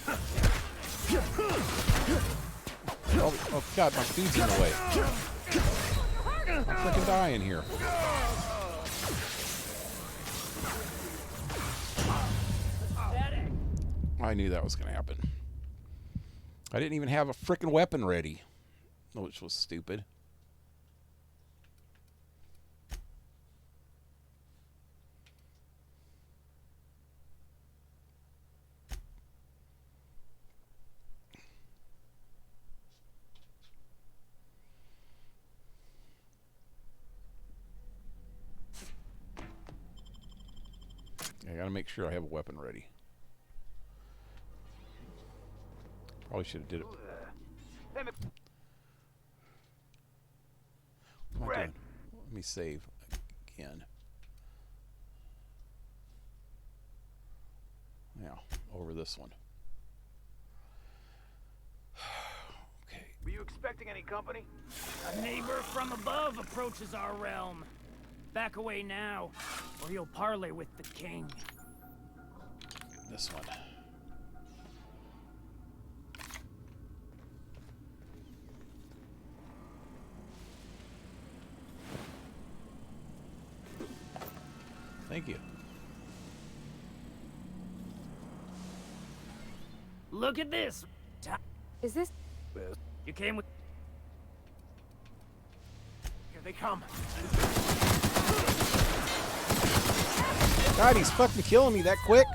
S1: Oh god, my feed's in the way. I'm freaking dying here. I knew that was going to happen. I didn't even have a freaking weapon ready, which was stupid. I gotta make sure I have a weapon ready. Probably should have did it. What am I doing? Let me save again. Now, over this one. Okay.
S2: Were you expecting any company? A neighbor from above approaches our realm. Back away now, or you'll parley with the king.
S1: This one. Thank you.
S2: Look at this.
S7: Is this...
S2: You came with... Here they come.
S1: God, he's fucking killing me that quick.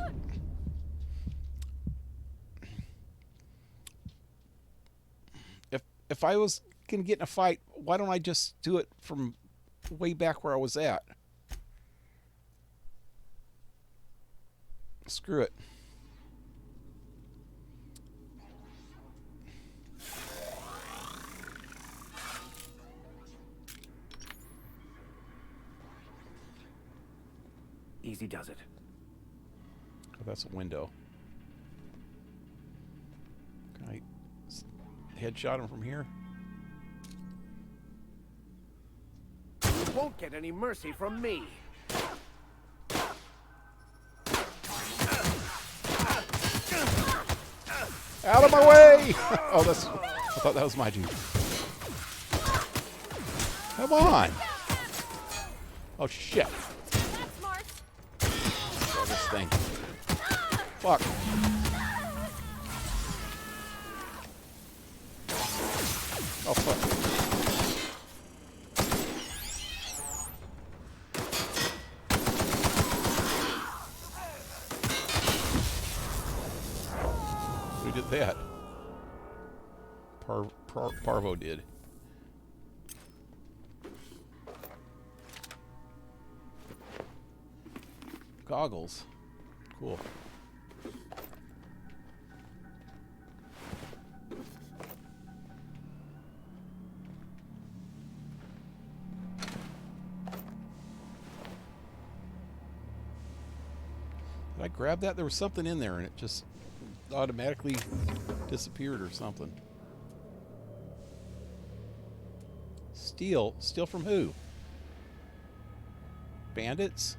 S1: If I was gonna get in a fight, why don't I just do it from way back where I was at. Screw it.
S8: Easy does it.
S1: Oh, that's a window. Can I headshot him from here?
S8: You won't get any mercy from me.
S1: Out of my way! Oh, I thought that was my dude. Come on! Oh, shit. Oh, this thing. Fuck. Oh, fuck. Who did that? Parvo did. Goggles. Cool. Did I grab that? There was something in there and it just automatically disappeared or something. Steal? Steal from who? Bandits?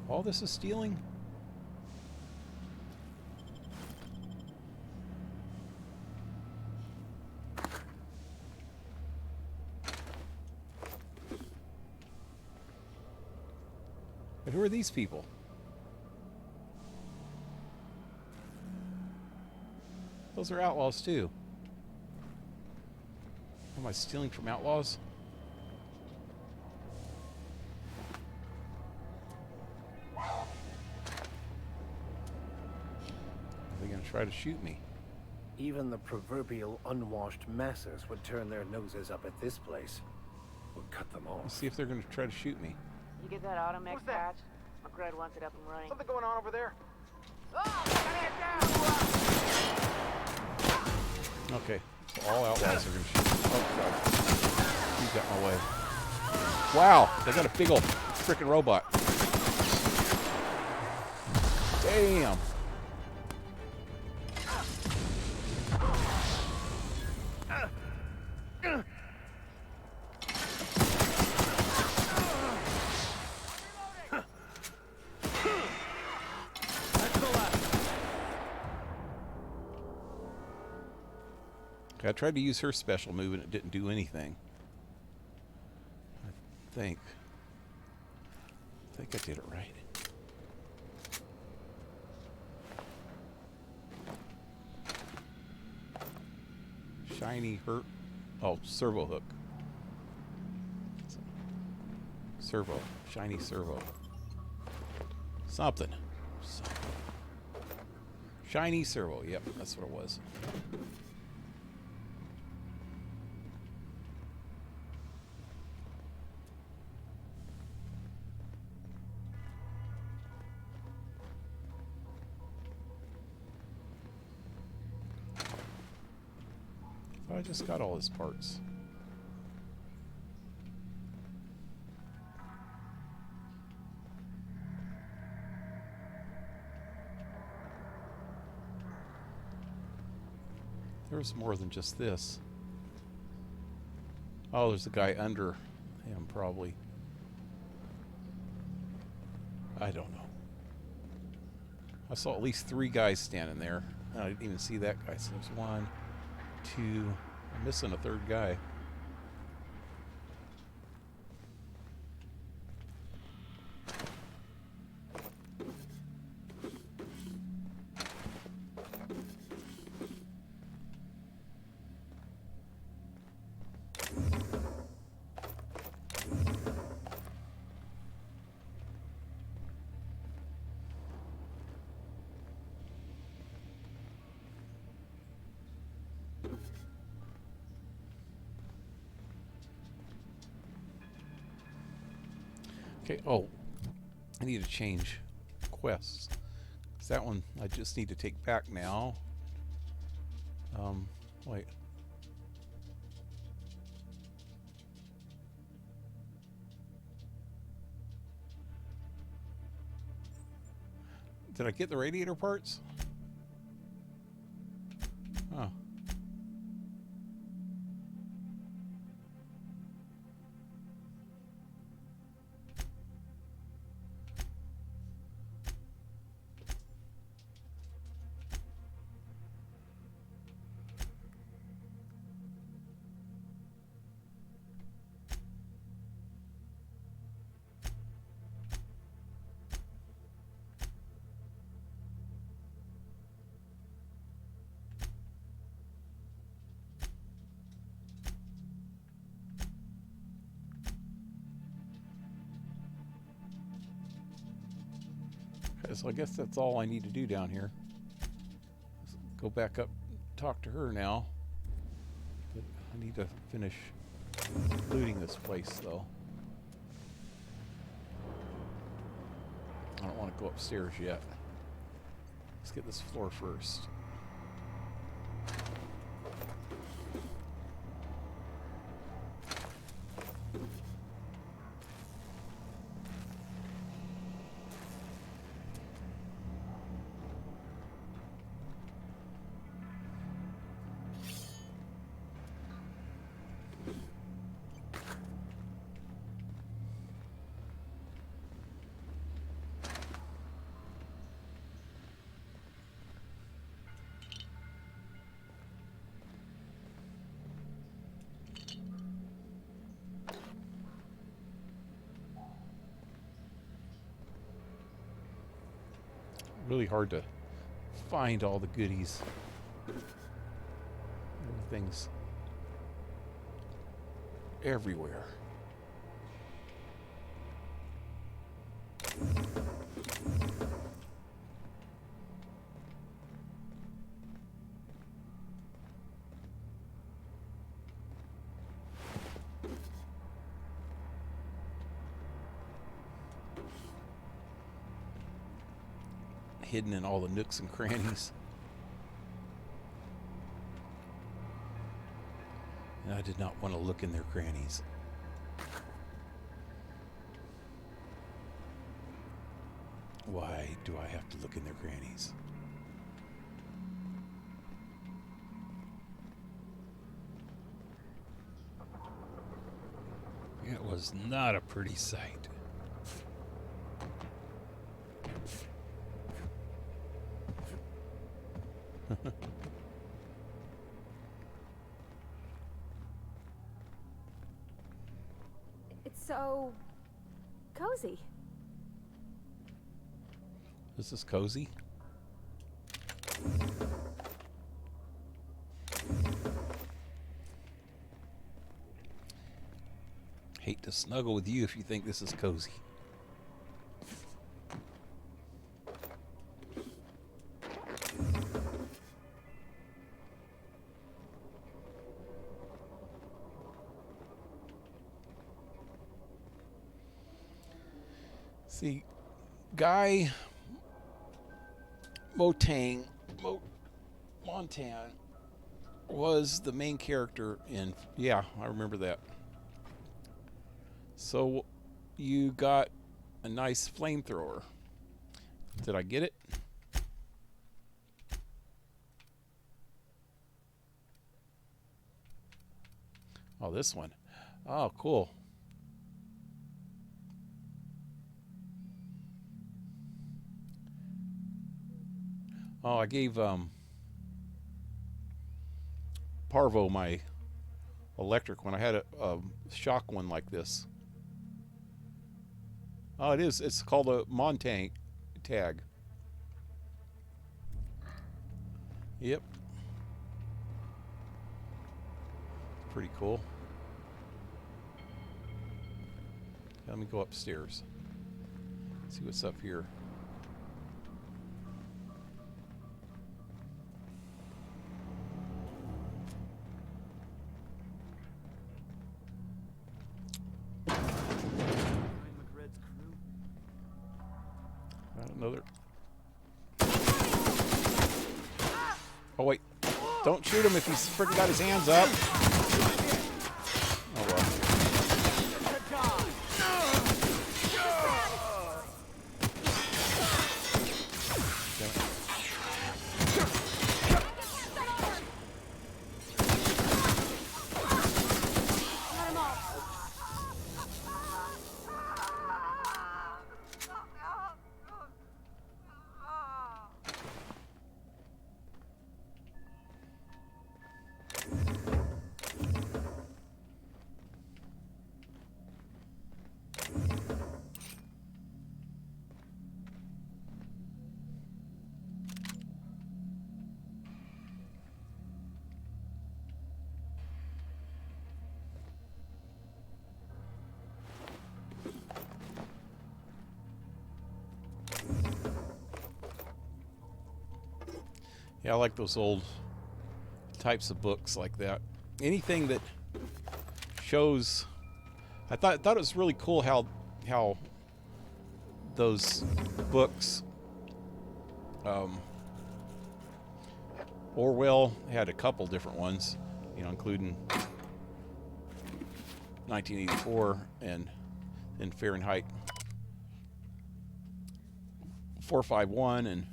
S1: All this is stealing? But who are these people? Those are outlaws too. Am I stealing from outlaws? Try to shoot me.
S8: Even the proverbial unwashed masses would turn their noses up at this place. Would cut them off.
S1: Let's see if they're going to try to shoot me.
S3: You get that Automech patch? McGred wants it up and running.
S12: Something going on over there?
S1: Okay, so all outlaws are going to shoot me. Oh, God. He's got my way. Wow, they got a big old freaking robot. Damn. I tried to use her special move and it didn't do anything. I think I did it right. Shiny hurt. Oh, servo hook. Servo. Shiny servo. Something. Shiny servo. Yep, that's what it was. I just got all his parts. There's more than just this. Oh, there's a guy under him, probably. I don't know. I saw at least 3 guys standing there. I didn't even see that guy. So there's 1, 2. I'm missing a 3rd guy. Okay, oh, I need to change quests. 'Cause that one I just need to take back now. Wait. Did I get the radiator parts? Oh. So I guess that's all I need to do down here. Let's go back up, talk to her now. But I need to finish looting this place, though. I don't want to go upstairs yet. Let's get this floor first. Really hard to find all the goodies. Everything's everywhere. Hidden in all the nooks and crannies. And I did not want to look in their crannies. Why do I have to look in their crannies? It was not a pretty sight.
S7: It's so cozy.
S1: This is cozy. Hate to snuggle with you if you think this is cozy. See, Guy Montan was the main character in, yeah, I remember that. So you got a nice flamethrower. Did I get it? Oh, this one. Oh, cool. Oh, I gave Parvo my electric one. I had a shock one like this. Oh, it is. It's called a Montagne tag. Yep. Pretty cool. Let me go upstairs. See what's up here. Another. Oh, wait. Don't shoot him if he's freaking got his hands up. Oh, well. Yeah, I like those old types of books like that. Anything that shows, I thought it was really cool how those books, Orwell had a couple different ones, you know, including 1984 and Fahrenheit 451 and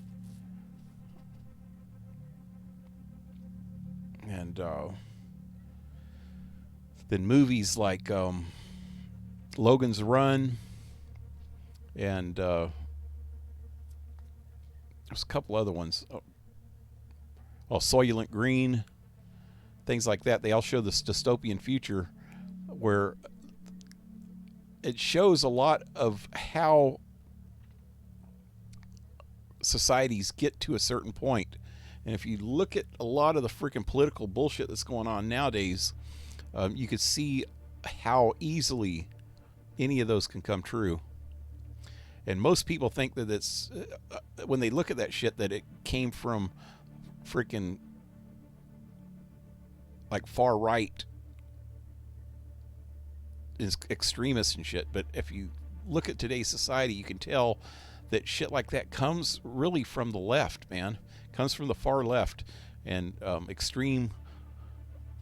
S1: then movies like Logan's Run and there's a couple other ones. Soylent Green, things like that. They all show this dystopian future where it shows a lot of how societies get to a certain point. And if you look at a lot of the freaking political bullshit that's going on nowadays, you could see how easily any of those can come true. And most people think that it's, when they look at that shit, that it came from freaking like far right extremists and shit. But if you look at today's society, you can tell that shit like that comes really from the left, man. Comes from the far left, and extreme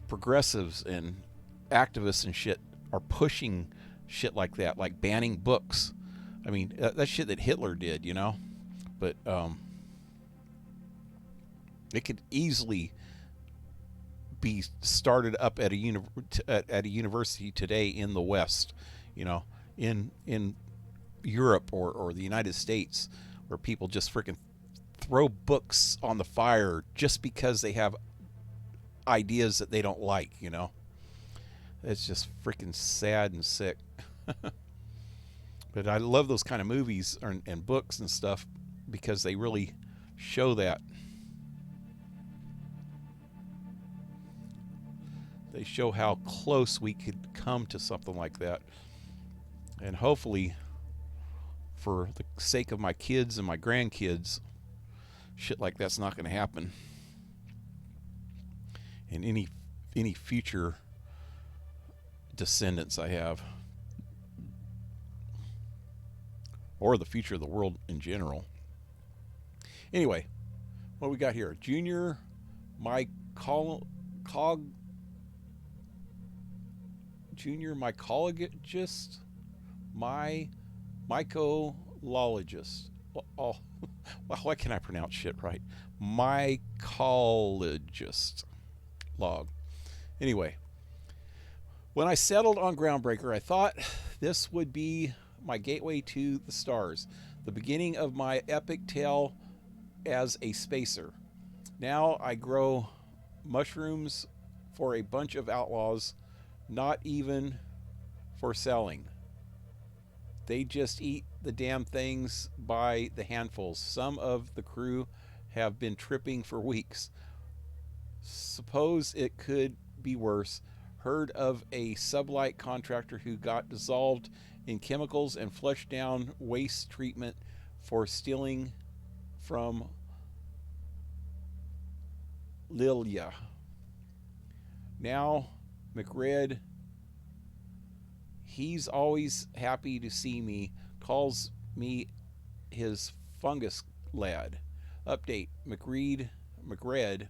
S1: progressives and activists and shit are pushing shit like that, like banning books. I mean, that's shit that Hitler did, you know. But it could easily be started up at a university today in the West, you know, in Europe or the United States, where people just freaking throw books on the fire just because they have ideas that they don't like, you know. It's just freaking sad and sick. But I love those kind of movies and books and stuff because they really show that. They show how close we could come to something like that. And hopefully, for the sake of my kids and my grandkids, shit like that's not going to happen. And any future descendants I have, or the future of the world in general. Anyway, what we got here? Junior mycologist, mycologist. Oh, why can't I pronounce shit right? Mycologist log. Anyway, when I settled on Groundbreaker, I thought this would be my gateway to the stars, the beginning of my epic tale as a spacer. Now I grow mushrooms for a bunch of outlaws, not even for selling. They just eat the damn things by the handfuls. Some of the crew have been tripping for weeks. Suppose it could be worse. Heard of a sublight contractor who got dissolved in chemicals and flushed down waste treatment for stealing from Lilia. Now McRed, he's always happy to see me, calls me his fungus lad. Update, McRed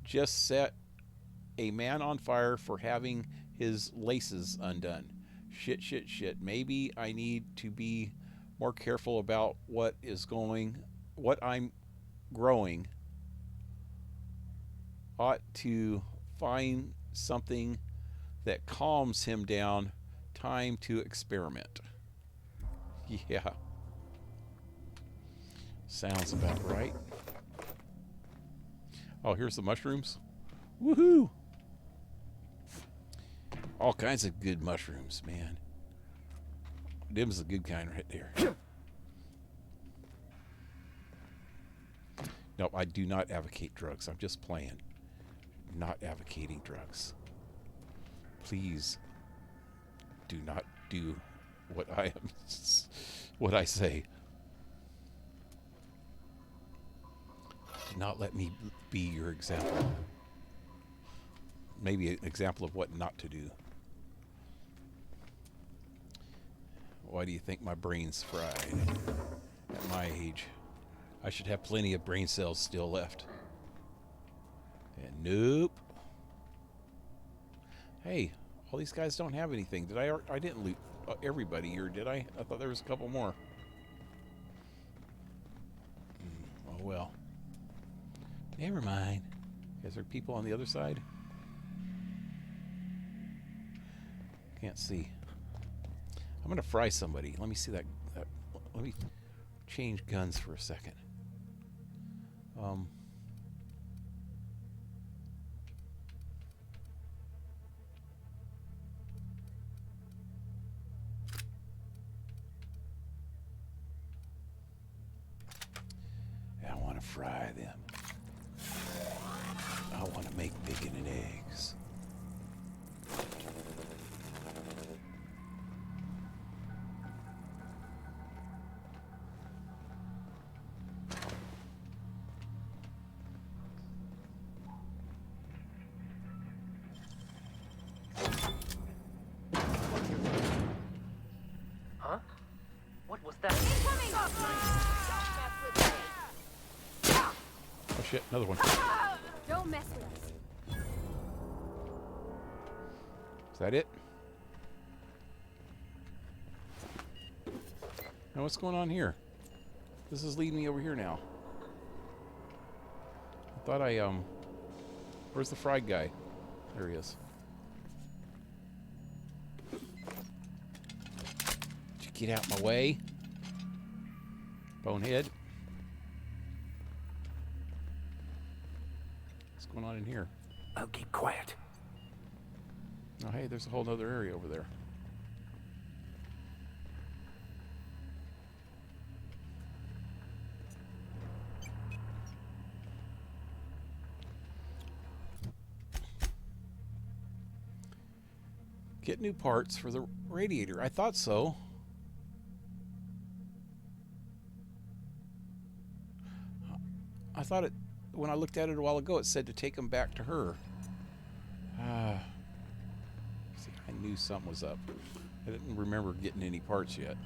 S1: just set a man on fire for having his laces undone. Shit. Maybe I need to be more careful about what I'm growing. Ought to find something that calms him down. Time to experiment. Yeah. Sounds about right. Oh, here's the mushrooms. Woohoo! All kinds of good mushrooms, man. Them's the good kind right there. No, I do not advocate drugs. I'm just playing. Not advocating drugs. Please do not do what I say. Do not let me be your example. Maybe an example of what not to do. Why do you think my brain's fried? At my age, I should have plenty of brain cells still left. And nope. Hey, all these guys don't have anything. Did I didn't loot everybody here, did I? I thought there was a couple more. Oh well. Never mind. Is there people on the other side? Can't see. I'm gonna fry somebody. Let me see that. Let me change guns for a second. I want to fry them. I want to make bacon and eggs.
S3: Huh? What was that?
S1: Oh shit, another one.
S7: Don't mess with us.
S1: Is that it? Now what's going on here? This is leading me over here now. I thought where's the fried guy? There he is. Did you get out my way? Bonehead. What's going on in here?
S8: I'll keep quiet.
S1: Oh hey, there's a whole other area over there. Get new parts for the radiator. I thought so. I thought it, when I looked at it a while ago, it said to take them back to her. See, I knew something was up. I didn't remember getting any parts yet.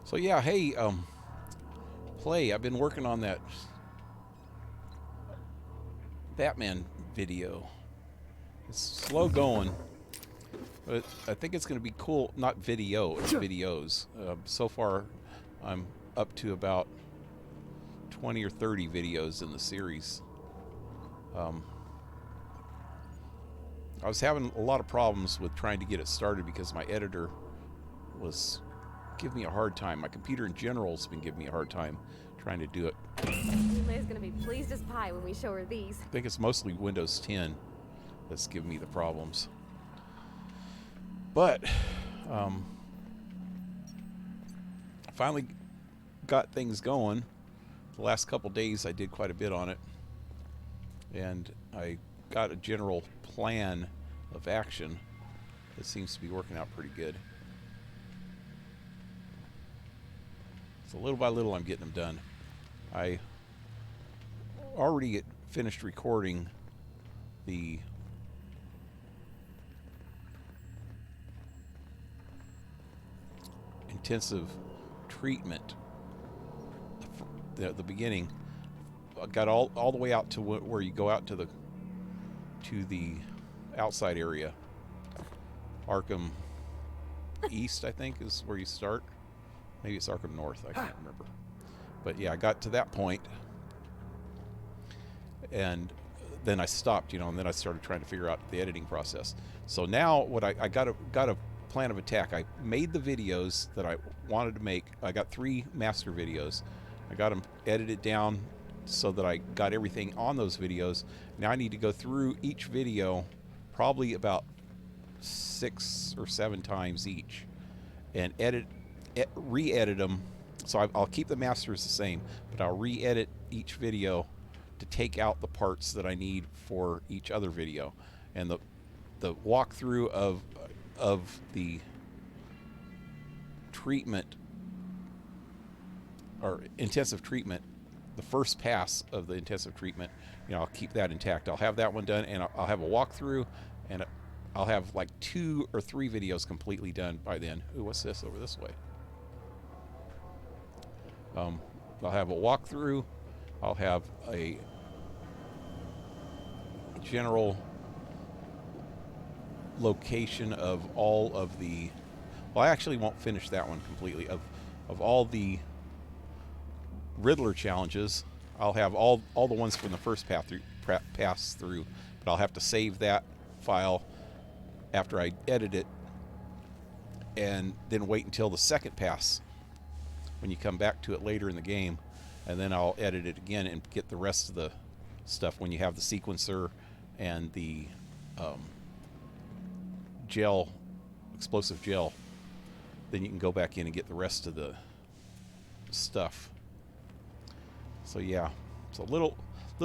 S1: So yeah, hey, Play, I've been working on that Batman video. It's slow going, but I think it's going to be cool. Not video, it's videos. So far, I'm up to about 20 or 30 videos in the series. I was having a lot of problems with trying to get it started because my editor was giving me a hard time. My computer in general has been giving me a hard time trying to do it.
S7: Lay's gonna be pleased as pie when we show her these.
S1: I think it's mostly Windows 10 that's giving me the problems. But I finally got things going. the last couple days I did quite a bit on it, and I got a general plan of action that seems to be working out pretty good. So little by little I'm getting them done. I already finished recording the intensive treatment, the beginning. I got all the way out to where you go out to the outside area. Arkham East, I think, is where you start. Maybe it's Arkham North, I can't remember. But yeah, I got to that point, and then I stopped, you know, and then I started trying to figure out the editing process. So now what I got a plan of attack. I made the videos that I wanted to make. I got 3 master videos. I got them edited down so that I got everything on those videos. Now I need to go through each video probably about 6 or 7 times each and re-edit them. So I'll keep the masters the same, but I'll re-edit each video to take out the parts that I need for each other video. And the walkthrough of the treatment or intensive treatment, the first pass of the intensive treatment, you know, I'll keep that intact. I'll have that one done, and I'll have a walkthrough, and I'll have like 2 or 3 videos completely done by then. Ooh, what's this over this way? I'll have a walkthrough. I'll have a general location of all of the, well, I actually won't finish that one completely, of all the Riddler challenges. I'll have all the ones from the first pass through, but I'll have to save that file after I edit it, and then wait until the second pass when you come back to it later in the game, and then I'll edit it again and get the rest of the stuff when you have the sequencer and the gel, explosive gel. Then you can go back in and get the rest of the stuff. So yeah, so little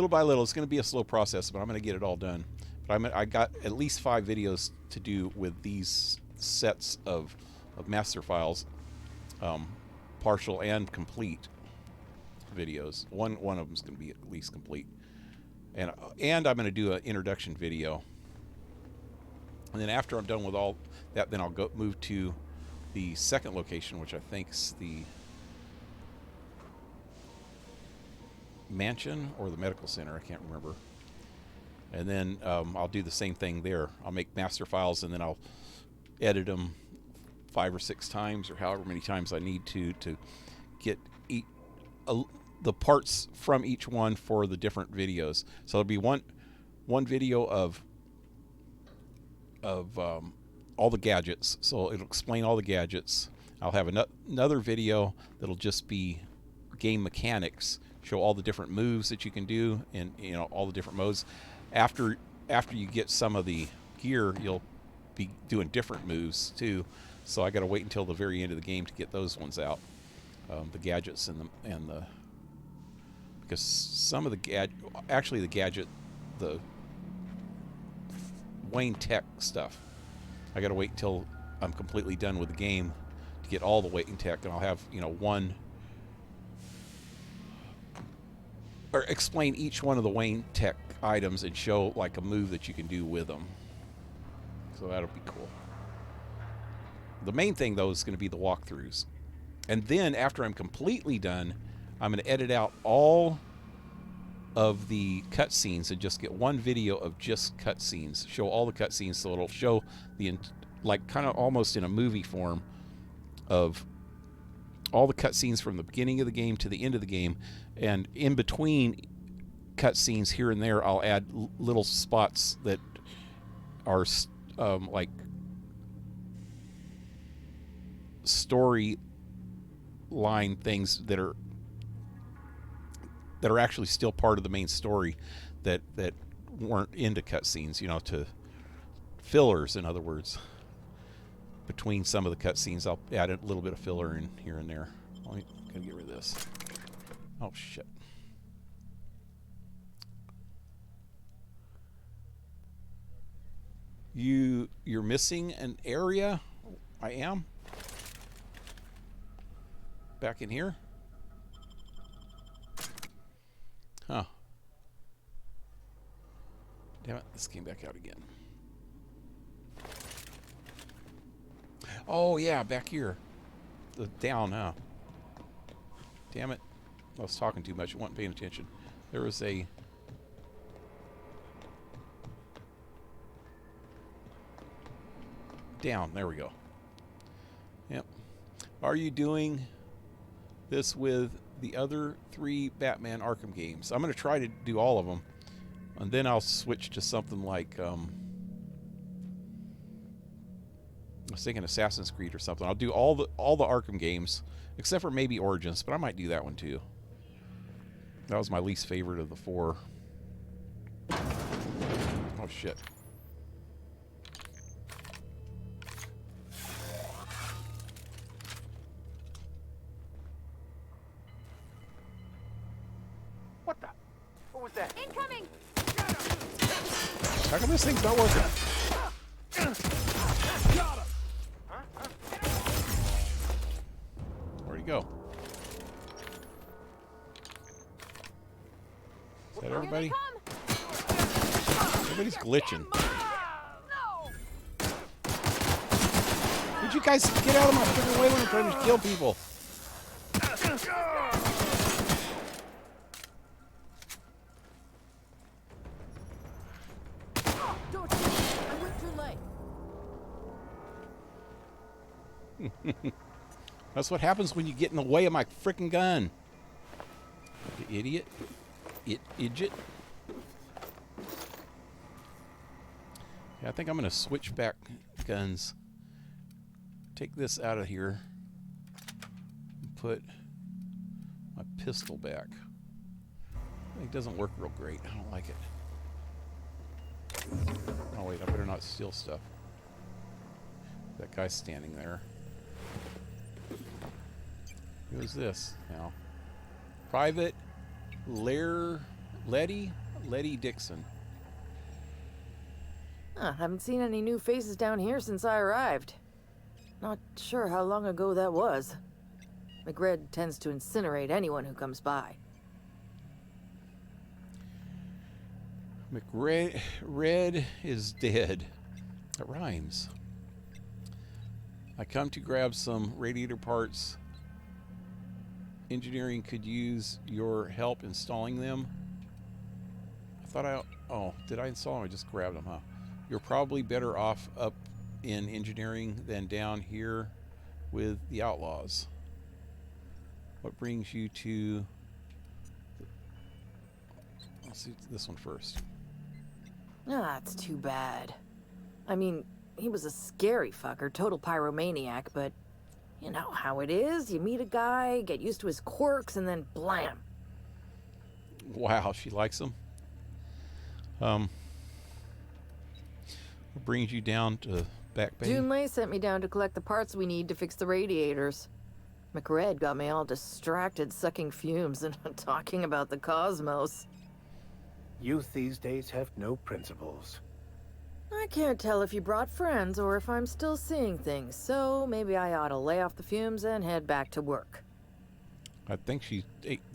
S1: by little, it's going to be a slow process, but I'm going to get it all done. But I got at least 5 videos to do with these sets of master files, partial and complete videos. One of them is going to be at least complete, and I'm going to do an introduction video. And then after I'm done with all that, then I'll move to the second location, which I think is the mansion or the medical center. I can't remember. And then I'll do the same thing there. I'll make master files, and then I'll edit them 5 or 6 times, or however many times I need to get the parts from each one for the different videos. So there'll be one video of all the gadgets. So it'll explain all the gadgets. I'll have another video that'll just be game mechanics, show all the different moves that you can do, and you know, all the different modes. After you get some of the gear, you'll be doing different moves too. So I got to wait until the very end of the game to get those ones out, the gadgets and the because some of the the Wayne Tech stuff, I got to wait until I'm completely done with the game to get all the Wayne Tech, and I'll have, you know, or explain each one of the Wayne Tech items and show like a move that you can do with them. So that'll be cool. The main thing though is going to be the walkthroughs. And then after I'm completely done, I'm going to edit out all of the cutscenes and just get one video of just cutscenes. Show all the cutscenes, so it'll show like kind of almost in a movie form of all the cutscenes from the beginning of the game to the end of the game, and in between cutscenes here and there, I'll add little spots that are like story line things that are actually still part of the main story that weren't into cutscenes, you know, to fillers, in other words. Between some of the cutscenes, I'll add a little bit of filler in here and there. Gotta get rid of this. Oh shit. You're missing an area. I am. Back in here. Huh. Damn it, this came back out again. Oh yeah, back here. The down, huh? Damn it. I was talking too much. I wasn't paying attention. There was a... down. There we go. Yep. Are you doing this with the other 3 Batman Arkham games? I'm going to try to do all of them. And then I'll switch to something like... I was thinking Assassin's Creed or something. I'll do all the Arkham games, except for maybe Origins, but I might do that one too. That was my least favorite of the 4. Oh shit.
S3: What the? What was that?
S7: Incoming!
S1: How come this thing's not working? Where'd he go? Is that everybody? Everybody's glitching. Would you guys get out of my freaking way when I'm trying to kill people?
S16: Don't shoot! I went too late.
S1: That's what happens when you get in the way of my freaking gun. You idiot. Idiot. Yeah, I think I'm going to switch back guns. Take this out of here. And put my pistol back. It doesn't work real great. I don't like it. Oh wait, I better not steal stuff. That guy's standing there. Who's this now? Private Letty Dixon.
S16: Haven't seen any new faces down here since I arrived. Not sure how long ago that was. McRed tends to incinerate anyone who comes by.
S1: McRed is dead. That rhymes. I come to grab some radiator parts. Engineering could use your help installing them. I thought oh, did I install them? I just grabbed them, huh? You're probably better off up in engineering than down here with the outlaws. What brings you to... Let's see this one first.
S16: That's too bad. I mean, he was a scary fucker, total pyromaniac, but you know how it is. You meet a guy, get used to his quirks, and then blam.
S1: Wow, she likes him. What brings you down to Back Bay?
S16: Junlei sent me down to collect the parts we need to fix the radiators. McRed got me all distracted sucking fumes and talking about the cosmos.
S8: Youth these days have no principles.
S16: I can't tell if you brought friends or if I'm still seeing things, so maybe I ought to lay off the fumes and head back to work.
S1: I think she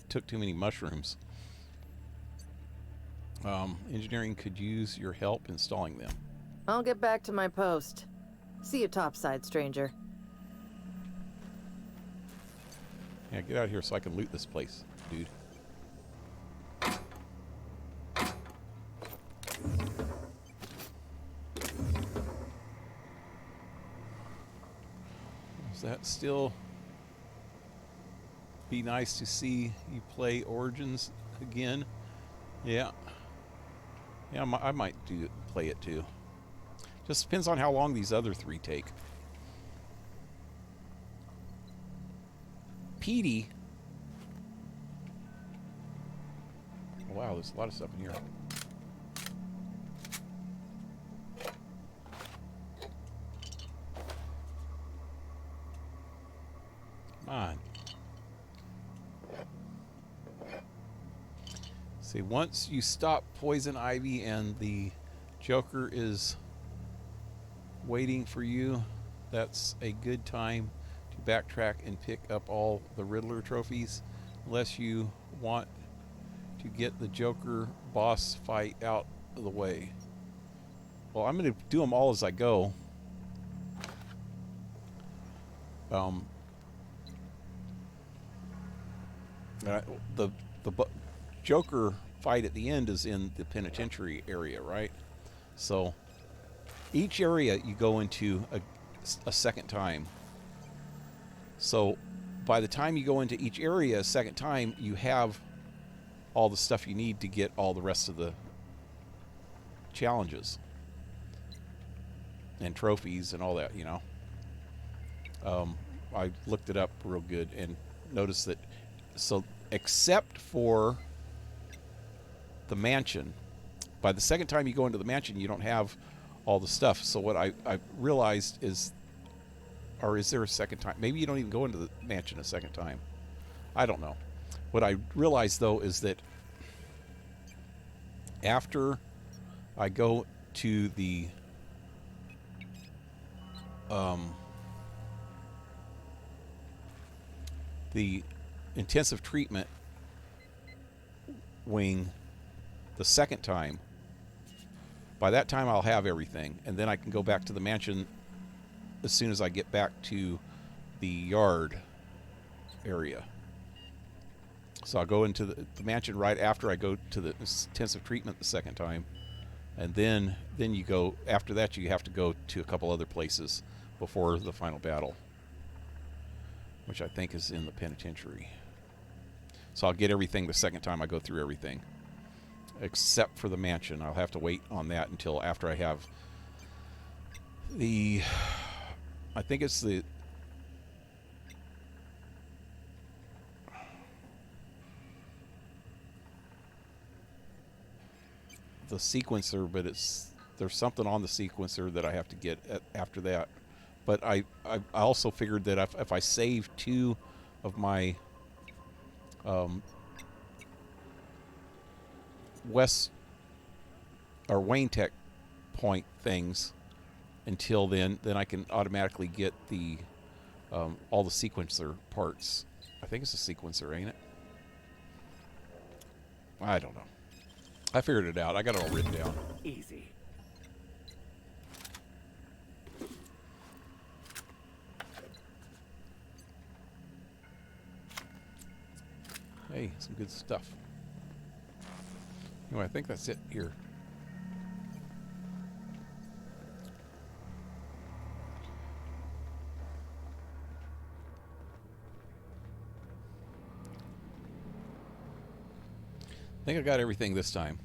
S1: took too many mushrooms. Engineering could use your help installing them.
S16: I'll get back to my post. See you topside, stranger.
S1: Yeah, get out of here so I can loot this place, dude. Is that still... Be nice to see you play Origins again? Yeah. Yeah, I might play it too. Just depends on how long these other 3 take. Petey. Wow, there's a lot of stuff in here. Come on. See, once you stop Poison Ivy and the Joker is waiting for you, that's a good time to backtrack and pick up all the Riddler trophies, unless you want to get the Joker boss fight out of the way. Well, I'm going to do them all as I go. The Joker fight at the end is in the penitentiary area, right? So each area you go into a second time. So by the time you go into each area a second time, you have all the stuff you need to get all the rest of the challenges and trophies and all that, you know. I looked it up real good and noticed that, so except for the mansion, by the second time you go into the mansion, you don't have all the stuff. So what I realized is, or is there a second time? Maybe you don't even go into the mansion a second time. I don't know. What I realized, though, is that after I go to the intensive treatment wing the second time, by that time I'll have everything, and then I can go back to the mansion as soon as I get back to the yard area. So I'll go into the mansion right after I go to the intensive treatment the second time, and then you go, after that you have to go to a couple other places before the final battle, which I think is in the penitentiary. So I'll get everything the second time I go through everything, except for the mansion. I'll have to wait on that until after I have the, I think it's the sequencer, but there's something on the sequencer that I have to get after that. But I also figured that if I save 2 of my Wayne Tech point things until then I can automatically get the all the sequencer parts. I think it's a sequencer, ain't it? I don't know. I figured it out. I got it all written down.
S3: Easy.
S1: Hey, some good stuff. Anyway, I think that's it here. I think I got everything this time.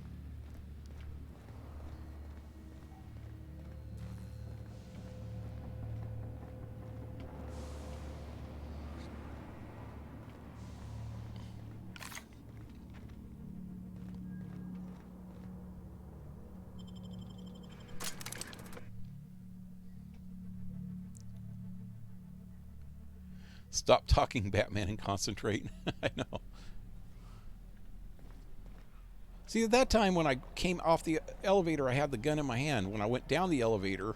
S1: Stop talking, Batman, and concentrate. I know. See, at that time when I came off the elevator, I had the gun in my hand. When I went down the elevator,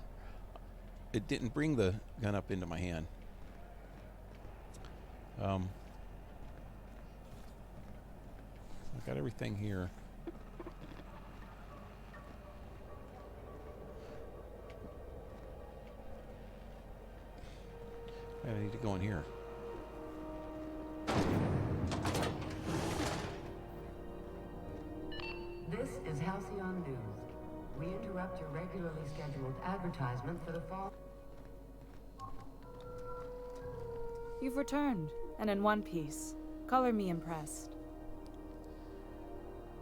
S1: it didn't bring the gun up into my hand. I got everything here. I need to go in here.
S20: This is Halcyon News. We interrupt your regularly scheduled advertisement for the fall.
S21: You've returned, and in one piece. Color me impressed.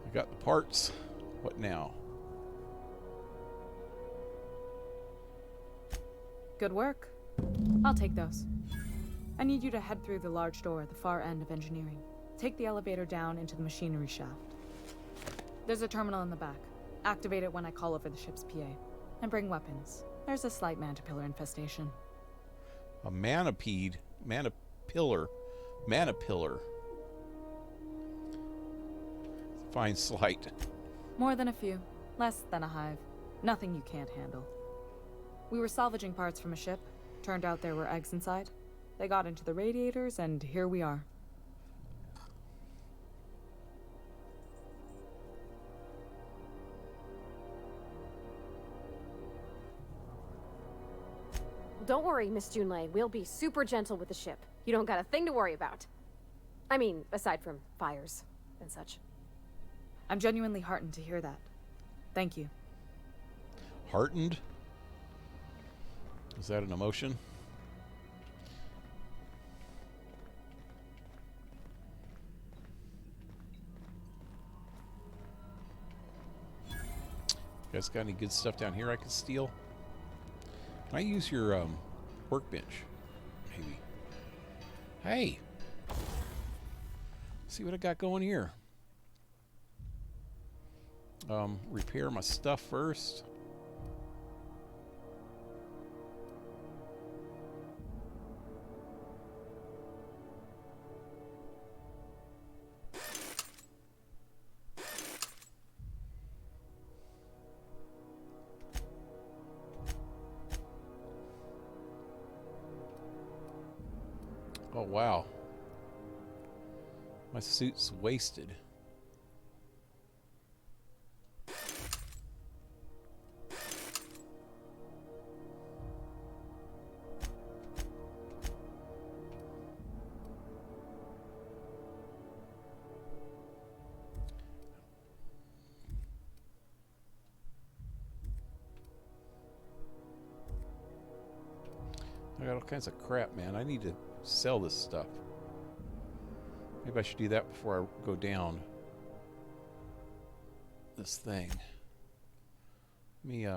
S1: I got the parts. What now?
S21: Good work. I'll take those. I need you to head through the large door at the far end of engineering. Take the elevator down into the machinery shaft. There's a terminal in the back. Activate it when I call over the ship's PA. And bring weapons. There's a slight Mantipillar infestation.
S1: A manapillar. Fine slight.
S21: More than a few. Less than a hive. Nothing you can't handle. We were salvaging parts from a ship. Turned out there were eggs inside. They got into the radiators, and here we are.
S7: Don't worry, Miss Junlei. We'll be super gentle with the ship. You don't got a thing to worry about. I mean, aside from fires and such.
S21: I'm genuinely heartened to hear that. Thank you.
S1: Heartened? Is that an emotion? You guys got any good stuff down here I can steal? Can I use your workbench? Maybe. Hey! See what I got going here. Repair my stuff first. Oh, wow. My suit's wasted. I got all kinds of crap, man. I need to sell this stuff. Maybe I should do that before I go down this thing. Let me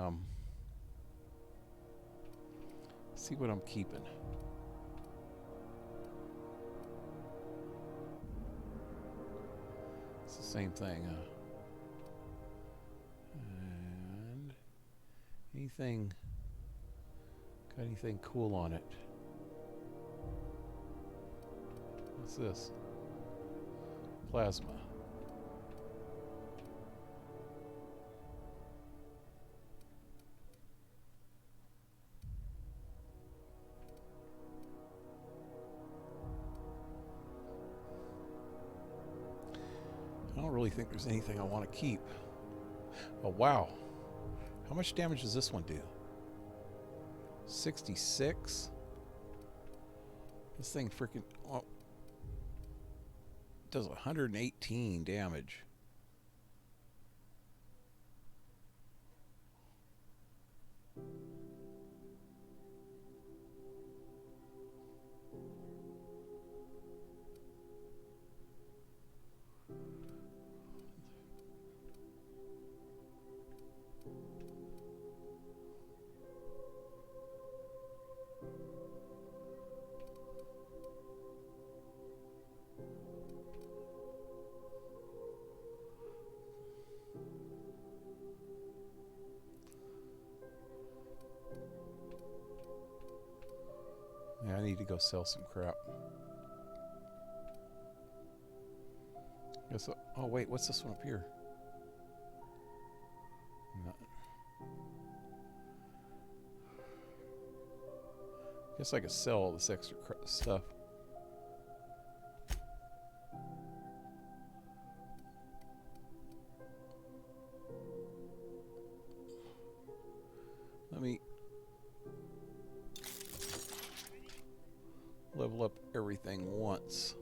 S1: see what I'm keeping. It's the same thing. And anything, got anything cool on it? What's this? Plasma. I don't really think there's anything I want to keep. Oh, wow. How much damage does this one do? 66? This thing freaking... Oh, does 118 damage. Yeah, I need to go sell some crap. Guess, oh wait, what's this one up here? Nothing. Guess I could sell all this extra stuff. Let me level up everything once.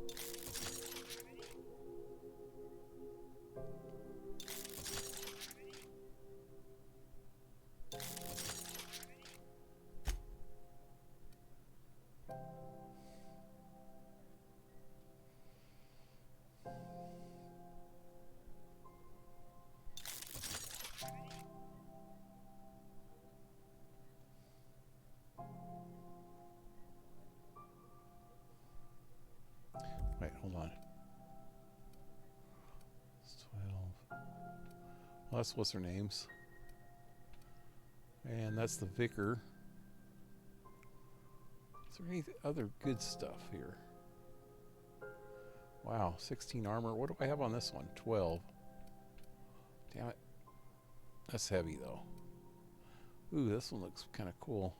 S1: Wait, hold on. It's 12. Well, that's what's her name's. And that's the vicar. Is there any other good stuff here? Wow, 16 armor. What do I have on this one? 12. Damn it. That's heavy, though. Ooh, this one looks kind of cool.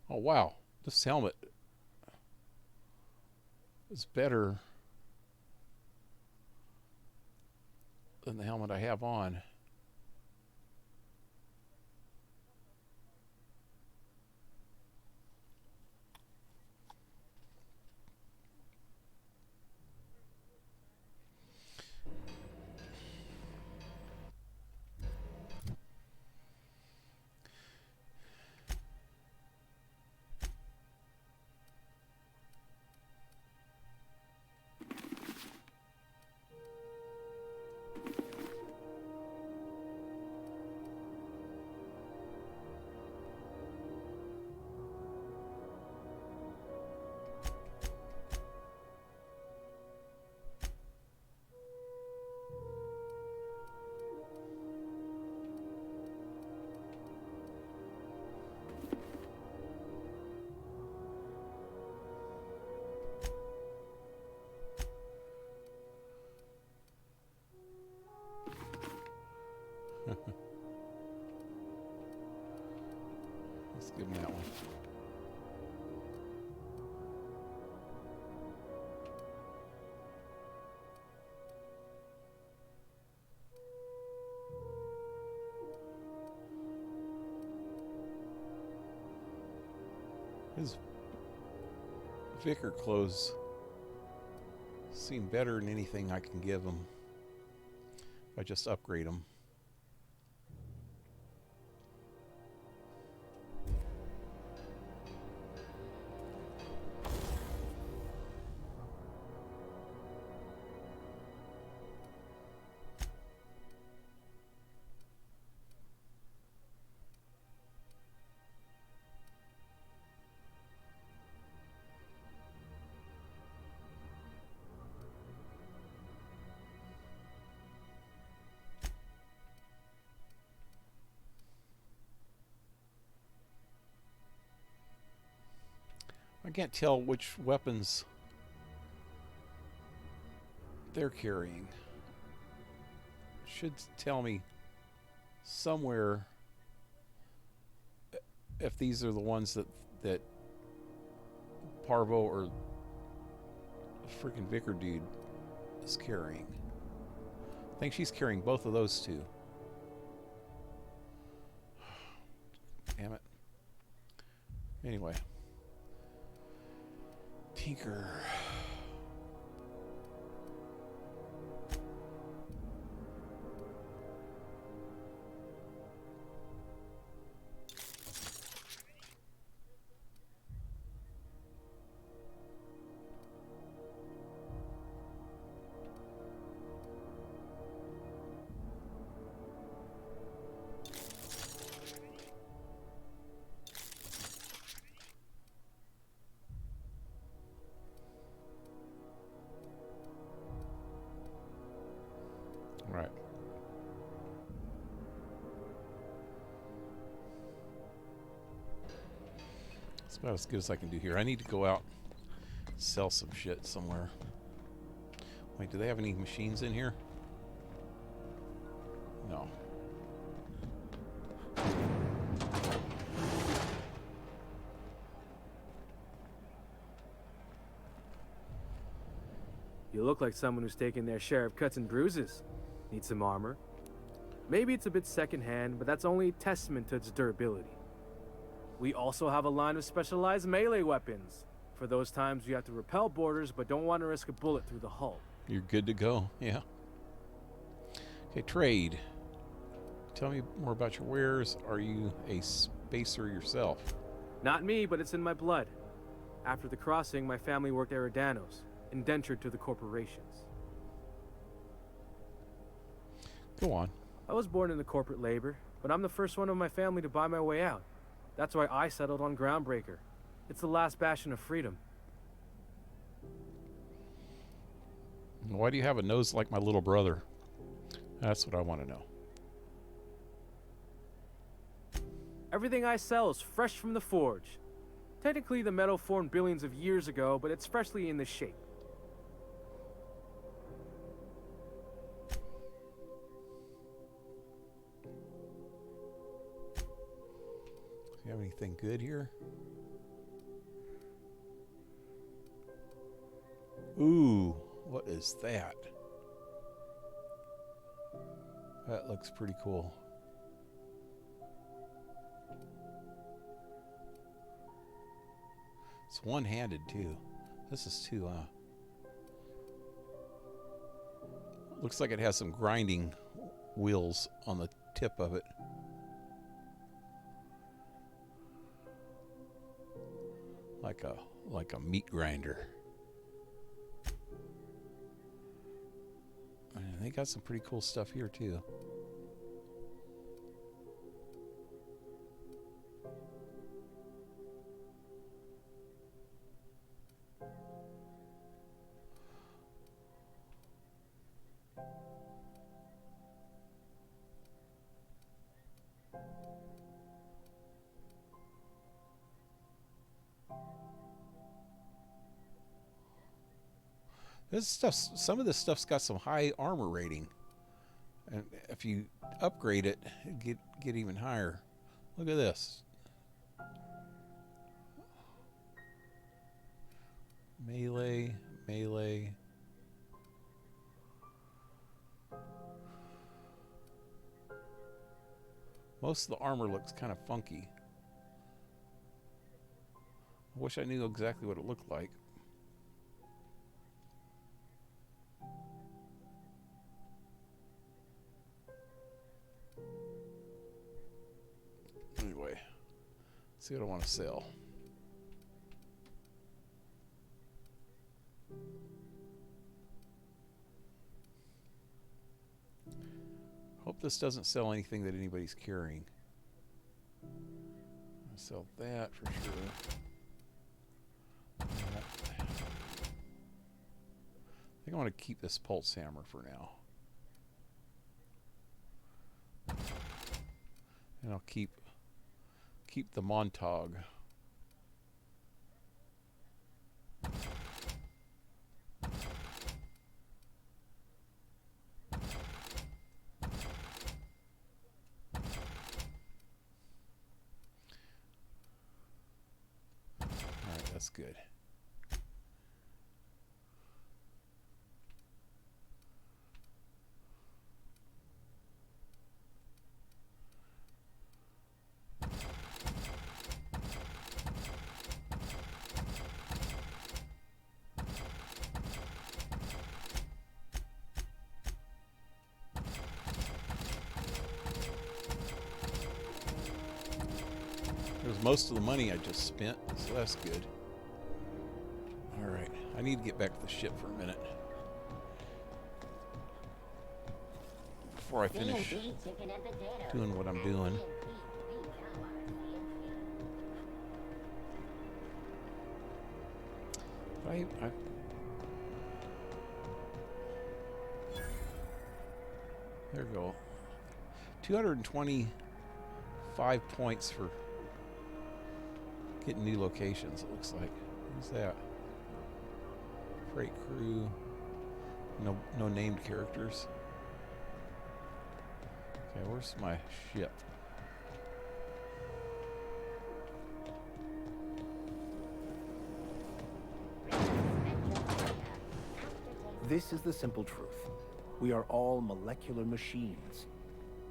S1: Oh wow, this helmet is better than the helmet I have on. Let's give him that one. His vicar clothes seem better than anything I can give him if I just upgrade them. I can't tell which weapons they're carrying. It should tell me somewhere if these are the ones that Parvo or freaking Vicar dude is carrying. I think she's carrying both of those two. Damn it. Anyway. Tinker. Right. That's about as good as I can do here. I need to go out and sell some shit somewhere. Wait, do they have any machines in here? No.
S5: You look like someone who's taken their share of cuts and bruises. Need some armor? Maybe it's a bit secondhand, but that's only a testament to its durability. We also have a line of specialized melee weapons, for those times you have to repel boarders but don't want to risk a bullet through the hull.
S1: You're good to go, yeah. Okay, trade. Tell me more about your wares. Are you a spacer yourself?
S5: Not me, but it's in my blood. After the crossing, my family worked Eridanos, indentured to the corporations.
S1: Go on.
S5: I was born into corporate labor, but I'm the first one of my family to buy my way out. That's why I settled on Groundbreaker. It's the last bastion of freedom.
S1: Why do you have a nose like my little brother? That's what I want to know.
S5: Everything I sell is fresh from the forge. Technically, the metal formed billions of years ago, but it's freshly in this shape.
S1: Do you have anything good here? Ooh, what is that? That looks pretty cool. It's one-handed too. This is too, looks like it has some grinding wheels on the tip of it. Like a meat grinder. And they got some pretty cool stuff here too. This stuff, some of this stuff's got some high armor rating, and if you upgrade it, it'd get even higher. Look at this. Melee. Most of the armor looks kind of funky. I wish I knew exactly what it looked like. Anyway, let's see what I want to sell. Hope this doesn't sell anything that anybody's carrying. I'll sell that for sure. I think I want to keep this pulse hammer for now. And I'll keep the Montag. Alright, that's good. Most of the money I just spent, so that's good. Alright, I need to get back to the ship for a minute before I finish doing what I'm doing. There we go. 225 points for getting new locations, it looks like. Who's that? Freight crew. No named characters. Okay, where's my ship?
S8: This is the simple truth. We are all molecular machines.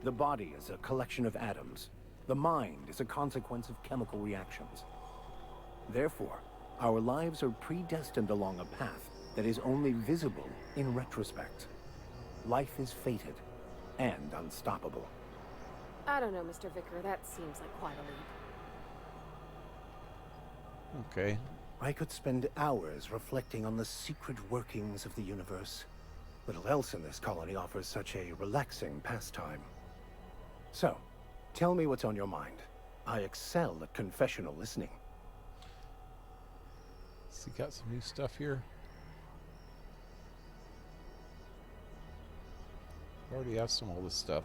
S8: The body is a collection of atoms. The mind is a consequence of chemical reactions. Therefore, our lives are predestined along a path that is only visible in retrospect. Life is fated and unstoppable.
S7: I don't know, Mr. Vicar. That seems like quite a leap.
S1: Okay.
S8: I could spend hours reflecting on the secret workings of the universe. Little else in this colony offers such a relaxing pastime. So, tell me what's on your mind. I excel at confessional listening.
S1: So you got some new stuff here. I already have some all this stuff.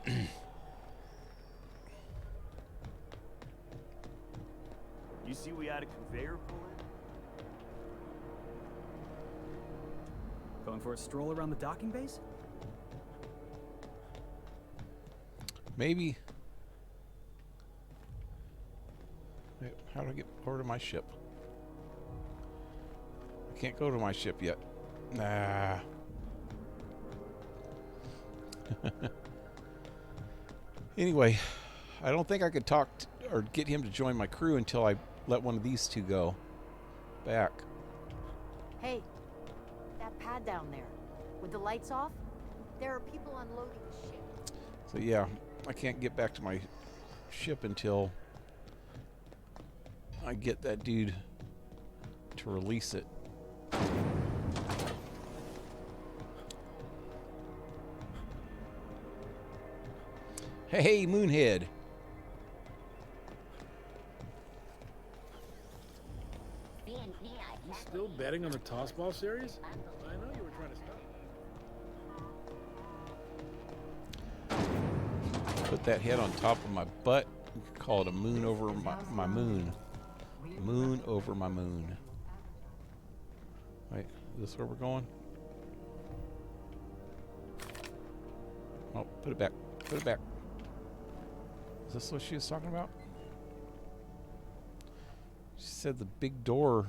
S1: Okay.
S9: You see we had a conveyor pull in?
S22: Going for a stroll around the docking base?
S1: Maybe. Wait, how do I get over to my ship? I can't go to my ship yet. Nah. Anyway, I don't think I could talk or get him to join my crew until I let one of these two go back.
S23: Hey, that pad down there, with the lights off, there are people unloading the ship.
S1: So yeah, I can't get back to my ship until I get that dude to release it. Hey, Moonhead.
S6: You still betting on the tossball series? I know you were trying to stop.
S1: Put that head on top of my butt. You could call it a moon over my moon. Moon over my moon. Wait, is this where we're going? Oh, put it back. Put it back. Is this what she was talking about? She said the big door.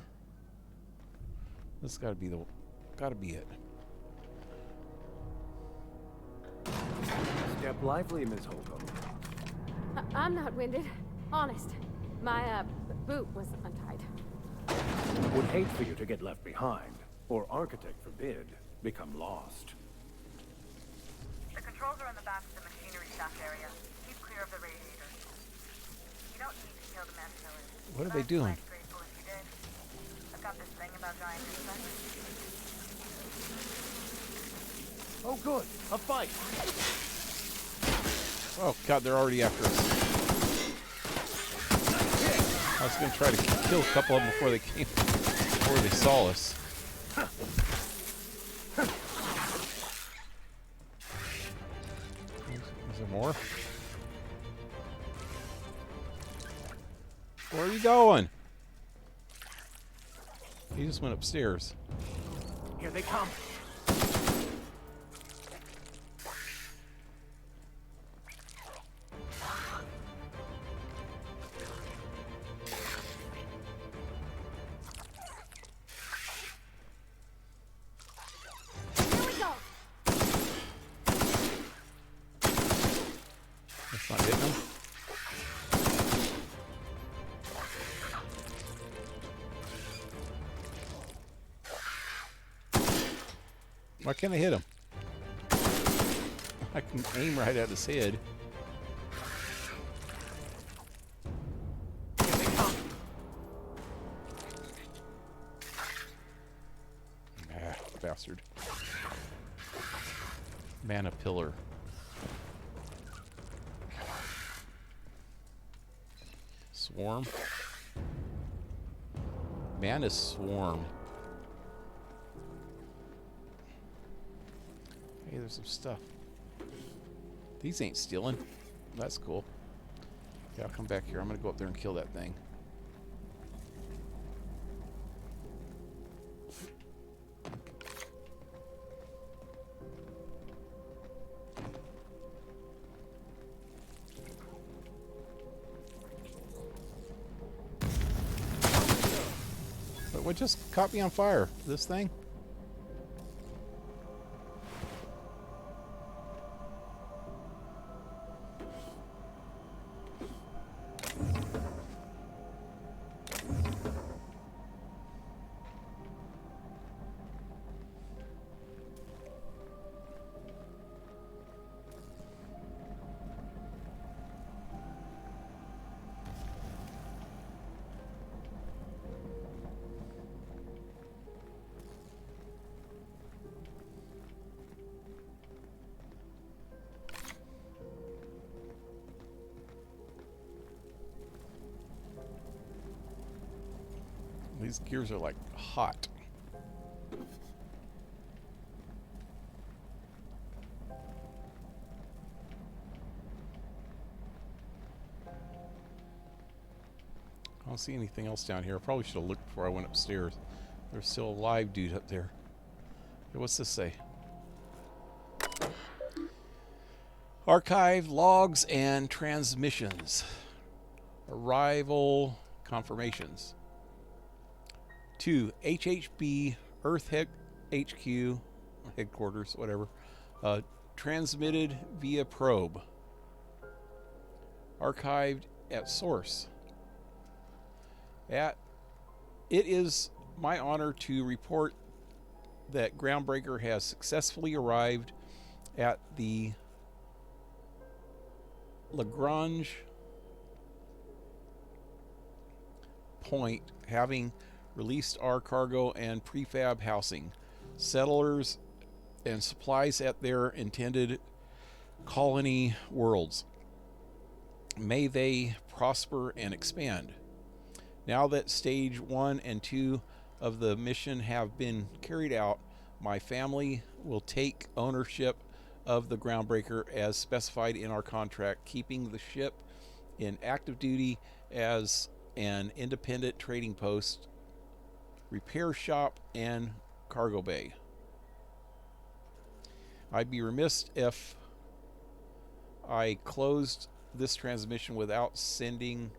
S1: This gotta be it.
S22: Step lively, Ms. Holcomb.
S7: I'm not winded. Honest. My, boot was untied.
S8: Would hate for you to get left behind, or architect forbid, become lost.
S17: The controls are in the back of the machinery shaft area. Keep clear of the radiator. You don't need to kill the mess killers.
S1: What are they doing?
S17: Grateful if you did. I've got this thing about giant insects.
S8: Oh good, a fight!
S1: Oh god, they're already after us. I was gonna try to kill a couple of them before they saw us. Is there more? Where are you going? He just went upstairs.
S8: Here they come.
S1: That's not hitting him. Why can't I hit him? I can aim right at his head. Ah, bastard. Mana pillar. Swarm. Mana swarm. Hey, there's some stuff. These ain't stealing. That's cool. Yeah, I'll come back here. I'm gonna go up there and kill that thing. But what just caught me on fire? This thing? These gears are like hot. I don't see anything else down here. I probably should have looked before I went upstairs. There's still a live dude up there. Hey, what's this say? Archive logs and transmissions. Arrival confirmations. To HHB Earth HQ headquarters, whatever. Transmitted via probe. Archived at source. It is my honor to report that Groundbreaker has successfully arrived at the Lagrange point, having released our cargo and prefab housing, settlers, and supplies at their intended colony worlds. May they prosper and expand. Now that stage 1 and 2 of the mission have been carried out, my family will take ownership of the Groundbreaker as specified in our contract, keeping the ship in active duty as an independent trading post, repair shop, and cargo bay. I'd be remiss if I closed this transmission without sending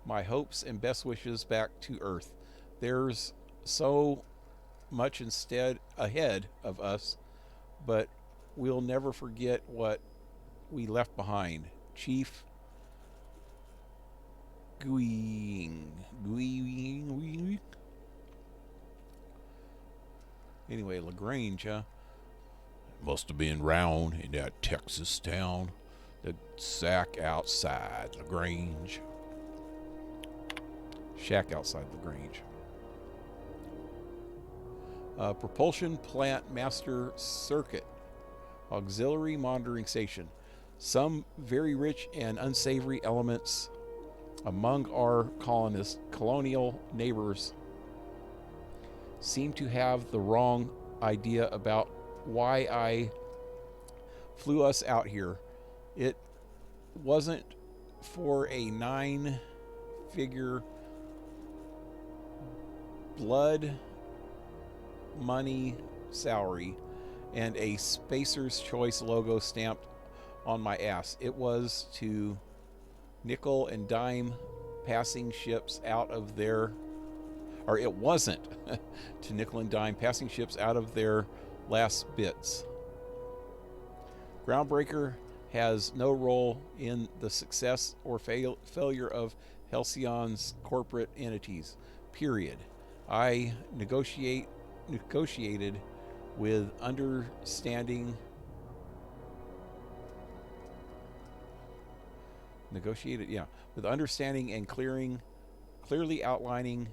S1: my hopes and best wishes back to Earth. There's so much instead ahead of us, but we'll never forget what we left behind. Chief Guing. Anyway, Lagrange, huh? Must have been round in that Texas town. The sack outside Lagrange. Shack outside Lagrange. Propulsion plant master circuit. Auxiliary monitoring station. Some very rich and unsavory elements among our colonial neighbors seem to have the wrong idea about why I flew us out here. It wasn't for a 9-figure blood money salary and a Spacer's Choice logo stamped on my ass. It was to nickel and dime passing ships out of their, or it wasn't to nickel and dime passing ships out of their last bits. Groundbreaker has no role in the success or failure of Halcyon's corporate entities, period. I negotiated with understanding and clearly outlined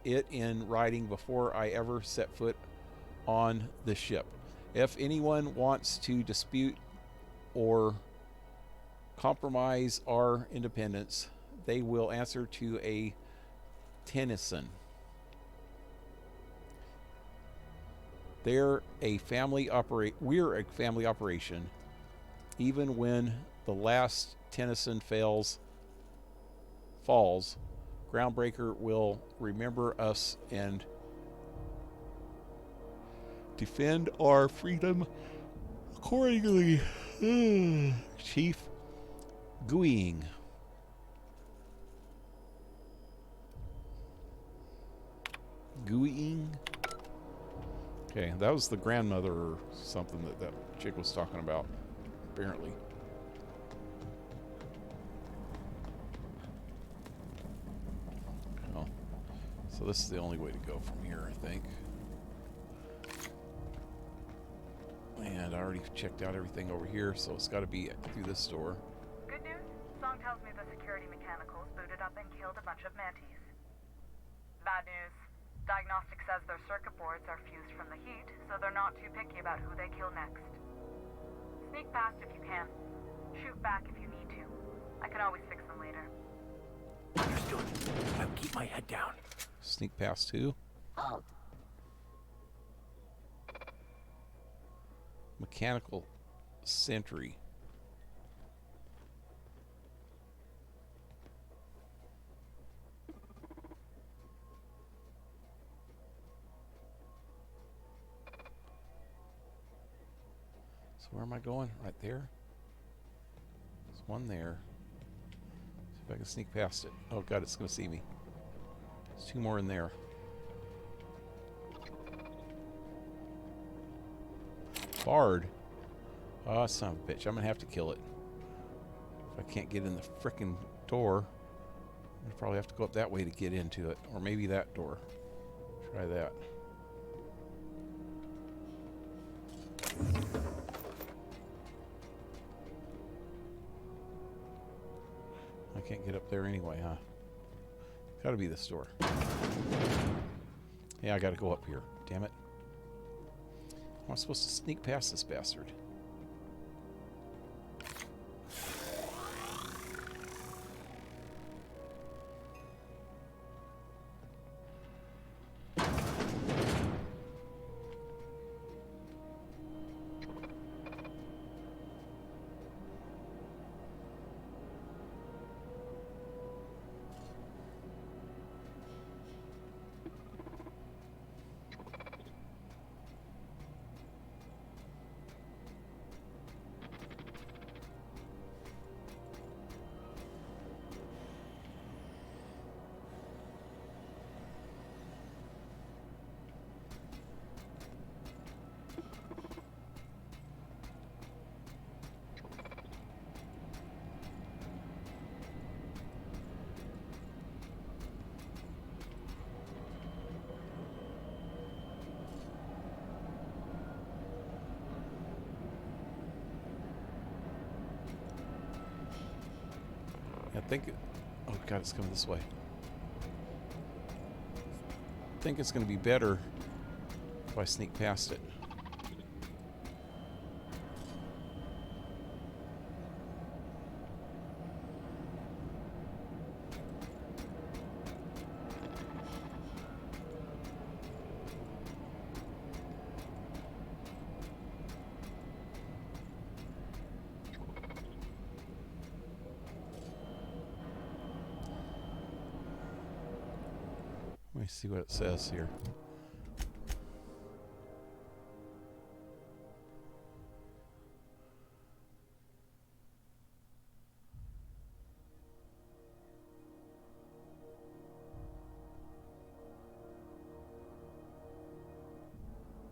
S1: it in writing before I ever set foot on the ship. If anyone wants to dispute or compromise our independence, they will answer to a Tennyson. We're a family operation. Even when the last Tennyson falls, Groundbreaker will remember us and defend our freedom accordingly. Chief Guing. Okay, that was the grandmother or something that chick was talking about, apparently. Well, so this is the only way to go from here, I think. And I already checked out everything over here, so it's got to be through this door.
S17: Good news? Song tells me the security mechanicals booted up and killed a bunch of mantis. Bad news. Diagnostic says their circuit boards are fused from the heat, so they're not too picky about who they kill next. Sneak past if you can. Shoot back if you need to. I can always fix them later.
S6: Understood. I'll keep my head down.
S1: Sneak past who?
S13: Halt.
S1: Mechanical sentry. So where am I going? Right there? There's one there. See if I can sneak past it. Oh god, it's gonna see me. There's two more in there. Bard. Oh, son of a bitch. I'm gonna have to kill it. If I can't get in the frickin' door, I'll probably have to go up that way to get into it. Or maybe that door. Try that. I can't get up there anyway, huh? Gotta be this door. Yeah, I gotta go up here. Damn it. How am I supposed to sneak past this bastard? I think it, oh god, it's coming this way. I think it's going to be better if I sneak past it. Let me see what it says here.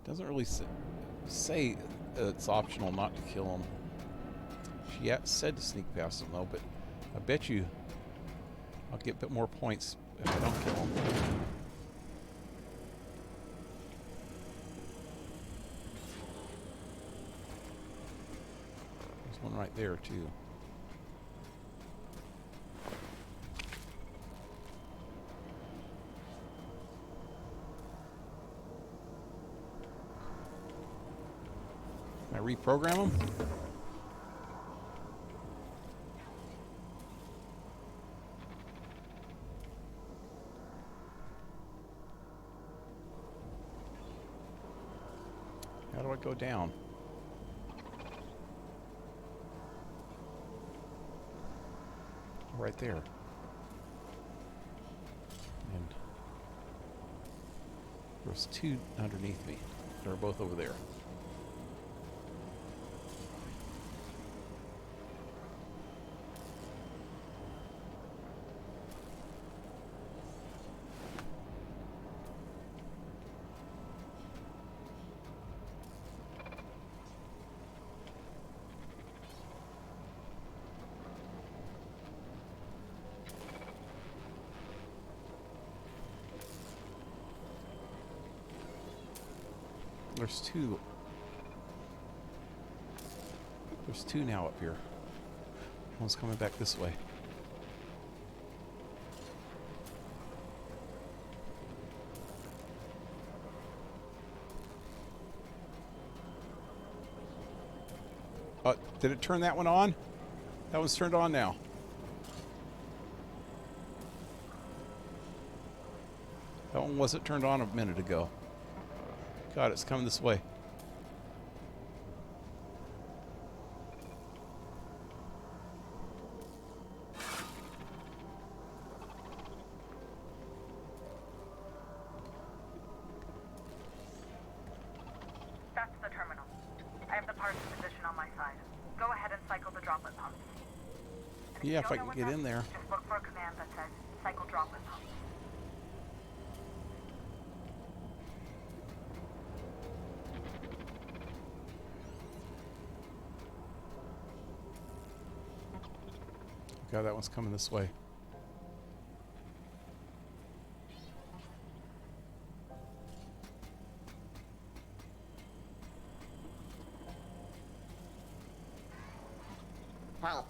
S1: Doesn't really say it's optional not to kill him. She said to sneak past him though, but I bet you I'll get a bit more points if I don't kill him. There's one right there too. Can I reprogram him? How do I go down? Right there. And there's two underneath me. They're both over there. There's two. There's two now up here. One's coming back this way. Did it turn that one on? That one's turned on now. That one wasn't turned on a minute ago. God, it's coming this way.
S17: That's the terminal. I have the parts position on my side. Go ahead and cycle the droplet pumps.
S1: Yeah, if I can get in there.
S17: Just look for a command that says cycle droplet pumps.
S1: God, that one's coming this way.
S13: Halt.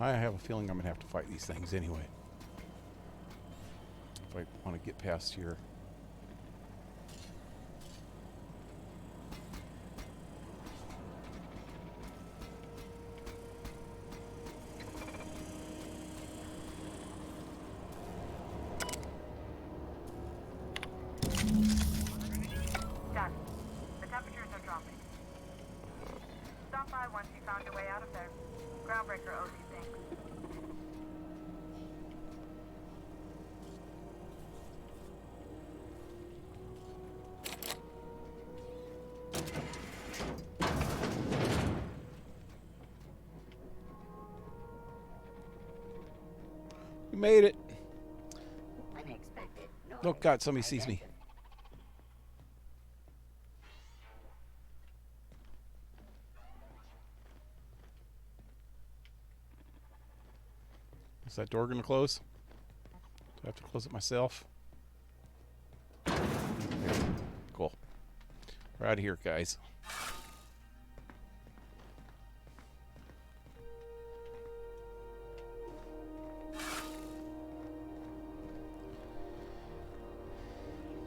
S1: I have a feeling I'm going to have to fight these things anyway. If I want to get past here.
S17: Done. The temperatures are dropping. Stop by once you found your way out of there. Groundbreaker owes you things.
S1: We made it.
S13: Unexpected.
S1: Oh God, somebody sees me. Is that door gonna close? Do I have to close it myself? There. Cool. We're out of here, guys.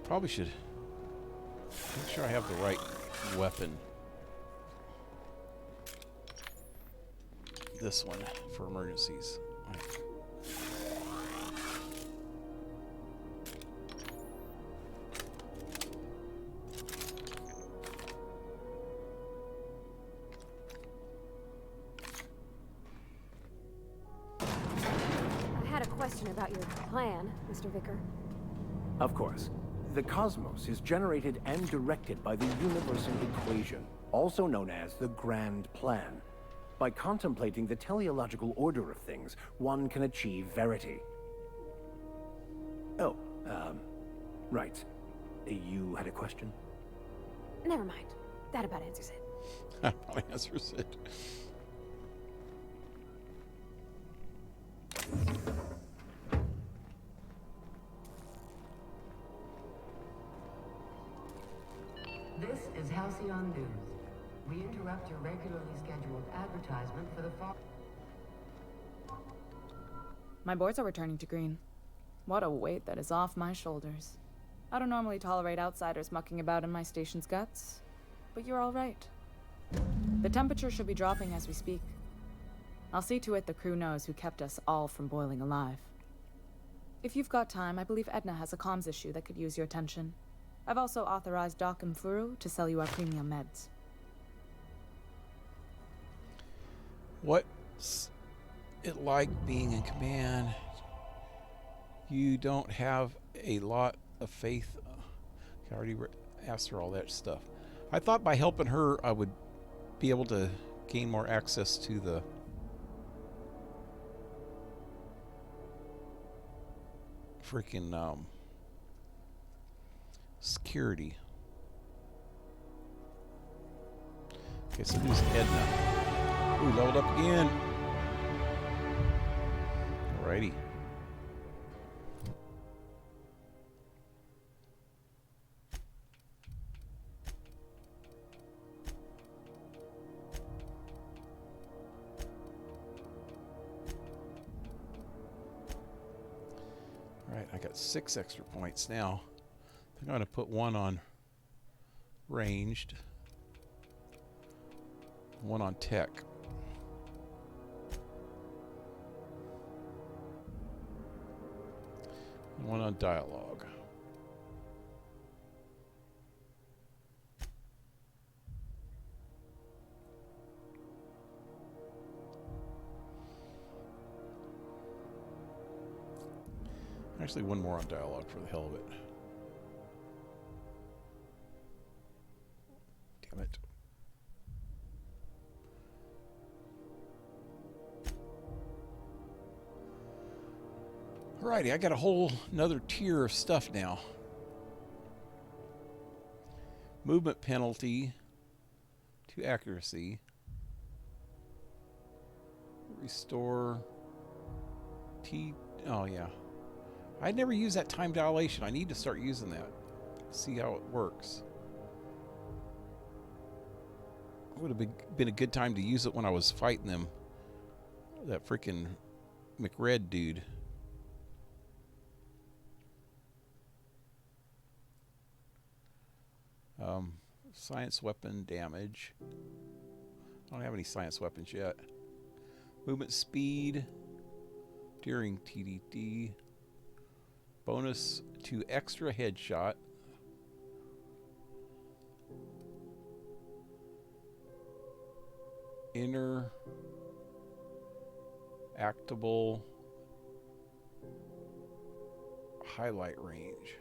S1: Probably should make sure I have the right weapon. This one for emergencies.
S7: I had a question about your plan, Mr. Vicar.
S8: Of course. The cosmos is generated and directed by the universal equation, also known as the Grand Plan. By contemplating the teleological order of things, one can achieve verity. Oh, right. You had a question?
S7: Never mind. That about answers it.
S1: That probably answers it.
S20: This is Halcyon News. We interrupt your regularly scheduled advertisement for the fall.
S21: My boards are returning to green. What a weight that is off my shoulders. I don't normally tolerate outsiders mucking about in my station's guts, but you're all right. The temperature should be dropping as we speak. I'll see to it the crew knows who kept us all from boiling alive. If you've got time, I believe Edna has a comms issue that could use your attention. I've also authorized Doc and Thur to sell you our premium meds.
S1: What's it like being in command? You don't have a lot of faith. I already asked her all that stuff. I thought by helping her, I would be able to gain more access to the freaking security. Okay, so who's Edna? Ooh, leveled up again. Alrighty. Alright, I got 6 extra points now. I think I'm going to put one on ranged. One on tech. And one on dialogue. Actually, one more on dialogue for the hell of it. Damn it. Alrighty, I got a whole another tier of stuff now. Movement penalty to accuracy. Restore T. Oh, yeah. I never use that time dilation. I need to start using that. See how it works. It would have been a good time to use it when I was fighting them. That freaking McRed dude. Science weapon damage. I don't have any science weapons yet. Movement speed during TDD. Bonus to extra headshot. Inner actable highlight range.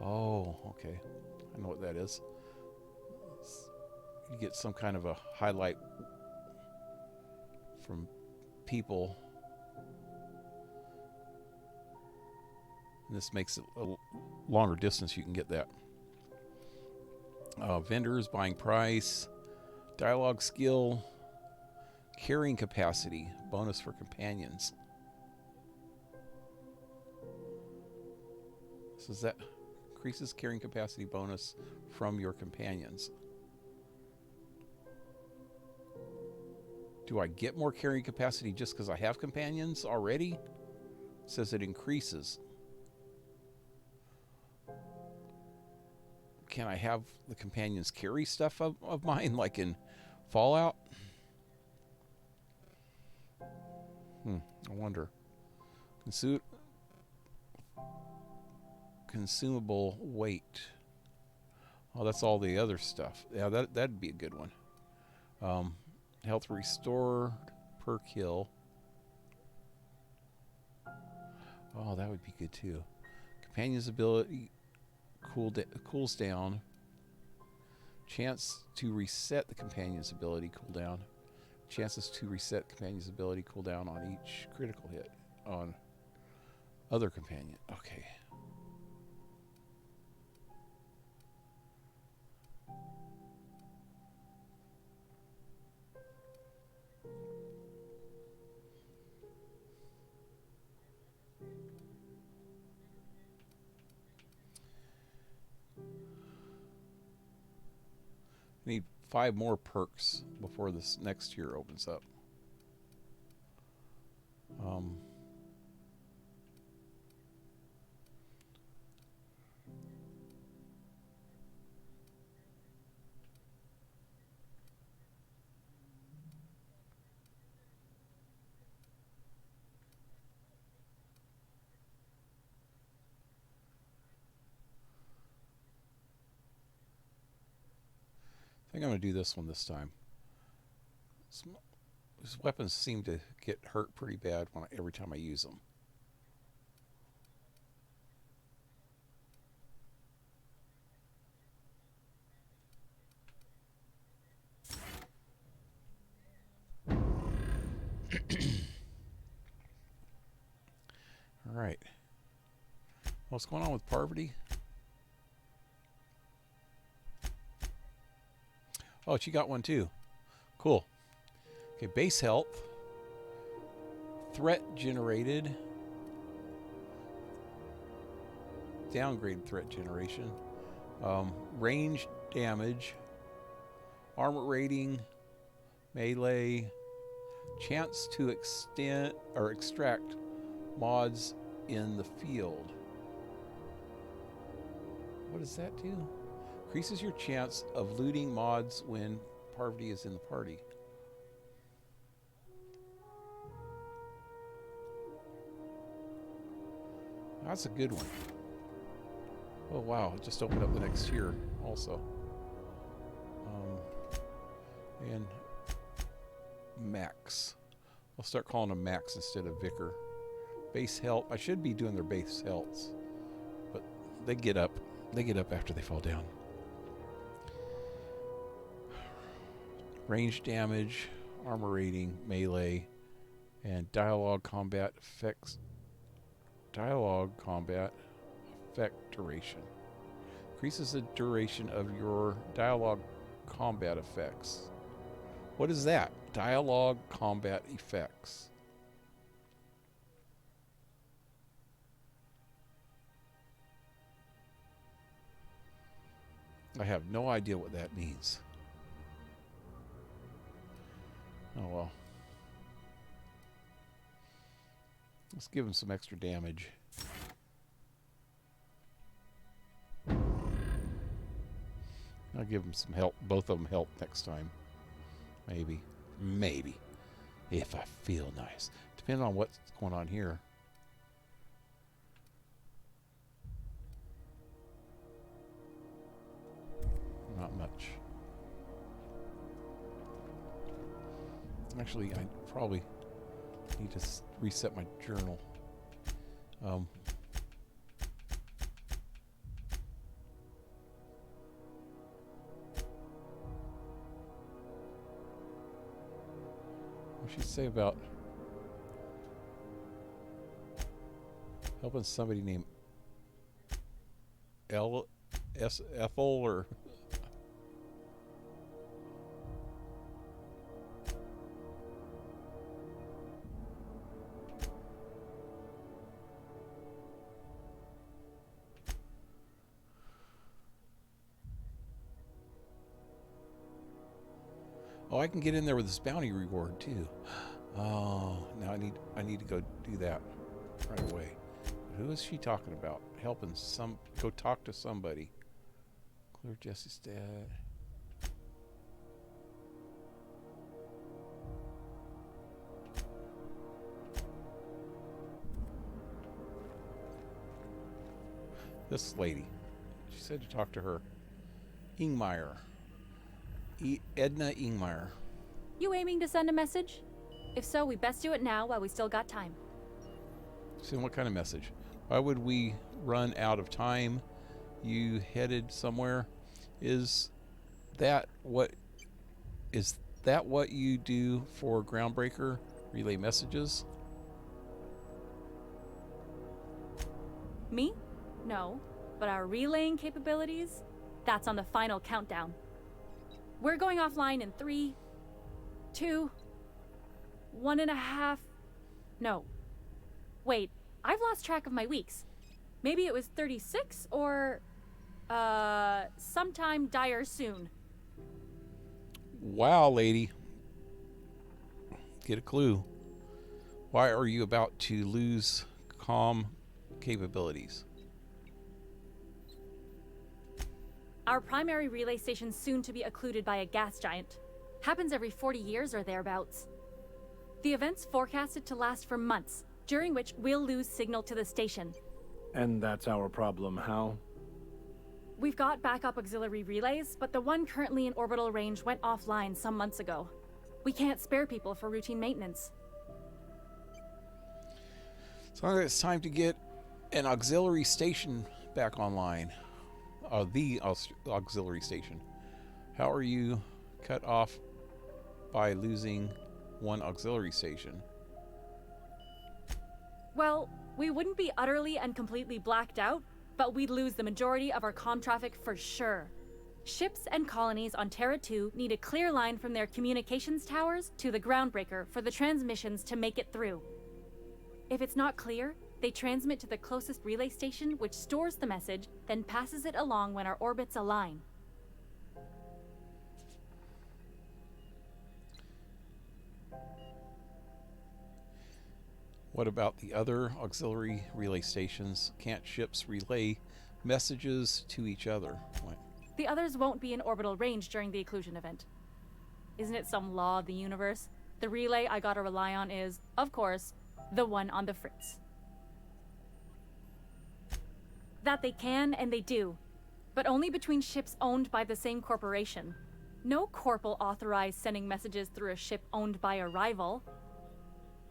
S1: Oh, okay. I know what that is. You get some kind of a highlight from people. And this makes it a longer distance you can get that. Vendors, buying price, dialogue skill, carrying capacity, bonus for companions. So is that increases carrying capacity bonus from your companions. Do I get more carrying capacity just because I have companions already? It says it increases. Can I have the companions carry stuff of mine, like in Fallout? I wonder. Consumable weight. Oh, that's all the other stuff. Yeah, that'd be a good one. Health restored per kill. Oh, that would be good too. Companion's ability cools down. Chance to reset the companion's ability cooldown. Chances to reset companion's ability cooldown on each critical hit on other companion. Okay. I need 5 more perks before this next tier opens up. I think I'm going to do this one this time. These weapons seem to get hurt pretty bad every time I use them. All right. What's going on with Parvati? Oh, she got one too. Cool. Okay, base health. Threat generated. Downgrade threat generation. Range damage. Armor rating. Melee. Chance to extend or extract mods in the field. What does that do? Increases your chance of looting mods when Parvati is in the party. That's a good one. Oh wow, it just opened up the next tier also. And Max. I'll start calling them Max instead of Vicar. Base health. I should be doing their base healths. But they get up. They get up after they fall down. Range damage, armor rating, melee, and dialogue combat effects. Dialogue combat effect duration. Increases the duration of your dialogue combat effects. What is that? Dialogue combat effects. I have no idea what that means. Oh well. Let's give him some extra damage. I'll give him some help. Both of them help next time. Maybe. Maybe. If I feel nice. Depending on what's going on here. Not much. Actually, I probably need to reset my journal. What should she say about helping somebody named Ethel or oh, I can get in there with this bounty reward too. Oh, now I need to go do that right away. Who is she talking about? Helping some go talk to somebody. Clear Jesse's dad. This lady. She said to talk to her. Ingmeyer. Edna Ingmeyer.
S10: You aiming to send a message? If so, we best do it now while we still got time.
S1: So what kind of message? Why would we run out of time? You headed somewhere? Is that what you do for Groundbreaker? Relay messages?
S10: Me? No. But our relaying capabilities? That's on the final countdown. We're going offline in 3, 2, 1.5. No. Wait, I've lost track of my weeks. Maybe it was 36 or sometime dire soon.
S1: Wow, lady. Get a clue. Why are you about to lose comm capabilities?
S10: Our primary relay station's soon to be occluded by a gas giant. Happens every 40 years or thereabouts. The event's forecasted to last for months, during which we'll lose signal to the station.
S6: And that's our problem, how?
S10: We've got backup auxiliary relays, but the one currently in orbital range went offline some months ago. We can't spare people for routine maintenance.
S1: So it's time to get an auxiliary station back online. The auxiliary station. How are you cut off by losing one auxiliary station?
S10: Well, we wouldn't be utterly and completely blacked out, but we'd lose the majority of our comm traffic for sure. Ships and colonies on Terra 2 need a clear line from their communications towers to the Groundbreaker for the transmissions to make it through. If it's not clear, they transmit to the closest relay station, which stores the message, then passes it along when our orbits align.
S1: What about the other auxiliary relay stations? Can't ships relay messages to each other. What?
S10: The others won't be in orbital range during the occlusion event. Isn't it some law of the universe? The relay I gotta rely on is, of course, the one on the fritz. That they can and they do, but only between ships owned by the same corporation. No corp will authorize sending messages through a ship owned by a rival.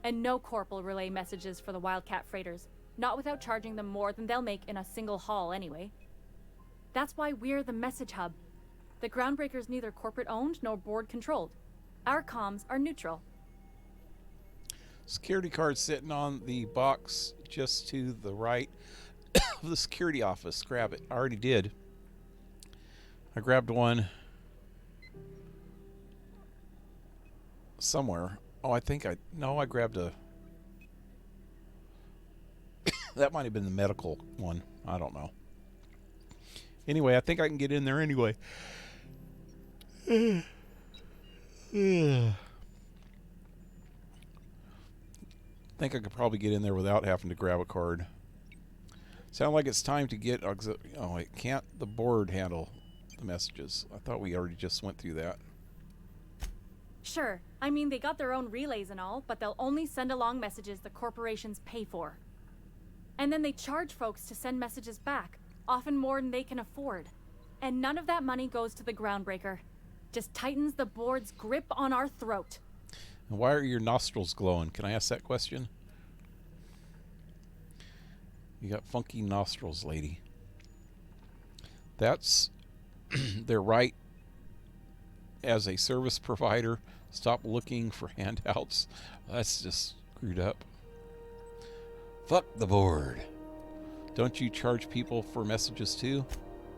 S10: And no corp will relay messages for the Wildcat freighters, not without charging them more than they'll make in a single haul anyway. That's why we're the message hub. The Groundbreaker's neither corporate owned nor board controlled. Our comms are neutral.
S1: Security card sitting on the box just to the right of the security office. Grab it. I already did. I grabbed one somewhere. Oh, I think I grabbed a that might have been the medical one. I don't know. Anyway, I think I can get in there anyway. I think I could probably get in there without having to grab a card. Sound like it's time to get... Oh, wait, can't the board handle the messages? I thought we already just went through that.
S10: Sure, I mean they got their own relays and all, but they'll only send along messages the corporations pay for. And then they charge folks to send messages back, often more than they can afford. And none of that money goes to the Groundbreaker. Just tightens the board's grip on our throat.
S1: And why are your nostrils glowing? Can I ask that question? You got funky nostrils, lady. That's their right as a service provider. Stop looking for handouts. That's just screwed up. Fuck the board. Don't you charge people for messages too?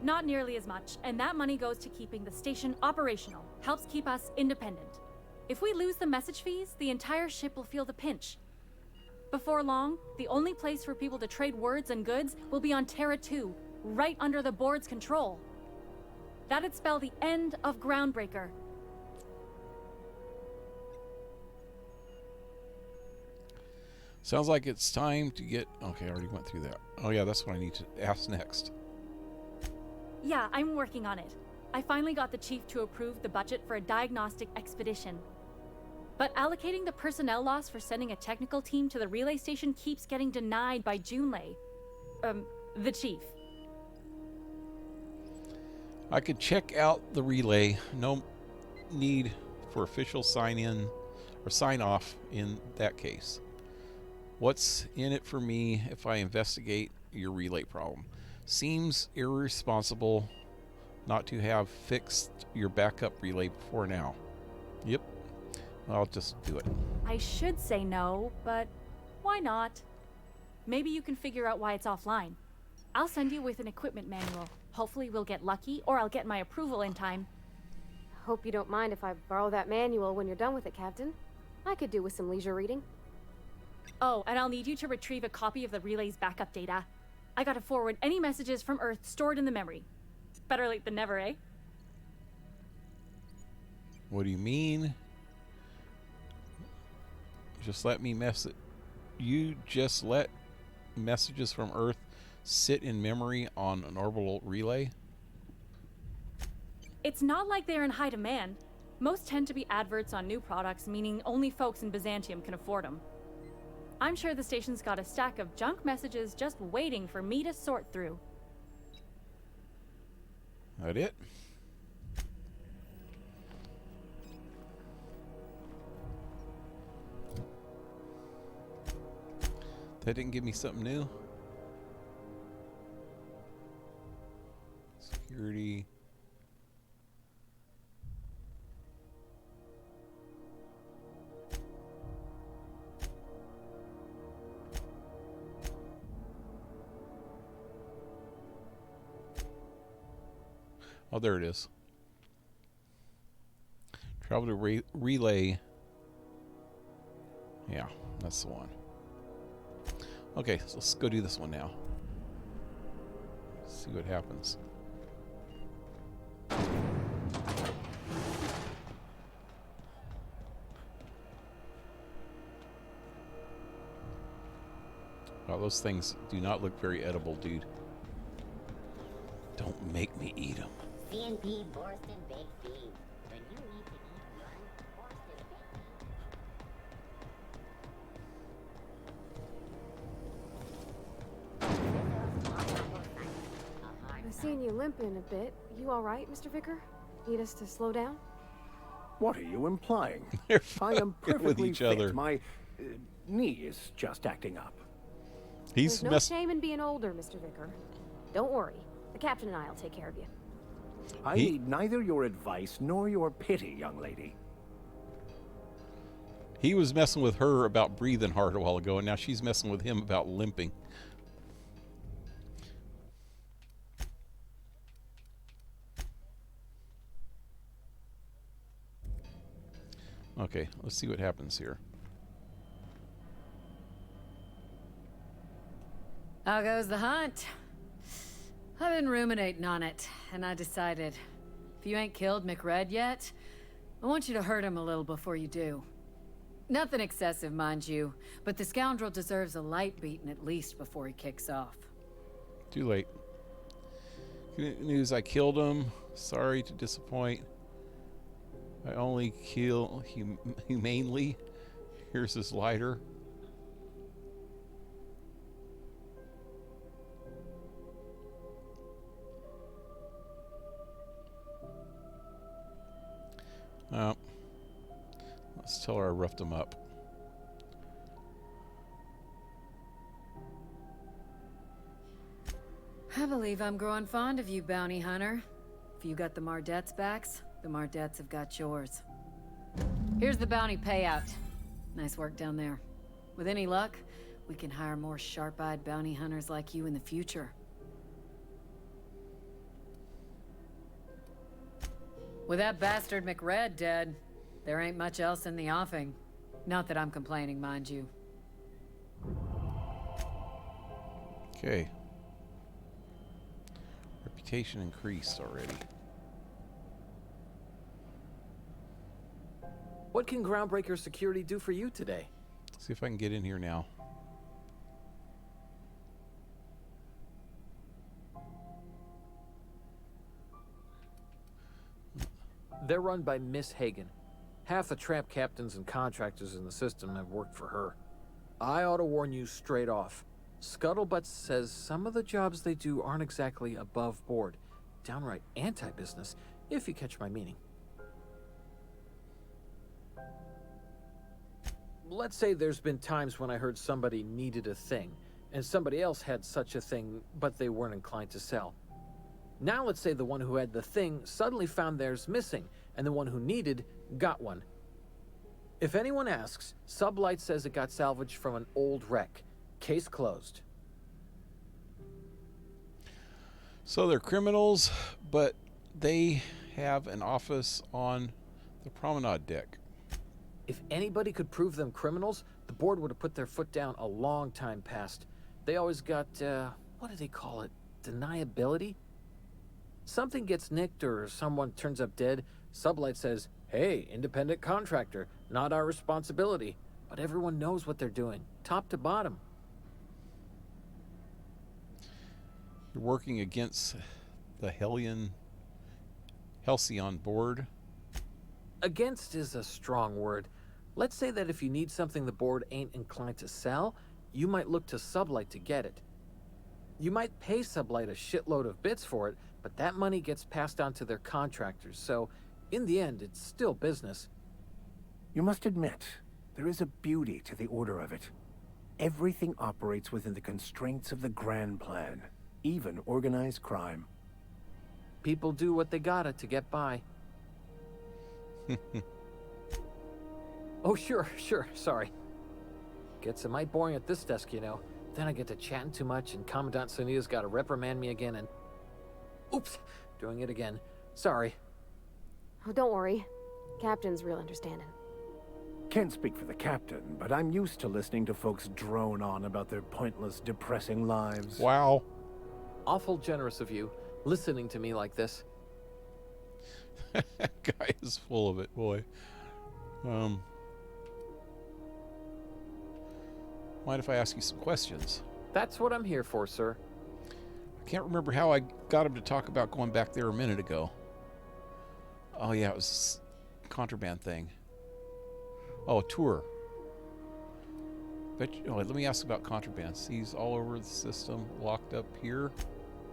S10: Not nearly as much, and that money goes to keeping the station operational. Helps keep us independent. If we lose the message fees, the entire ship will feel the pinch. Before long, the only place for people to trade words and goods will be on Terra 2, right under the board's control. That'd spell the end of Groundbreaker.
S1: Sounds like it's time to get... Okay, I already went through that. Oh yeah, that's what I need to ask next.
S10: Yeah, I'm working on it. I finally got the chief to approve the budget for a diagnostic expedition. But allocating the personnel loss for sending a technical team to the relay station keeps getting denied by Junlei. The chief.
S1: I could check out the relay. No need for official sign-in or sign-off in that case. What's in it for me if I investigate your relay problem? Seems irresponsible not to have fixed your backup relay before now. Yep. I'll just do it.
S10: I should say no, but why not? Maybe you can figure out why it's offline. I'll send you with an equipment manual. Hopefully we'll get lucky, or I'll get my approval in time.
S7: Hope you don't mind if I borrow that manual when you're done with it, Captain. I could do with some leisure reading.
S10: Oh, and I'll need you to retrieve a copy of the relay's backup data. I gotta forward any messages from Earth stored in the memory. Better late than never, eh?
S1: What do you mean? Just let me mess it. You just let messages from Earth sit in memory on an orbital relay?
S10: It's not like they're in high demand. Most tend to be adverts on new products, meaning only folks in Byzantium can afford them. I'm sure the station's got a stack of junk messages just waiting for me to sort through.
S1: That it? That didn't give me something new. Security. Oh, there it is. Travel to relay. Yeah, that's the one. Okay, so let's go do this one now. See what happens. Wow, those things do not look very edible, dude. Don't make me eat them.
S13: C&P Borston Baked Beans. When you need to eat one, Borston
S7: I've seen you limping a bit. You all right, Mr. Vicar? Need us to slow down?
S8: What are you implying?
S1: They're
S8: I am
S1: with
S8: perfectly
S1: each
S8: fit.
S1: other.
S8: My knee is just acting up.
S1: He's
S7: There's no shame in being older, Mr. Vicar. Don't worry. The captain and I will take care of you.
S8: I need neither your advice nor your pity, young lady.
S1: He was messing with her about breathing hard a while ago, and now she's messing with him about limping. Okay, let's see what happens here.
S11: How goes the hunt? I've been ruminating on it, and I decided, if you ain't killed McRed yet, I want you to hurt him a little before you do. Nothing excessive, mind you, but the scoundrel deserves a light beating at least before he kicks off.
S1: Too late. Good news, I killed him. Sorry to disappoint. I only kill humanely. Here's his lighter. Let's tell her I roughed him up.
S11: I believe I'm growing fond of you, bounty hunter. If you got the Mardets' backs, the Mardets have got yours. Here's the bounty payout. Nice work down there. With any luck, we can hire more sharp-eyed bounty hunters like you in the future. With that bastard McRed dead, there ain't much else in the offing. Not that I'm complaining, mind you.
S1: Okay. Reputation increased already.
S15: What can Groundbreaker Security do for you today?
S1: See if I can get in here now.
S15: They're run by Miss Hagen. Half the tramp captains and contractors in the system have worked for her. I ought to warn you straight off. Scuttlebutt says some of the jobs they do aren't exactly above board. Downright anti-business, if you catch my meaning. Let's say there's been times when I heard somebody needed a thing, and somebody else had such a thing, but they weren't inclined to sell. Now let's say the one who had the thing suddenly found theirs missing, and the one who needed got one. If anyone asks, Sublight says it got salvaged from an old wreck. Case closed.
S1: So they're criminals, but they have an office on the promenade deck.
S15: If anybody could prove them criminals, the board would have put their foot down a long time past. They always got, what do they call it? Deniability? Something gets nicked or someone turns up dead, Sublight says, hey, independent contractor, not our responsibility. But everyone knows what they're doing, top to bottom.
S1: You're working against the Halcyon board.
S15: Against is a strong word. Let's say that if you need something the board ain't inclined to sell, you might look to Sublight to get it. You might pay Sublight a shitload of bits for it, but that money gets passed on to their contractors, so in the end, it's still business.
S8: You must admit, there is a beauty to the order of it. Everything operates within the constraints of the grand plan, even organized crime.
S15: People do what they gotta to get by. Oh, sure, sorry. Gets a mite boring at this desk, you know. Then I get to chatting too much and Commandant Sonia's gotta reprimand me again and... Oops, doing it again. Sorry.
S7: Oh, don't worry. Captain's real understanding.
S8: Can't speak for the captain, but I'm used to listening to folks drone on about their pointless, depressing lives.
S1: Wow.
S15: Awful generous of you, listening to me like this.
S1: That guy is full of it, boy. Mind if I ask you some questions?
S15: That's what I'm here for, sir.
S1: Can't remember how I got him to talk about going back there a minute ago. Oh yeah, it was a contraband thing. Oh, a tour. Oh, let me ask about contraband. Seized all over the system, locked up here.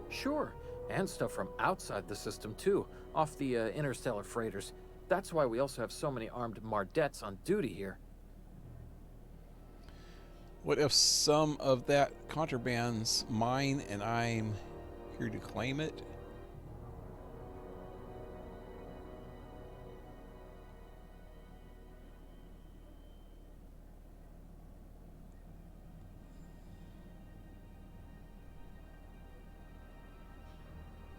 S15: Sure, and stuff from outside the system too, off the interstellar freighters. That's why we also have so many armed Mardettes on duty here.
S1: What if some of that contraband's mine and I'm here to claim it?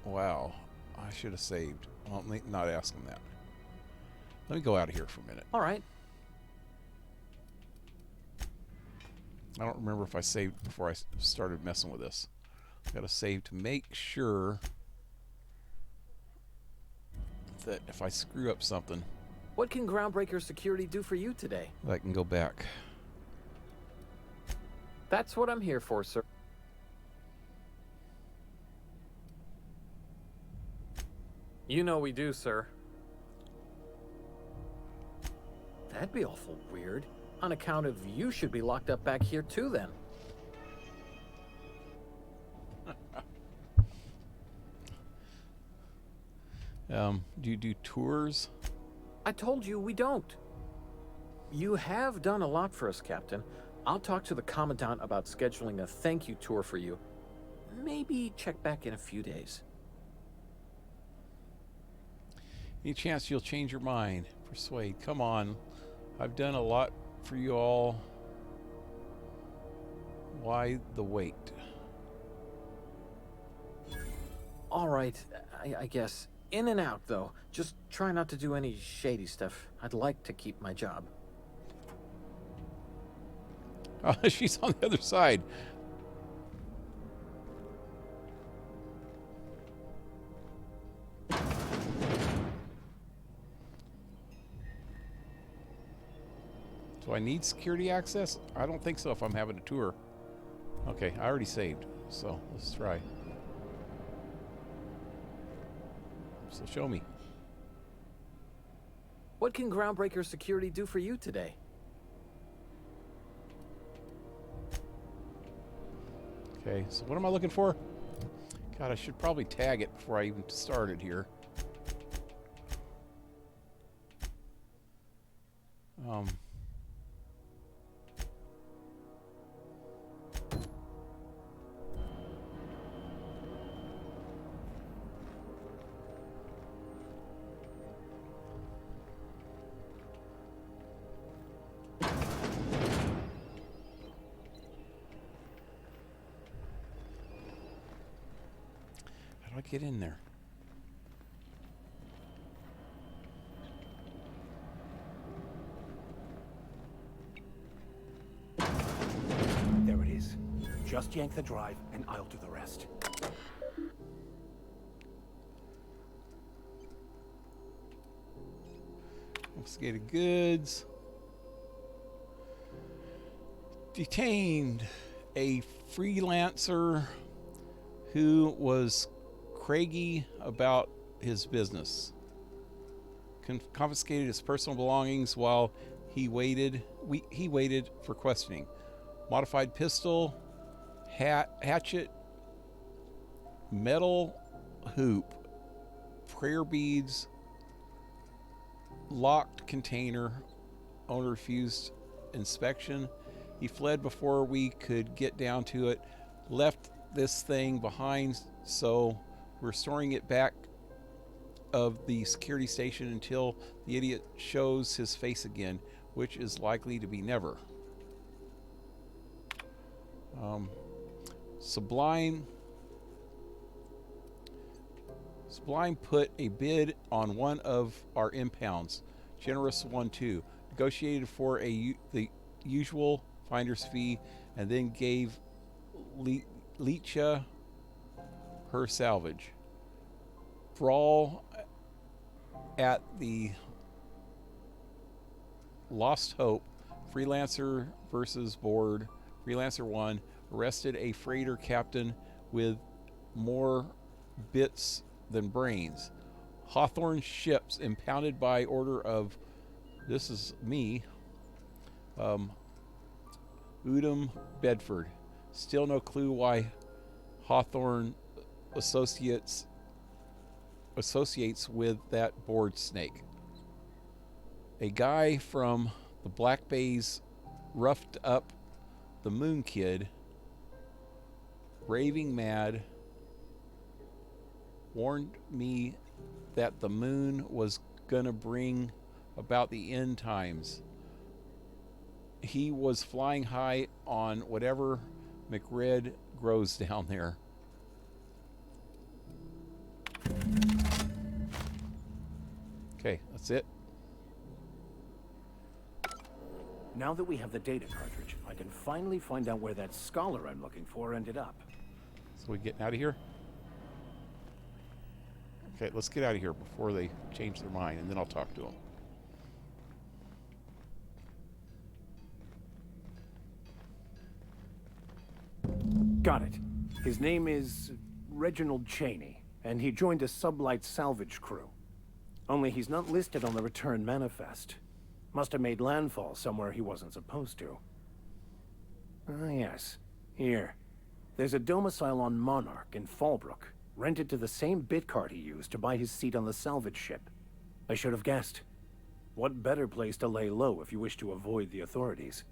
S1: Wow, I should have saved. Well, not asking that. Let me go out of here for a minute.
S15: All right.
S1: I don't remember if I saved before I started messing with this. Got to save to make sure that if I screw up something,
S15: What can Groundbreaker Security do for you today?
S1: I can go back.
S15: That's what I'm here for, sir. You know we do, sir. That'd be awful weird. On account of you should be locked up back here too, then.
S1: Do you do tours?
S15: I told you we don't. You have done a lot for us, Captain. I'll talk to the Commandant about scheduling a thank you tour for you. Maybe check back in a few days.
S1: Any chance you'll change your mind? Persuade. Come on. I've done a lot for you all. Why the wait?
S15: All right, I guess. In and out, though. Just try not to do any shady stuff. I'd like to keep my job.
S1: She's on the other side. Do I need security access? I don't think so if I'm having a tour. Okay, I already saved, so let's try. So show me.
S15: What can Groundbreaker Security do for you today?
S1: Okay, so what am I looking for? God, I should probably tag it before I even started here. How do I get in there?
S8: There it is. Just yank the drive, and I'll do the rest.
S1: Confiscated goods. Detained a freelancer who was craggy about his business. Confiscated his personal belongings while he waited. He waited for questioning. Modified pistol, hatchet, metal hoop, prayer beads, locked container. Owner refused inspection. He fled before we could get down to it. Left this thing behind, so we're storing it back of the security station until the idiot shows his face again, which is likely to be never. Sublime put a bid on one of our impounds. Generous one too. Negotiated for the usual finder's fee, and then gave Leecha her salvage. Brawl at the Lost Hope. Freelancer versus board. Freelancer 1 arrested a freighter captain with more bits than brains. Hawthorne ships impounded by order of, this is me, Udom Bedford. Still no clue why Hawthorne associates with that board snake. A guy from the Black Bays roughed up the Moon Kid, raving mad, warned me that the moon was gonna bring about the end times. He was flying high on whatever McRed grows down there. Okay, that's it.
S6: Now that we have the data cartridge, I can finally find out where that scholar I'm looking for ended up.
S1: So we getting out of here? Okay, let's get out of here before they change their mind, and then I'll talk to them.
S6: Got it. His name is Reginald Cheney, and he joined a sublight salvage crew. Only he's not listed on the return manifest. Must have made landfall somewhere he wasn't supposed to. Ah, yes. Here. There's a domicile on Monarch in Fallbrook, rented to the same bit card he used to buy his seat on the salvage ship. I should have guessed. What better place to lay low if you wish to avoid the authorities?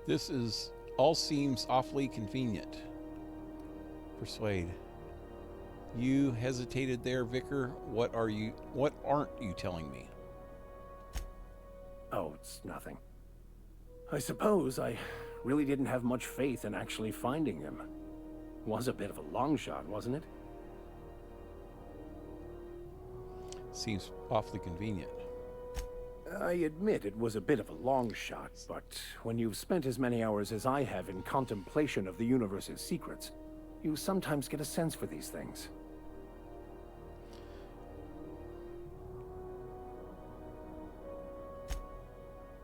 S1: This all seems awfully convenient. Persuade. You hesitated there, Vicar. What aren't you telling me?
S6: Oh, it's nothing. I suppose I really didn't have much faith in actually finding him. Was a bit of a long shot, wasn't it?
S1: Seems awfully convenient.
S6: I admit it was a bit of a long shot, but when you've spent as many hours as I have in contemplation of the universe's secrets, you sometimes get a sense for these things.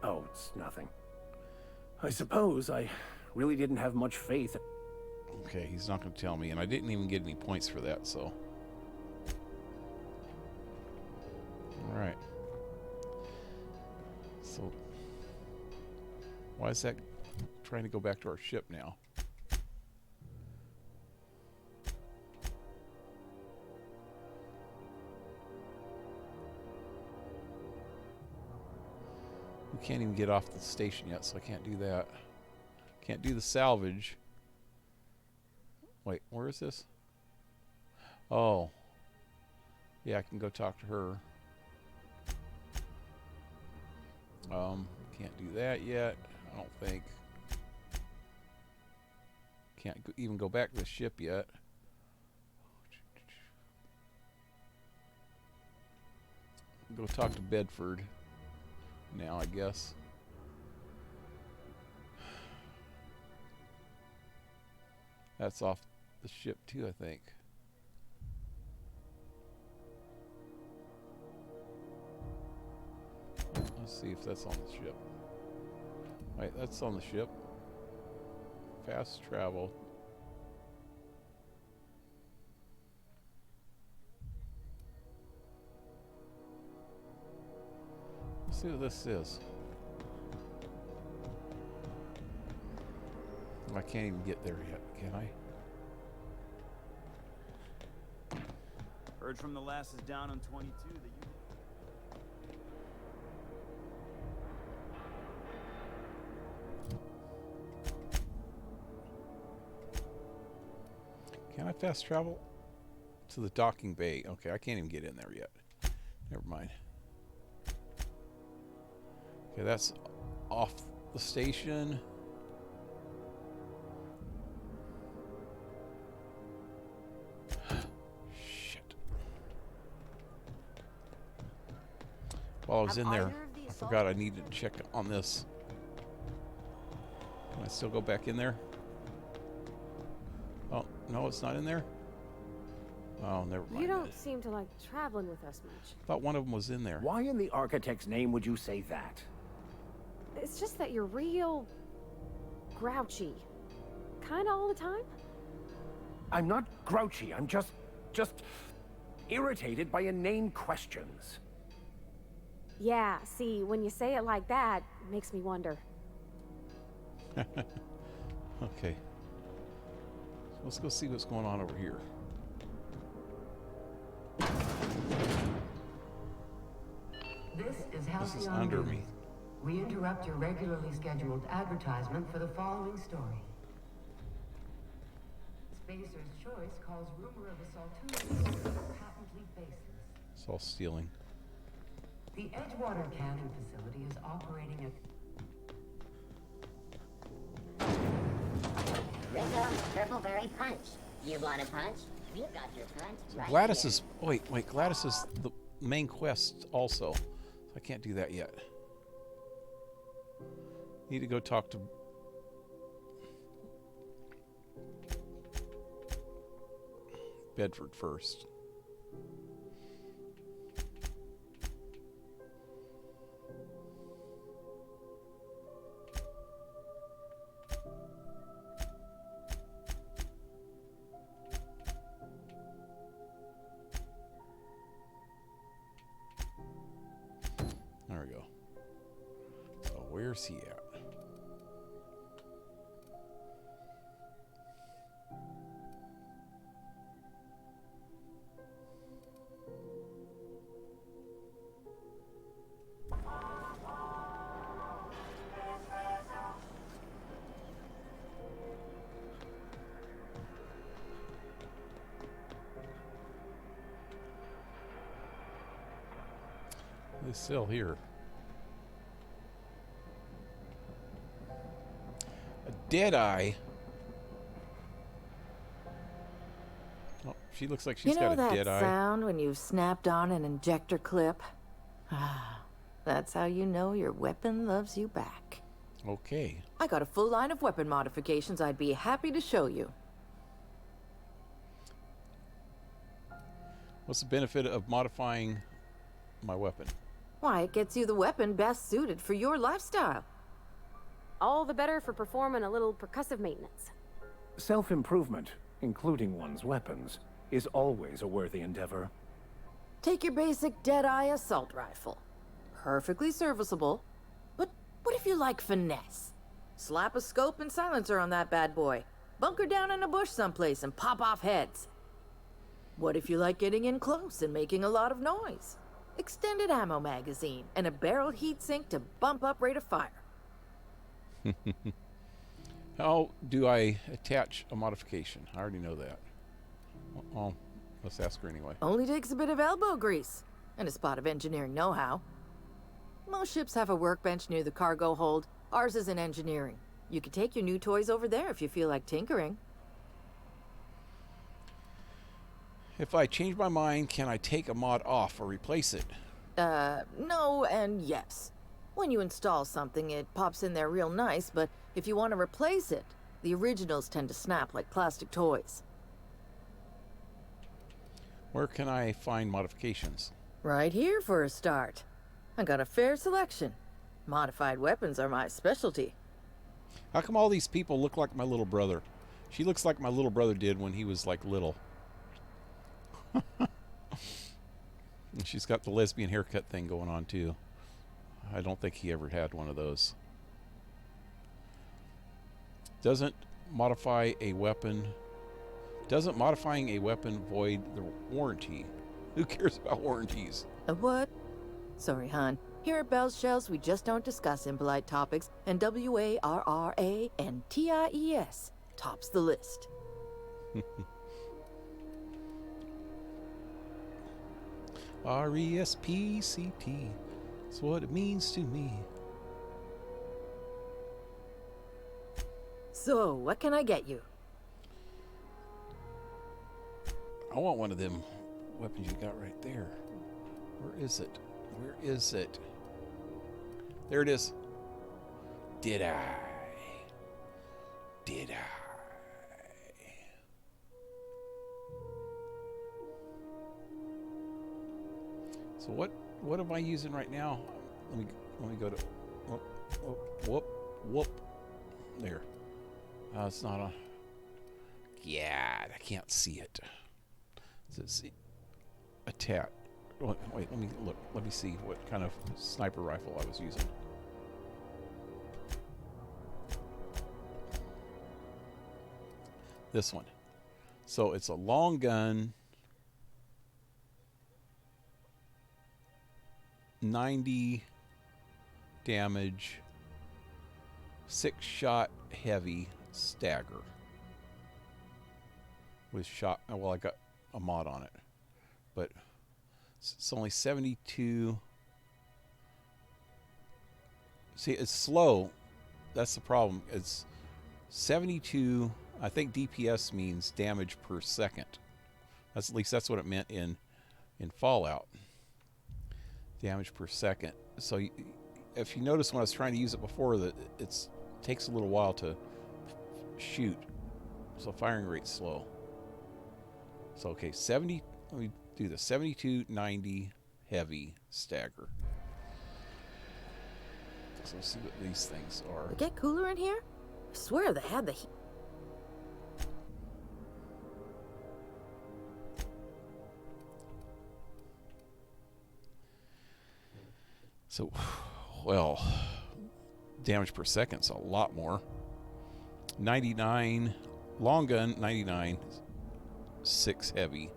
S6: Oh, it's nothing. I suppose I really didn't have much faith.
S1: Okay, he's not going to tell me, and I didn't even get any points for that, so. All right. So, why is that trying to go back to our ship now? We can't even get off the station yet, so I can't do that. Can't do the salvage. Wait, where is this? Oh. Yeah, I can go talk to her. Can't do that yet, I don't think. Can't even go back to the ship yet. Go talk to Bedford now, I guess. That's off the ship too, I think. Let's see if that's on the ship. Wait, that's on the ship. Fast travel. Let's see what this is. I can't even get there yet, can I?
S9: Heard from the lasses down on 22 that you...
S1: Can I fast travel to the docking bay? Okay, I can't even get in there yet. Never mind. Okay, that's off the station. Shit. While I was in there, I forgot I needed to check on this. Can I still go back in there? Oh, no, it's not in there? Oh, never mind.
S7: You don't seem to like traveling with us much.
S1: Thought one of them was in there.
S6: Why in the architect's name would you say that?
S7: It's just that you're real... grouchy. Kinda all the time?
S8: I'm not grouchy. I'm just irritated by inane questions.
S7: Yeah, see, when you say it like that, it makes me wonder.
S1: Okay. So let's go see what's going on over here.
S20: This is
S1: under
S20: News.
S1: me.
S20: We interrupt your regularly scheduled advertisement for the following story. Spacer's Choice calls rumor of assault patently baseless.
S1: It's all stealing.
S20: The Edgewater canning facility is operating at
S13: Rizzo, Purpleberry Punch. You want a punch? We've got your punch right
S1: Gladys
S13: here.
S1: is... Wait. Gladys is the main quest also. So I can't do that yet. Need to go talk to... Bedford first. There we go. So where's he at? They still here. A Deadeye. Oh, she looks like she's got a
S4: that
S1: Deadeye.
S4: sound when you've snapped on an injector clip? That's how you know your weapon loves you back.
S1: Okay.
S4: I got a full line of weapon modifications I'd be happy to show you.
S1: What's the benefit of modifying my weapon?
S4: Why, it gets you the weapon best suited for your lifestyle.
S7: All the better for performing a little percussive maintenance.
S8: Self-improvement, including one's weapons, is always a worthy endeavor.
S4: Take your basic Deadeye assault rifle. Perfectly serviceable. But what if you like finesse? Slap a scope and silencer on that bad boy. Bunker down in a bush someplace and pop off heads. What if you like getting in close and making a lot of noise? Extended ammo magazine and a barrel heatsink to bump up rate of fire.
S1: How do I attach a modification? I already know that. Oh, let's ask her anyway.
S4: Only takes a bit of elbow grease and a spot of engineering know-how. Most ships have a workbench near the cargo hold. Ours is in engineering. You could take your new toys over there if you feel like tinkering.
S1: If I change my mind, can I take a mod off or replace it?
S4: No and yes. When you install something, it pops in there real nice, but if you want to replace it, the originals tend to snap like plastic toys.
S1: Where can I find modifications?
S4: Right here for a start. I got a fair selection. Modified weapons are my specialty.
S1: How come all these people look like my little brother? She looks like my little brother did when he was like little. And she's got the lesbian haircut thing going on too. I don't think he ever had one of those. Doesn't modifying a weapon void the warranty? Who cares about warranties?
S4: A what? Sorry, hon. Here at Bell's Shells, we just don't discuss impolite topics, and WARRA and TIES tops the list.
S1: RESPCT. That's what it means to me.
S4: So, what can I get you?
S1: I want one of them weapons you got right there. Where is it? Where is it? There it is. Did I? Did I? So what am I using right now? Let me go to whoop. There. It's not a... Yeah, I can't see it. It's a tat. Wait, let me look. Let me see what kind of sniper rifle I was using. This one. So it's a long gun. 90 damage. 6-shot heavy stagger. With shot, well, I got a mod on it, but it's only 72. See, it's slow. That's the problem. It's 72. I think DPS means damage per second. That's, at least that's what it meant in Fallout. Damage per second. So if you notice when I was trying to use it before, that it takes a little while to shoot. So firing rate's slow. So okay, 70. Let me do this. 72, 90 heavy stagger. So let's see what these things are.
S4: It get cooler in here? I swear they had the heat.
S1: So, well, damage per second's a lot more. 99 long gun, 99, 6 heavy,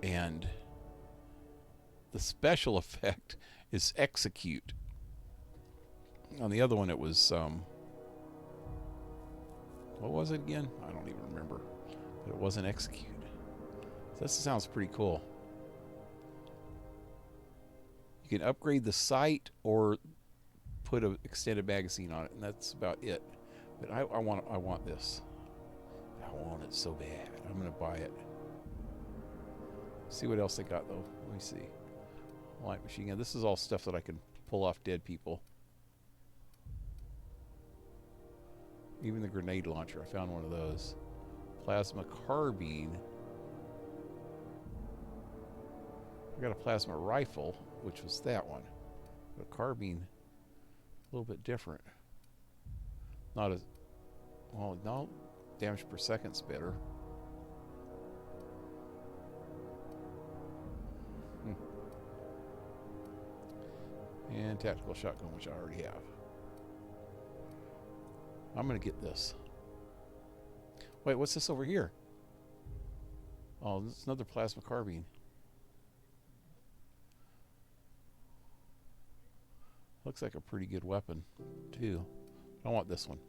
S1: and the special effect is execute. On the other one, it was what was it again? I don't even remember, but it wasn't execute. So this sounds pretty cool. You can upgrade the sight or put an extended magazine on it, and that's about it. But I want this. I want it so bad. I'm gonna buy it. See what else they got though. Let me see. Light machine gun. This is all stuff that I can pull off dead people. Even the grenade launcher. I found one of those. Plasma carbine. I got a plasma rifle, which was that one. But a carbine, a little bit different. Not as well. No, damage per second's better. And tactical shotgun, which I already have. I'm gonna get this. Wait, what's this over here? Oh, this is another plasma carbine. Looks like a pretty good weapon, too. I want this one.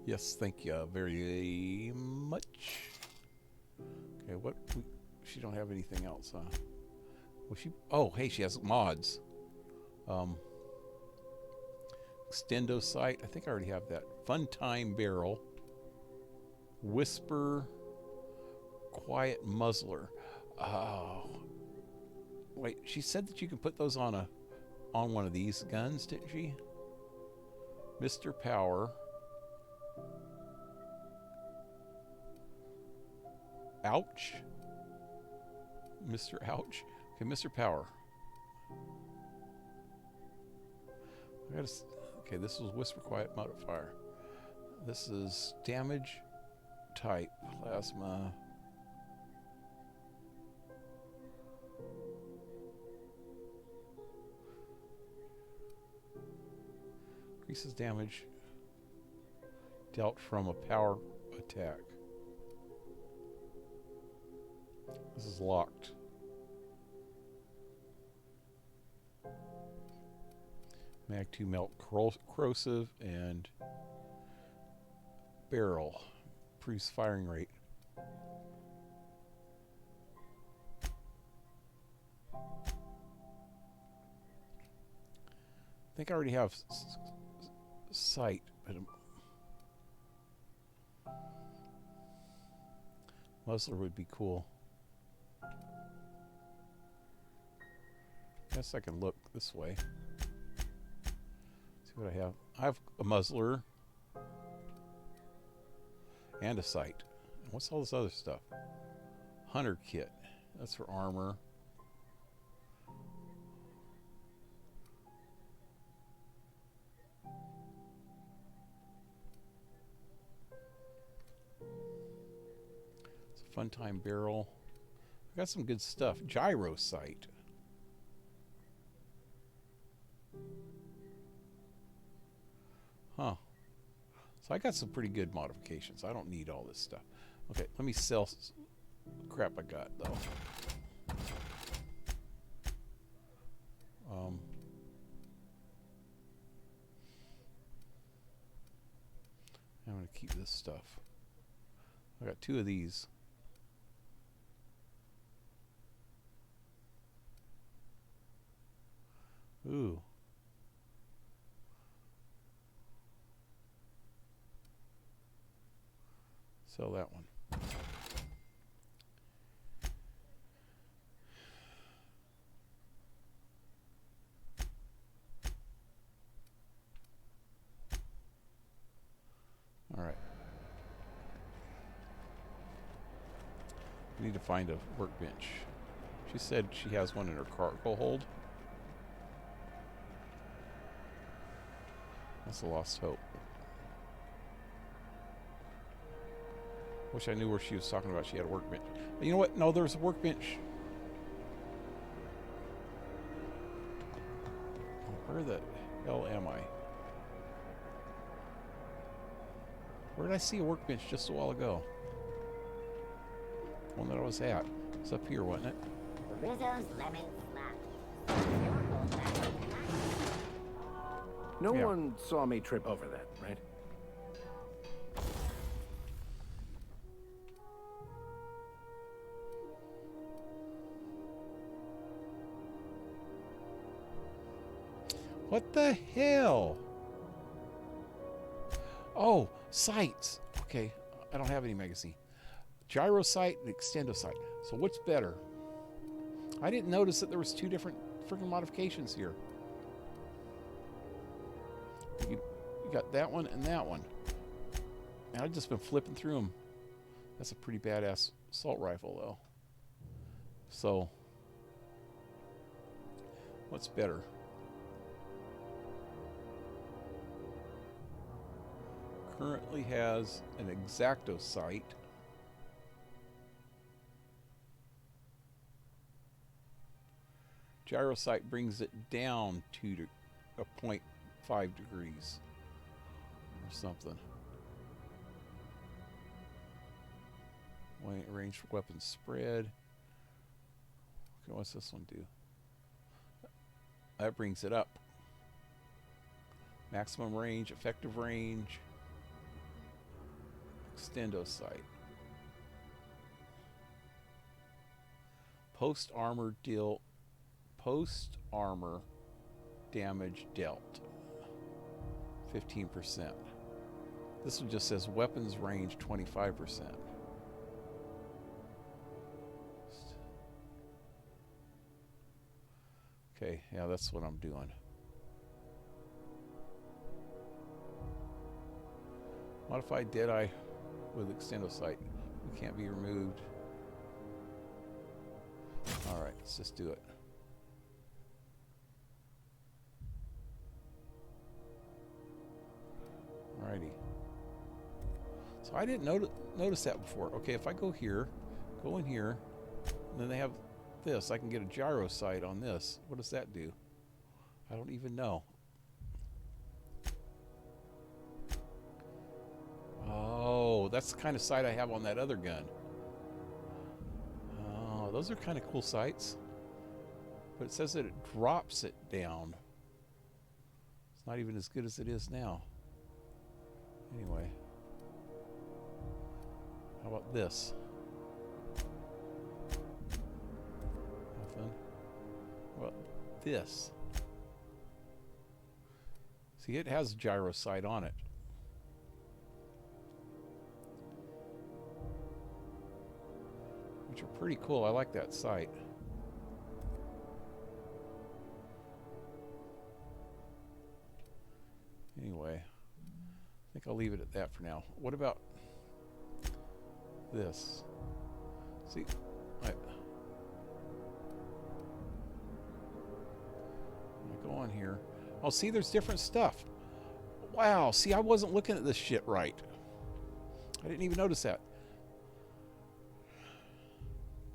S1: Yes, thank you very much. Okay, what? She don't have anything else, huh? Well, she. Oh, hey, she has mods. Extendo sight. I think I already have that. Fun time barrel. Whisper. Quiet muzzler. Oh. Wait, she said that you can put those on one of these guns, didn't she? Mr. Power. Ouch. Mr. Ouch. Okay, Mr. Power. I gotta. Okay, this was Whisper Quiet modifier. This is damage type plasma. Increases damage dealt from a power attack. This is locked. Mag 2 melt corrosive and barrel. Improves firing rate. I think I already have sight, but muzzler would be cool. Guess I can look this way. See what I have. I have a muzzler and a sight. And what's all this other stuff? Hunter kit. That's for armor. Fun time barrel. I got some good stuff. Gyro sight. Huh. So I got some pretty good modifications. I don't need all this stuff. Okay, let me sell crap I got though. I'm going to keep this stuff. I got 2 of these. Ooh. Sell that one. All right. We need to find a workbench. She said she has one in her cargo hold. That's a lost hope. Wish I knew where she was talking about. She had a workbench. But you know what? No, there's a workbench. Where the hell am I? Where did I see a workbench just a while ago? One that I was at. It's up here, wasn't it?
S13: Rizzo's lemon slap.
S8: No one saw me trip over that, right?
S1: What the hell? Oh, sights. Okay, I don't have any magazine. Gyro sight and extendo sight. So what's better? I didn't notice that there was 2 different freaking modifications here. You got that one and that one. And I've just been flipping through them. That's a pretty badass assault rifle, though. So, what's better? Currently has an exacto sight. Gyro sight brings it down to a 0.5 degrees or something. Range for weapon spread. Okay, what's this one do? That brings it up. Maximum range, effective range, extendo sight. Post armor damage dealt 15%. This one just says weapons range 25%. Okay, yeah, that's what I'm doing. Modified Deadeye with extendo sight. It can't be removed. Alright, let's just do it. Alrighty. So I didn't notice that before. Okay, if I go here, go in here, and then they have this. I can get a gyro sight on this. What does that do? I don't even know. Oh, that's the kind of sight I have on that other gun. Oh, those are kind of cool sights. But it says that it drops it down. It's not even as good as it is now. Anyway. How about this? Nothing. How about this? See, it has a gyro sight on it. Which are pretty cool. I like that sight. Anyway, I think I'll leave it at that for now. What about this? See, I go on here. Oh, see, there's different stuff. Wow, see, I wasn't looking at this shit right. I didn't even notice that.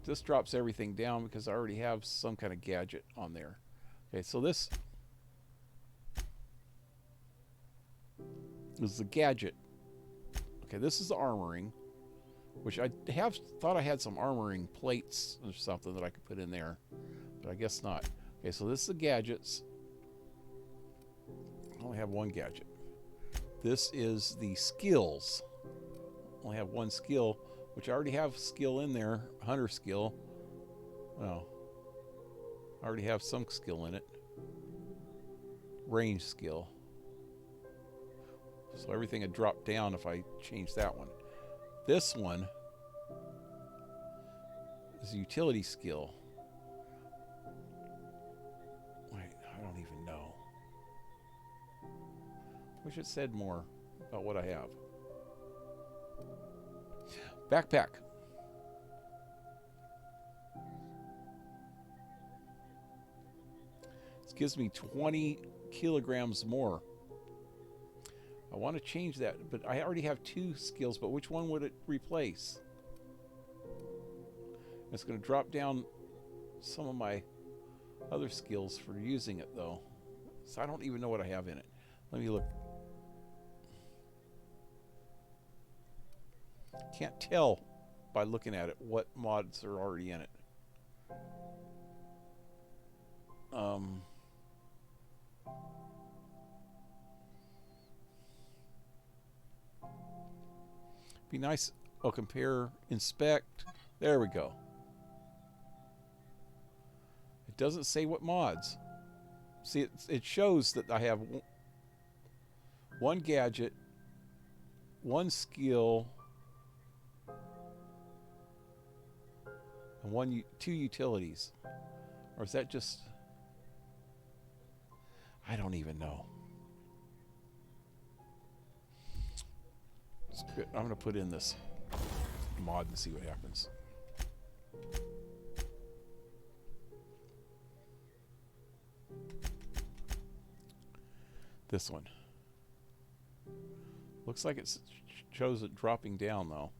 S1: this drops everything down because I already have some kind of gadget on there. Okay, so this is the gadget. Okay, this is the armoring, which I have thought I had some armoring plates or something that I could put in there, but I guess not. Okay, so this is the gadgets. I only have one gadget. This is the skills. I only have one skill, which I already have skill in there, hunter skill. Well, I already have some skill in it. Range skill. So everything would drop down if I change that one. This one is a utility skill. Wait, I don't even know. Wish it said more about what I have. Backpack. This gives me 20 kilograms more. I want to change that, but I already have 2 skills, but which one would it replace? It's going to drop down some of my other skills for using it, though. So I don't even know what I have in it. Let me look. Can't tell by looking at it what mods are already in it. Be nice. Oh, compare, inspect. There we go. It doesn't say what mods. See, it shows that I have one gadget, one skill, and 2 utilities. Or is that just... I don't even know. I'm going to put in this mod and see what happens. This one. Looks like it shows it dropping down, though.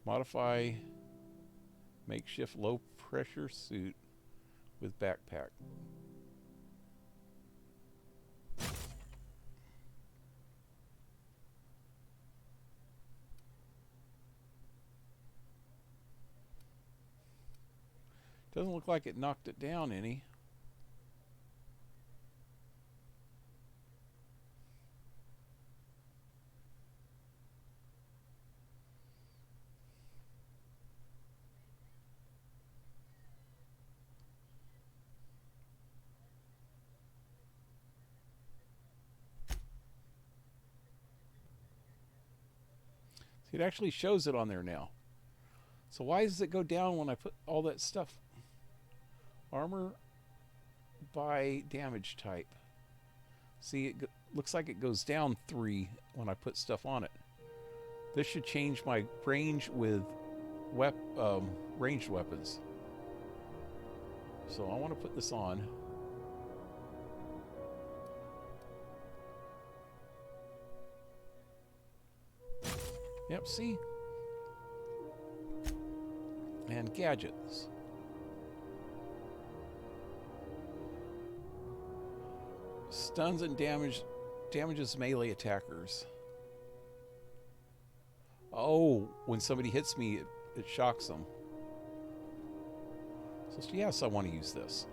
S1: Modify makeshift low pressure suit with backpack. Doesn't look like it knocked it down any. See, it actually shows it on there now. So why does it go down when I put all that stuff? Armor by damage type. See, it looks like it goes down 3 when I put stuff on it. This should change my range with ranged weapons. So I want to put this on. Yep, see? And gadgets. Stuns and damages melee attackers. Oh, when somebody hits me, it shocks them. So yes, I want to use this.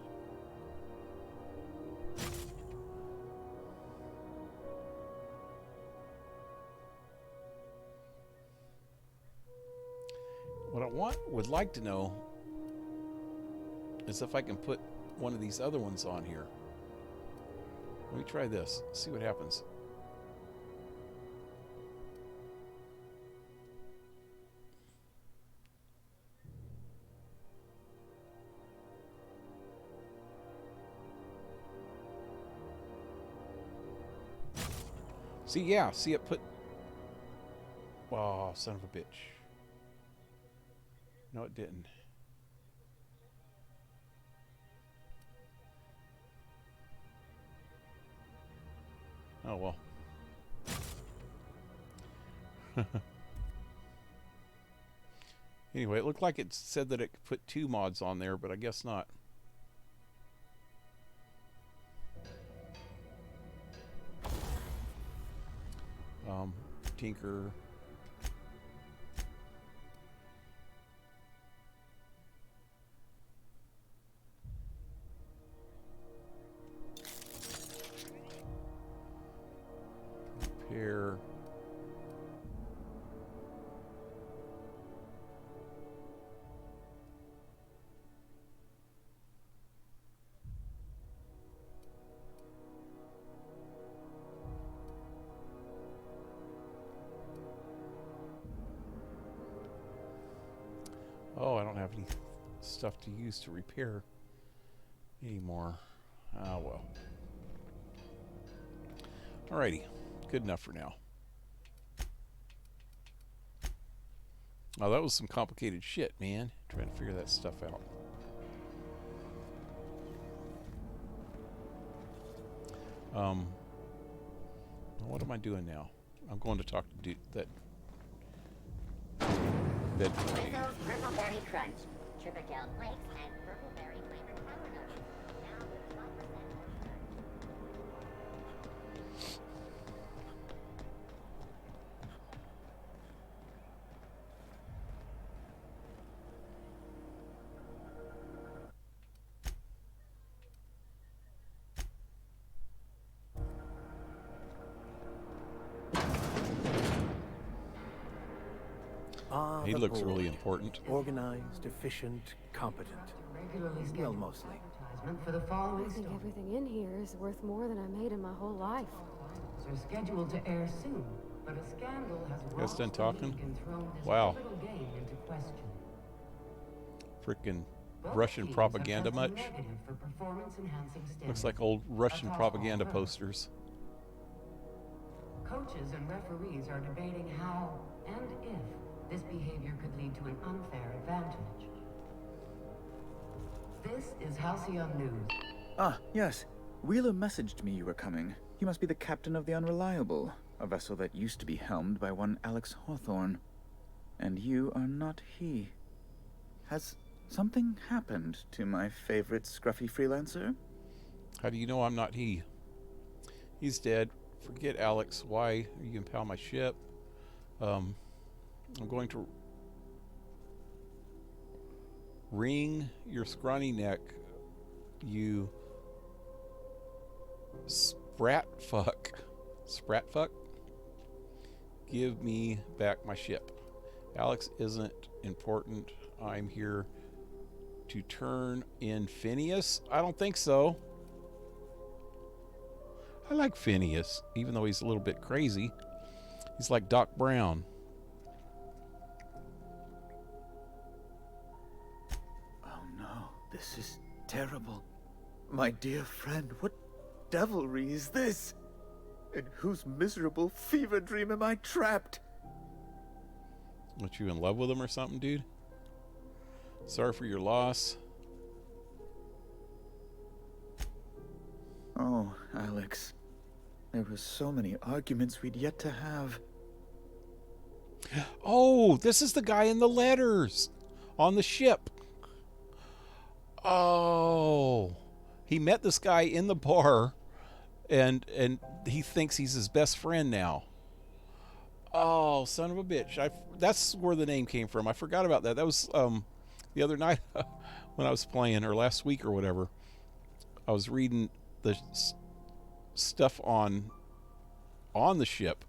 S1: What I would like to know is if I can put one of these other ones on here. Let me try this, see what happens. See, yeah, see it put... Oh, son of a bitch. No, it didn't. Oh, well. Anyway, it looked like it said that it could put 2 mods on there, but I guess not. Tinker. Repair. Oh, I don't have any stuff to use to repair anymore. Ah, well. Alrighty. Good enough for now. Oh, that was some complicated shit, man. Trying to figure that stuff out. What am I doing now? I'm going to talk to that
S13: Rizzo's Purpleberry Crunch, Triple Flakes, and Purpleberry flavored sourdough. Now with 12%.
S8: Ah,
S1: He
S8: the
S1: looks
S8: board.
S1: really important.
S8: Organized, efficient, competent. Well, mostly.
S20: For the
S7: I
S20: following
S7: think
S20: story.
S7: everything in here is worth more than I made in my whole life.
S20: Are scheduled to air soon, but a scandal has
S1: You guys done
S20: rocked the
S1: talking?
S20: league and thrown this
S1: Wow.
S20: pivotal game into question.
S1: Frickin'
S20: Both
S1: Russian
S20: teams
S1: propaganda
S20: have tested
S1: much?
S20: negative for performance-enhancing
S1: Looks
S20: stimulants.
S1: like old Russian
S20: Atop
S1: propaganda
S20: all
S1: posters.
S20: Coaches and referees are debating how and if this behavior could lead to an unfair advantage. This is Halcyon News.
S14: Ah, yes. Wheeler messaged me you were coming. You must be the captain of the Unreliable, a vessel that used to be helmed by one Alex Hawthorne. And you are not he. Has something happened to my favorite scruffy freelancer?
S1: How do you know I'm not he? He's dead. Forget Alex. Why are you impound my ship? I'm going to wring your scrawny neck, you sprat fuck. Sprat fuck? Give me back my ship. Alex isn't important. I'm here to turn in Phineas? I don't think so. I like Phineas, even though he's a little bit crazy. He's like Doc Brown.
S14: Oh no, this is terrible. My dear friend, what devilry is this? In whose miserable fever dream am I trapped?
S1: What, you in love with him or something, dude? Sorry for your loss.
S14: Oh, Alex. There were so many arguments we'd yet to have.
S1: Oh, this is the guy in the letters on the ship. Oh, he met this guy in the bar, and he thinks he's his best friend now. Oh, son of a bitch! That's where the name came from. I forgot about that. That was the other night when I was playing, or last week or whatever. I was reading the stuff on the ship,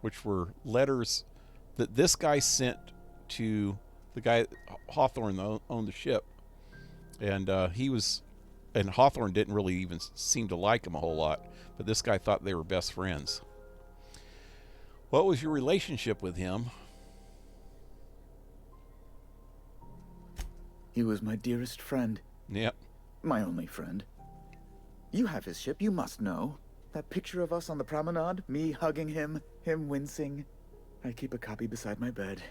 S1: which were letters that this guy sent to the guy Hawthorne that owned the ship, and and Hawthorne didn't really even seem to like him a whole lot, but this guy thought they were best friends. What was your relationship with him?
S14: He was my dearest friend.
S1: Yep.
S14: My only friend. You have his ship, you must know. That picture of us on the promenade, me hugging him, him wincing. I keep a copy beside my bed.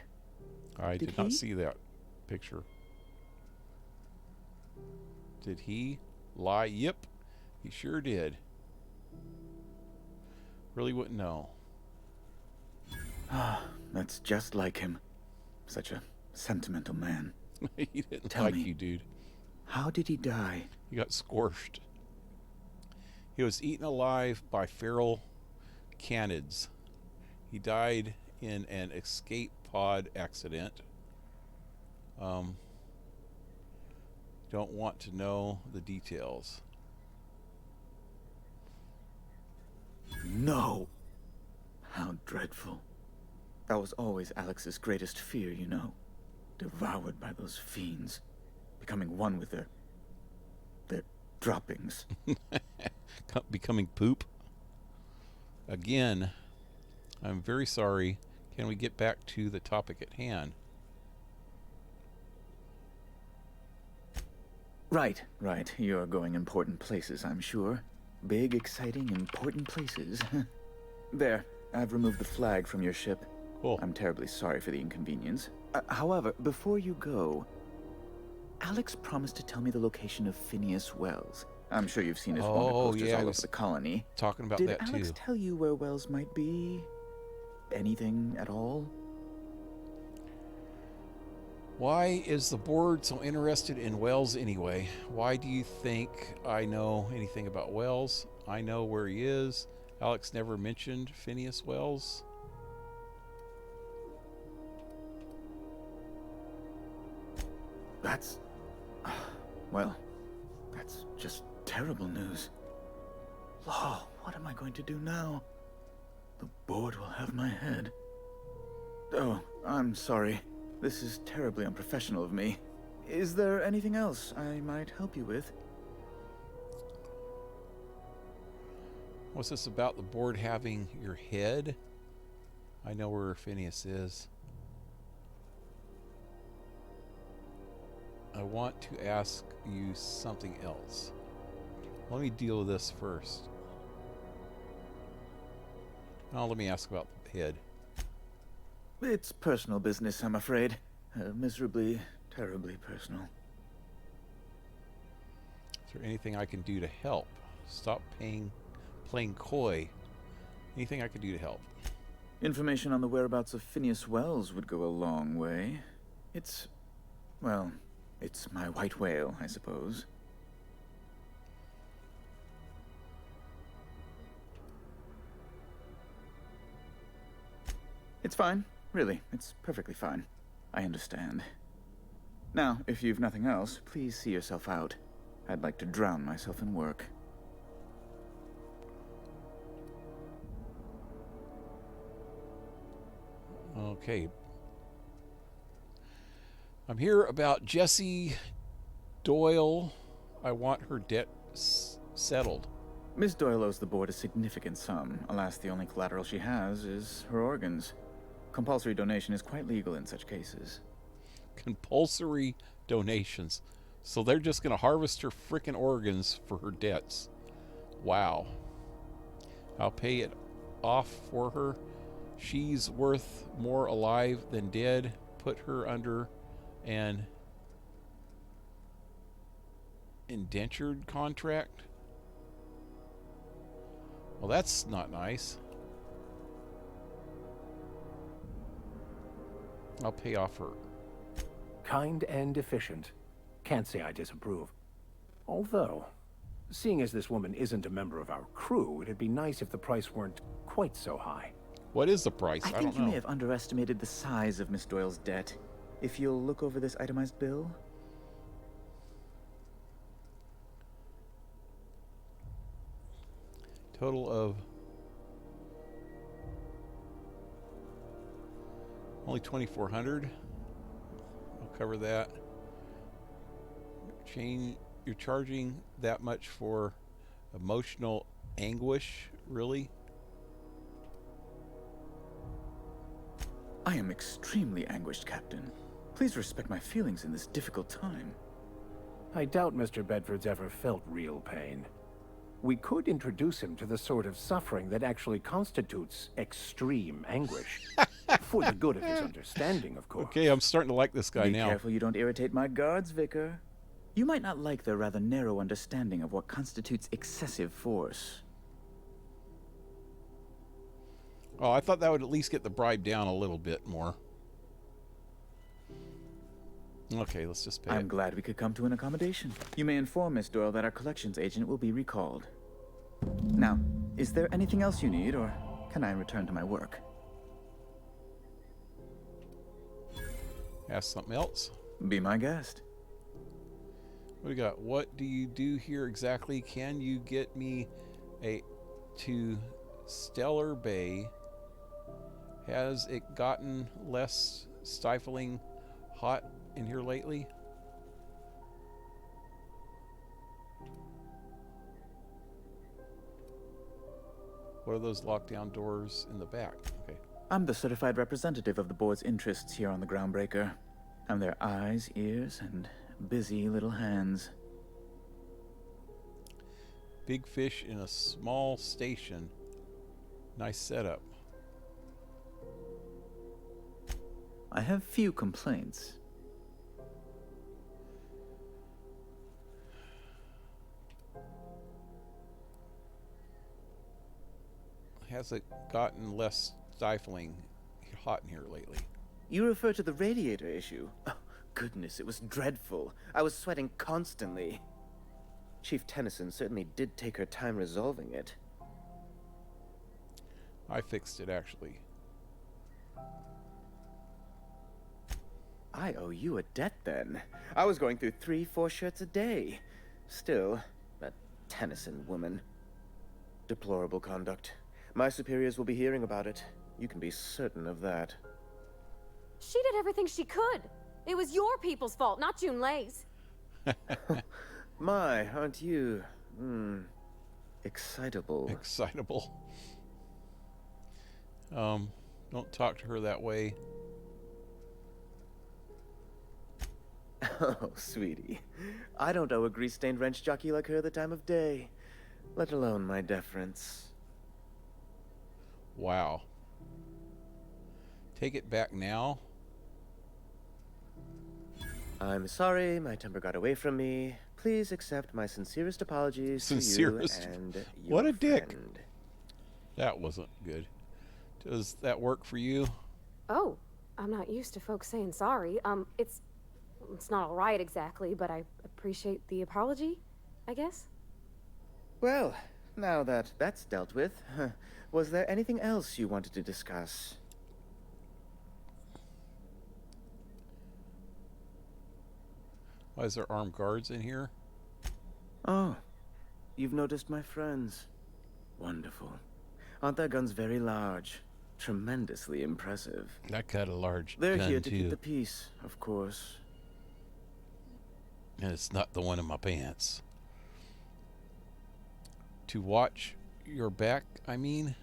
S1: I did not see that picture. Did he lie? Yep, he sure did. Really wouldn't know.
S14: Ah, That's just like him. Such a sentimental man.
S1: He didn't
S14: Tell
S1: like
S14: me,
S1: you, dude.
S14: How did he die?
S1: He got scorched. He was eaten alive by feral canids. He died in an escape pod accident. Don't want to know the details.
S14: No! How dreadful. That was always Alex's greatest fear, you know. Devoured by those fiends. Becoming one with their droppings.
S1: Becoming poop. Again, I'm very sorry. Can we get back to the topic at hand?
S14: Right. You're going important places, I'm sure. Big, exciting, important places. There, I've removed the flag from your ship.
S1: Cool.
S14: I'm terribly sorry for the inconvenience. However, before you go, Alex promised to tell me the location of Phineas Wells. I'm sure you've seen his wanted posters all over the colony.
S1: Talking about
S14: Did
S1: that
S14: Alex
S1: too.
S14: tell you where Wells might be? Anything at all?
S1: Why is the board so interested in Wells anyway? Why do you think I know anything about Wells? I know where he is. Alex never mentioned Phineas Wells.
S14: That's... well, that's just terrible news. Law, what am I going to do now? The board will have my head. Oh, I'm sorry. This is terribly unprofessional of me. Is there anything else I might help you with?
S1: What's this about the board having your head? I know where Phineas is. I want to ask you something else. Let me deal with this first. Now let me ask about the head.
S14: It's personal business, I'm afraid. Miserably, terribly personal.
S1: Is there anything I can do to help? Stop playing coy. Anything I can do to help?
S14: Information on the whereabouts of Phineas Wells would go a long way. It's my white whale, I suppose. It's fine. Really, it's perfectly fine. I understand. Now, if you've nothing else, please see yourself out. I'd like to drown myself in work.
S1: Okay. I'm here about Jessie Doyle. I want her debt settled.
S14: Miss Doyle owes the board a significant sum. Alas, the only collateral she has is her organs. Compulsory donation is quite legal in such cases.
S1: Compulsory donations. So they're just going to harvest her frickin' organs for her debts. Wow. I'll pay it off for her. She's worth more alive than dead. Put her under an indentured contract. Well, that's not nice. I'll pay off her.
S8: Kind and efficient. Can't say I disapprove. Although, seeing as this woman isn't a member of our crew, it'd be nice if the price weren't quite so high.
S1: What is the price? I
S14: think
S1: don't
S14: you
S1: know.
S14: may have underestimated the size of Miss Doyle's debt. If you'll look over this itemized bill.
S1: Total of only 2,400. I'll cover that. You're charging that much for emotional anguish, really?
S14: I am extremely anguished, Captain. Please respect my feelings in this difficult time.
S8: I doubt Mr. Bedford's ever felt real pain. We could introduce him to the sort of suffering that actually constitutes extreme anguish. For the good of his understanding, of course.
S1: Okay, I'm starting to like this guy now.
S14: Be careful you don't irritate my guards, Vicar. You might not like their rather narrow understanding of what constitutes excessive force.
S1: Oh, I thought that would at least get the bribe down a little bit more. Okay, let's just pay
S14: I'm
S1: it.
S14: glad we could come to an accommodation. You may inform Miss Doyle that our collections agent will be recalled. Now, is there anything else you need, or can I return to my work?
S1: Ask something else.
S14: Be my guest.
S1: What do we got? What do you do here exactly? Can you get me to Stellar Bay? Has it gotten less stifling hot in here lately? What are those lockdown doors in the back? Okay.
S14: I'm the certified representative of the board's interests here on the Groundbreaker. I'm their eyes, ears, and busy little hands.
S1: Big fish in a small station. Nice setup.
S14: I have few complaints.
S1: Has it gotten less stifling hot in here lately?
S2: You refer to the radiator issue? Oh, goodness, it was dreadful. I was sweating constantly. Chief Tennyson certainly did take her time resolving it.
S1: I fixed it, actually.
S2: I owe you a debt, then. I was going through 3-4 shirts a day. Still, that Tennyson woman. Deplorable conduct. My superiors will be hearing about it. You can be certain of that.
S7: She did everything she could. It was your people's fault, not June Lay's.
S2: My, aren't you, excitable.
S1: Excitable. Don't talk to her that way.
S2: Oh, sweetie. I don't owe a grease-stained wrench jockey like her the time of day, let alone my deference.
S1: Wow. Take it back now?
S2: I'm sorry, my temper got away from me. Please accept my sincerest apologies to you and your
S1: What a dick.
S2: friend.
S1: That wasn't good. Does that work for you?
S7: Oh, I'm not used to folks saying sorry. It's not all right exactly, but I appreciate the apology, I guess.
S2: Well, now that that's dealt with, was there anything else you wanted to discuss?
S1: Why is there armed guards in here?
S2: Oh, you've noticed my friends. Wonderful. Aren't their guns very large? Tremendously impressive.
S1: That got a large
S2: They're
S1: gun
S2: here to
S1: too.
S2: keep the peace, of course.
S1: And it's not the one in my pants. To watch your back, I mean?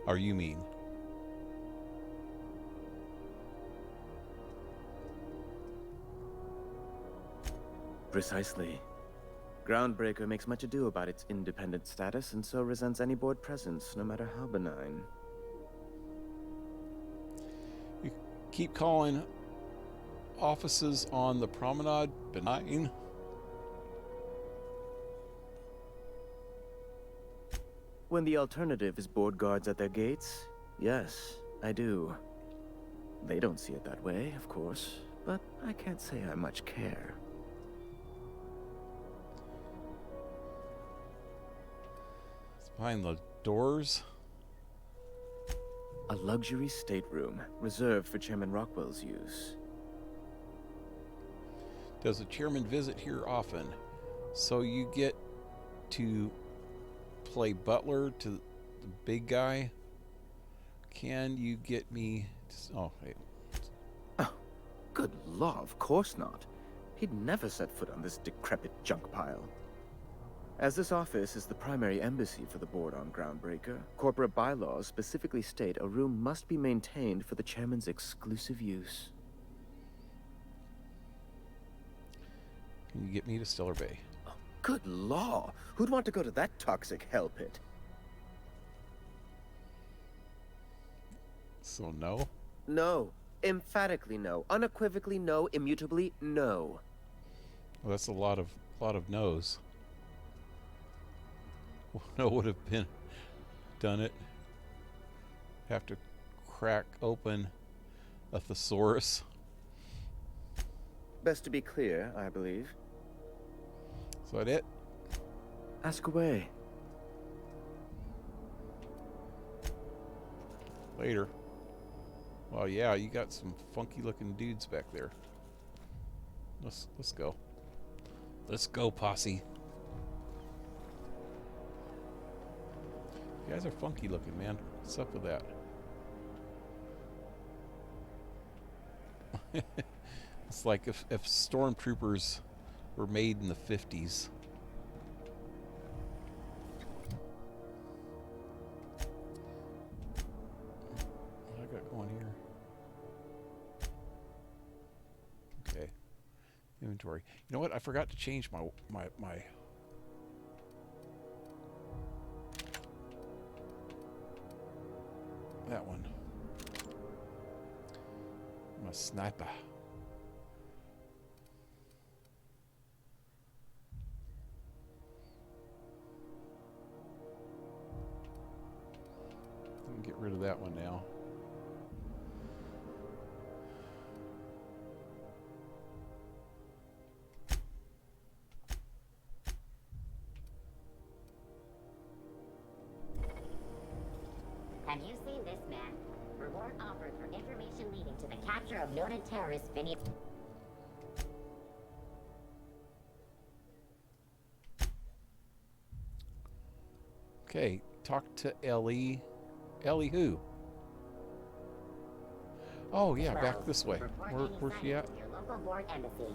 S1: Or you mean?
S2: Precisely. Groundbreaker makes much ado about its independent status and so resents any board presence, no matter how benign.
S1: You keep calling offices on the promenade benign?
S2: When the alternative is board guards at their gates, yes, I do. They don't see it that way, of course, but I can't say I much care.
S1: Behind the doors?
S2: A luxury stateroom, reserved for Chairman Rockwell's use.
S1: Does the chairman visit here often? So you get to play butler to the big guy? Can you get me... Oh, wait.
S2: Oh, good law, of course not. He'd never set foot on this decrepit junk pile. As this office is the primary embassy for the board on Groundbreaker, corporate bylaws specifically state a room must be maintained for the chairman's exclusive use.
S1: Can you get me to Stellar Bay?
S2: Oh, good law! Who'd want to go to that toxic hell pit?
S1: So no?
S2: No. Emphatically no. Unequivocally no. Immutably no.
S1: Well, that's a lot of no's. No, would have been done it. Have to crack open a thesaurus.
S2: Best to be clear, I believe.
S1: Is that it?
S2: Ask away.
S1: Later. Well, yeah, you got some funky looking dudes back there. Let's go. Let's go, posse. You guys are funky looking, man. What's up with that? It's like if stormtroopers were made in the 50s. What I got going here? Okay. Inventory. You know what? I forgot to change my that one. I'm a sniper. Let me get rid of that one now.
S13: Have you seen this man? Reward offered for information leading to the capture of noted terrorist Vinny.
S1: Okay, talk to Ellie. Ellie who? Oh yeah, back this way. Where's she at?
S13: Your local board embassy.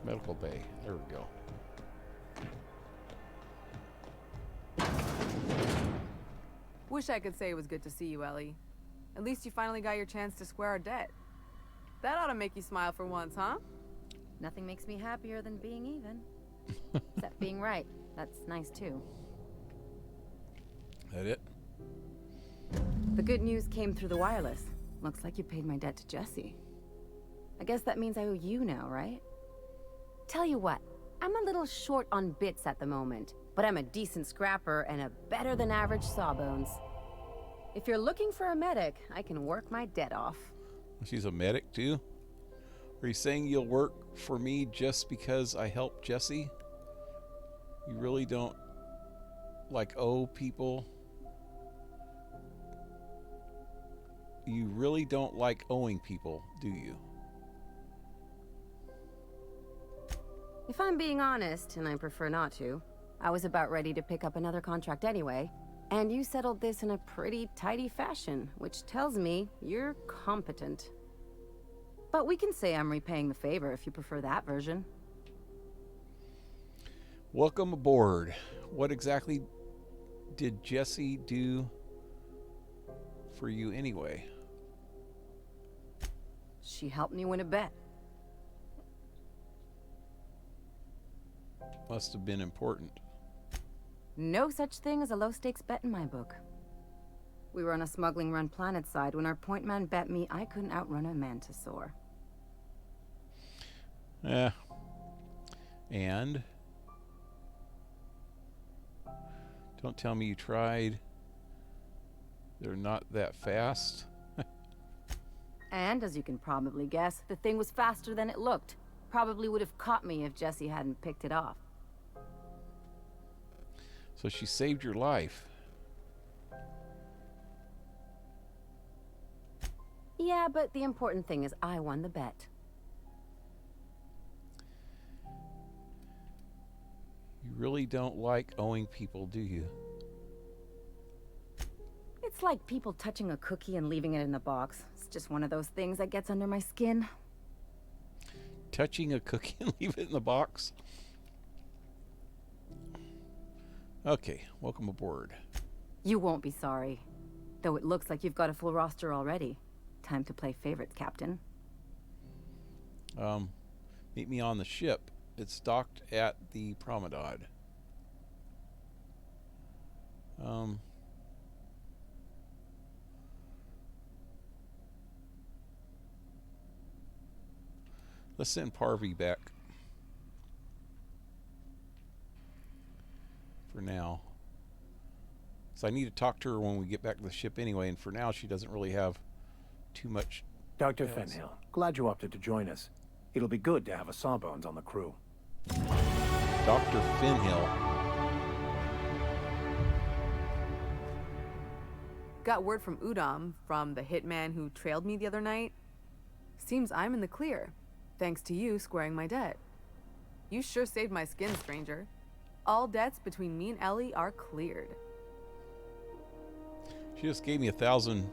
S1: Medical bay. There we go.
S12: Wish I could say it was good to see you, Ellie. At least you finally got your chance to square our debt. That ought to make you smile for once, huh?
S16: Nothing makes me happier than being even. Except being right. That's nice too.
S1: That it?
S16: The good news came through the wireless. Looks like you paid my debt to Jesse. I guess that means I owe you now, right? Tell you what, I'm a little short on bits at the moment, but I'm a decent scrapper and a better than average sawbones. If you're looking for a medic, I can work my debt off.
S1: She's a medic too? Are you saying you'll work for me just because I helped Jesse? You really don't like owe people? You really don't like owing people, do you?
S16: If I'm being honest, and I prefer not to, I was about ready to pick up another contract anyway, and you settled this in a pretty tidy fashion, which tells me you're competent. But we can say I'm repaying the favor if you prefer that version.
S1: Welcome aboard. What exactly did Jesse do for you anyway?
S16: She helped me win a bet.
S1: Must have been important.
S16: No such thing as a low-stakes bet in my book. We were on a smuggling run planetside when our point man bet me I couldn't outrun a mantisaur.
S1: Yeah. And? Don't tell me you tried. They're not that fast.
S16: And, as you can probably guess, the thing was faster than it looked. Probably would have caught me if Jesse hadn't picked it off.
S1: So she saved your life.
S16: Yeah, but the important thing is I won the bet.
S1: You really don't like owing people, do you?
S16: It's like people touching a cookie and leaving it in the box. It's just one of those things that gets under my skin.
S1: Touching a cookie and leave it in the box? Okay, welcome aboard.
S16: You won't be sorry. Though it looks like you've got a full roster already. Time to play favorites, Captain.
S1: Meet me on the ship. It's docked at the Promenade. Let's send Parvy back. for now. So I need to talk to her when we get back to the ship anyway, and for now she doesn't really have too much.
S8: Dr. Fenhill, glad you opted to join us. It'll be good to have a Sawbones on the crew.
S1: Dr. Fenhill.
S12: Got word from Udom, from the hitman who trailed me the other night. Seems I'm in the clear, thanks to you squaring my debt. You sure saved my skin, stranger. All debts between me and Ellie are cleared.
S1: She just gave me 1,000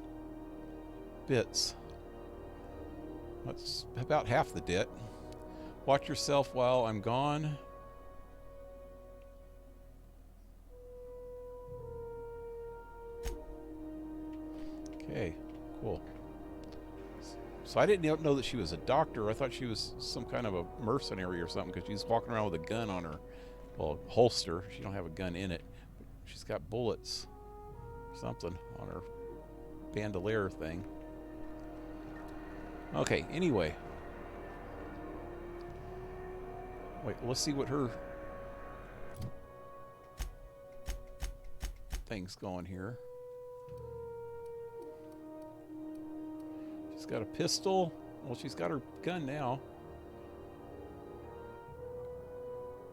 S1: bits. That's about half the debt. Watch yourself while I'm gone. Okay, cool. So I didn't know that she was a doctor. I thought she was some kind of a mercenary or something because she's walking around with a gun on her, well, holster. She don't have a gun in it. But she's got bullets, something on her bandolier thing. Okay, anyway. Wait, let's see what her thing's going here. She's got a pistol. Well, she's got her gun now.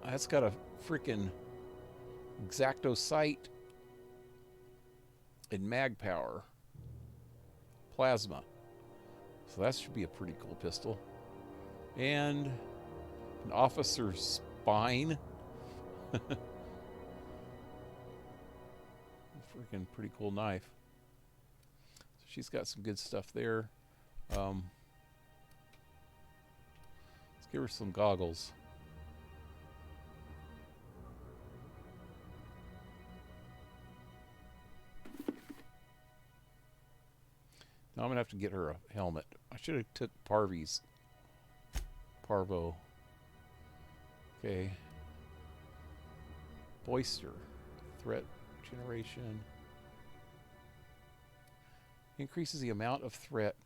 S1: That's got a freaking X-acto sight and mag power. Plasma. So that should be a pretty cool pistol. And an officer's spine. Freaking pretty cool knife. So she's got some good stuff there. Let's give her some goggles. Now I'm gonna have to get her a helmet. I should have took Parvo. Okay. Boister. Threat generation. Increases the amount of threat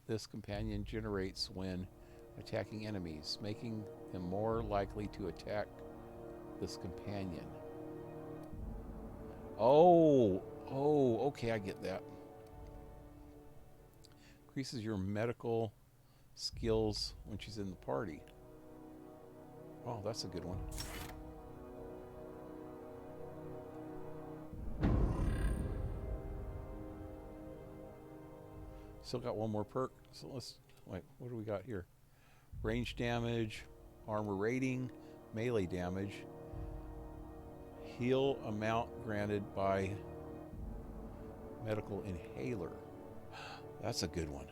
S1: this companion generates when attacking enemies, making them more likely to attack this companion. Oh, okay, I get that. Increases your medical skills when she's in the party. Oh, that's a good one. Still got one more perk, so let's wait. What do we got here? Range damage, armor rating, melee damage, heal amount granted by medical inhaler. That's a good one.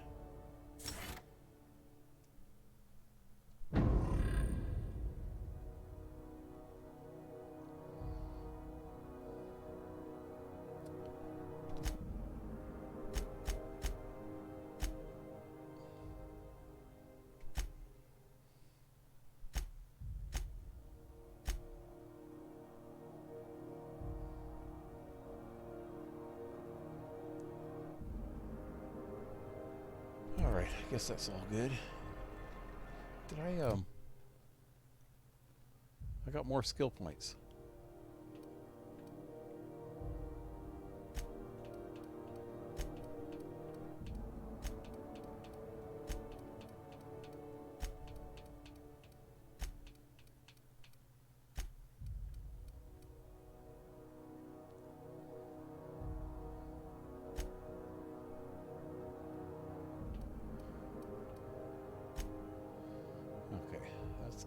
S1: Alright, I guess that's all good. Did I got more skill points.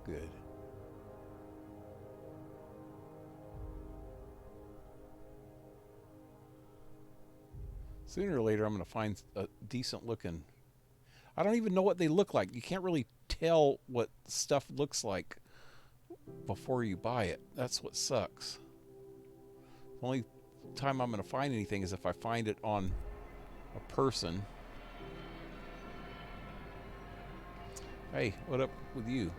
S1: Good. Sooner or later, I'm going to find a decent looking. I don't even know what they look like. You can't really tell what stuff looks like before you buy it. That's what sucks. The only time I'm going to find anything is if I find it on a person. Hey, what up with you?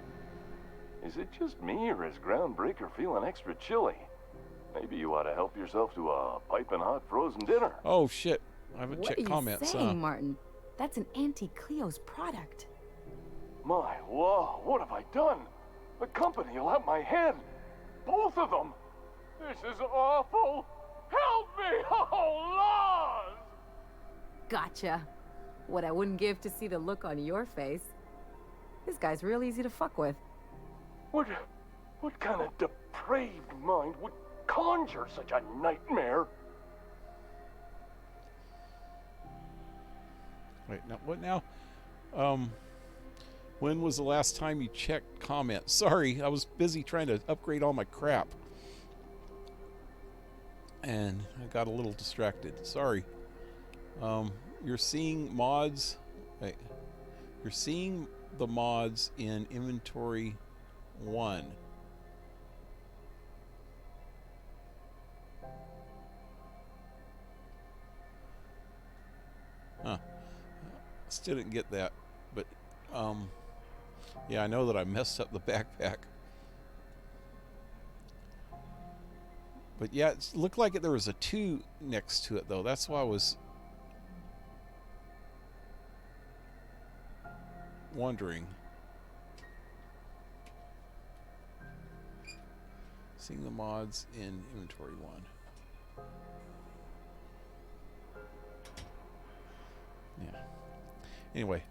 S3: Is it just me, or is Groundbreaker feeling extra chilly? Maybe you ought to help yourself to a piping hot frozen dinner.
S1: Oh, shit. I haven't checked comments.
S18: What are you saying, Martin? That's an Auntie Cleo's product.
S3: My law, what have I done? The company will have my head. Both of them. This is awful! Help me! Oh, Laws!
S12: Gotcha. What I wouldn't give to see the look on your face. This guy's real easy to fuck with.
S3: What kind of depraved mind would conjure such a nightmare?
S1: Wait, now what now? When was the last time you checked comments? Sorry, I was busy trying to upgrade all my crap. And I got a little distracted. Sorry. You're seeing mods. Wait. You're seeing the mods in inventory 1. Huh. Still didn't get that, but yeah, I know that I messed up the backpack. But yeah, it looked like there was a 2 next to it though. That's why I was wondering. Seeing the mods in inventory 1. Yeah. Anyway,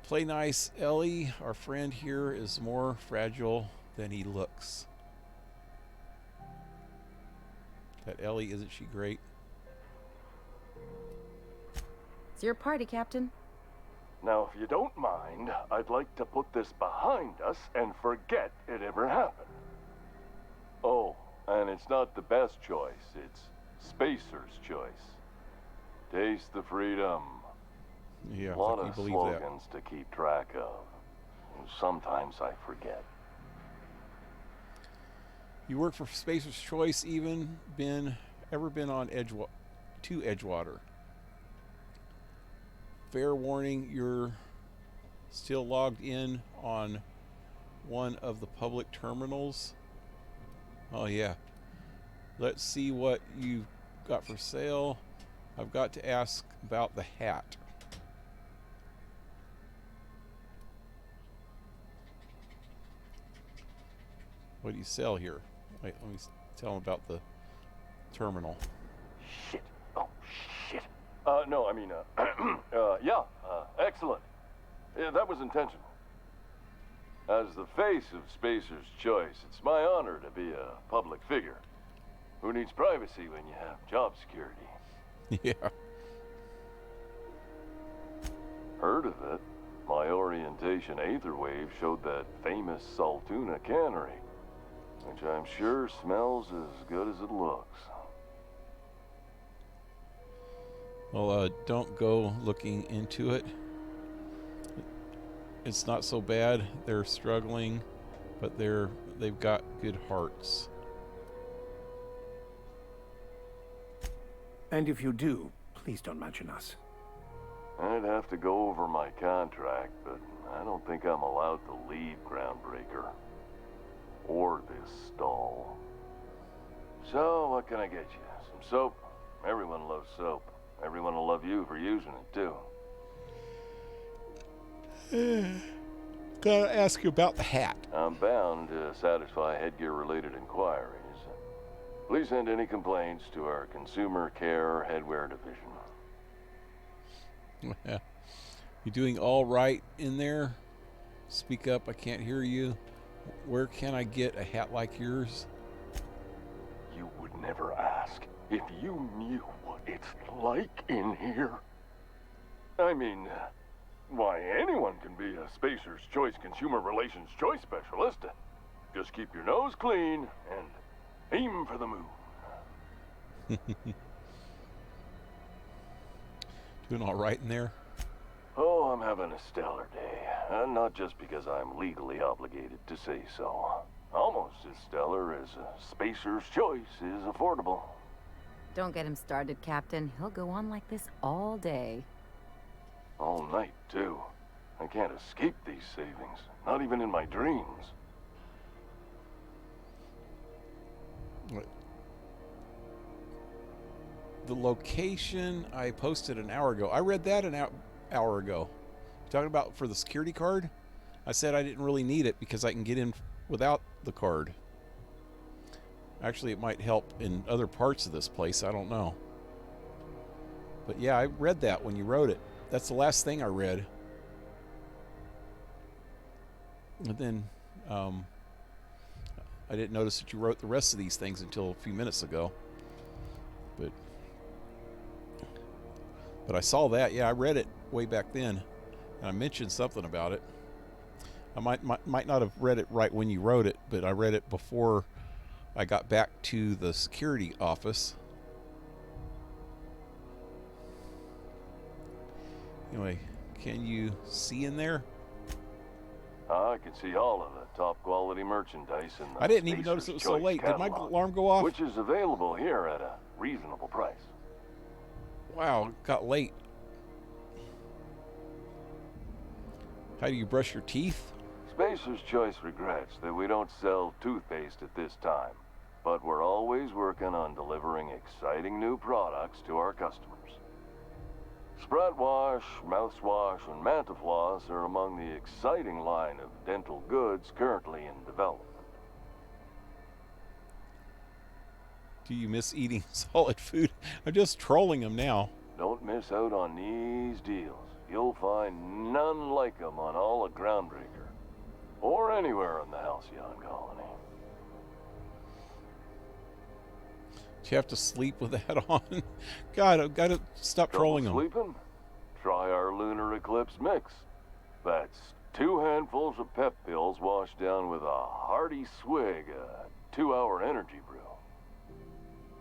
S1: play nice. Ellie, our friend here, is more fragile than he looks. That Ellie, isn't she great?
S12: It's your party, Captain.
S3: Now, if you don't mind, I'd like to put this behind us and forget it ever happened. Oh, and it's not the best choice. It's Spacer's choice. Taste the freedom.
S1: Yeah,
S3: a lot
S1: I
S3: of
S1: believe
S3: slogans to keep track of. And sometimes I forget.
S1: You work for Spacer's Choice, ever been on to Edgewater? Fair warning, you're still logged in on one of the public terminals. Oh yeah. Let's see what you've got for sale. I've got to ask about the hat. What do you sell here? Wait, let me tell them about the terminal.
S3: Shit. Oh, shit. No, I mean, yeah, excellent. Yeah, that was intentional. As the face of Spacer's Choice, it's my honor to be a public figure. Who needs privacy when you have job security?
S1: Yeah.
S3: Heard of it. My orientation Aetherwave showed that famous Saltuna cannery, which I'm sure smells as good as it looks.
S1: Well, don't go looking into it. It's not so bad. They're struggling, but they've got good hearts.
S8: And if you do, please don't mention us.
S3: I'd have to go over my contract, but I don't think I'm allowed to leave Groundbreaker. Or this stall. So, what can I get you? Some soap? Everyone loves soap. Everyone will love you for using it, too.
S1: Gotta ask you about the hat.
S3: I'm bound to satisfy headgear-related inquiries. Please send any complaints to our Consumer Care Headwear Division.
S1: You doing all right in there? Speak up, I can't hear you. Where can I get a hat like yours?
S3: You would never ask if you knew what it's like in here. I mean, why, anyone can be a Spacer's Choice Consumer Relations Choice Specialist. Just keep your nose clean and aim for the moon.
S1: Doing all right in there?
S3: Oh, I'm having a stellar day. And not just because I'm legally obligated to say so. Almost as stellar as a Spacer's Choice is affordable.
S12: Don't get him started, Captain. He'll go on like this all day.
S3: All night, too. I can't escape these savings. Not even in my dreams.
S1: What? The location I posted an hour ago. I read that an hour ago. Talking about for the security card? I said I didn't really need it because I can get in without the card. Actually, it might help in other parts of this place. I don't know. But yeah, I read that when you wrote it. That's the last thing I read. And then I didn't notice that you wrote the rest of these things until a few minutes ago. But I saw that. Yeah, I read it way back then. And I mentioned something about it. I might not have read it right when you wrote it, but I read it before I got back to the security office. Anyway, can you see in there?
S3: I can see all of the top quality merchandise in the
S1: I didn't even notice it was so late. Did my alarm go off?
S3: Which is available here at a reasonable price.
S1: Wow, it got late. How do you brush your teeth?
S3: Spacer's Choice regrets that we don't sell toothpaste at this time, but we're always working on delivering exciting new products to our customers. Spread wash, mouthwash, and Mantafloss are among the exciting line of dental goods currently in development.
S1: Do you miss eating solid food? I'm just trolling them now.
S3: Don't miss out on these deals. You'll find none like them on all of Groundbreaker, or anywhere in the Halcyon colony.
S1: Do you have to sleep with that on? God, I've got to stop trolling them.
S3: Sleeping? Try our Lunar Eclipse mix. That's 2 handfuls of pep pills washed down with a hearty swig of 2-hour energy brew.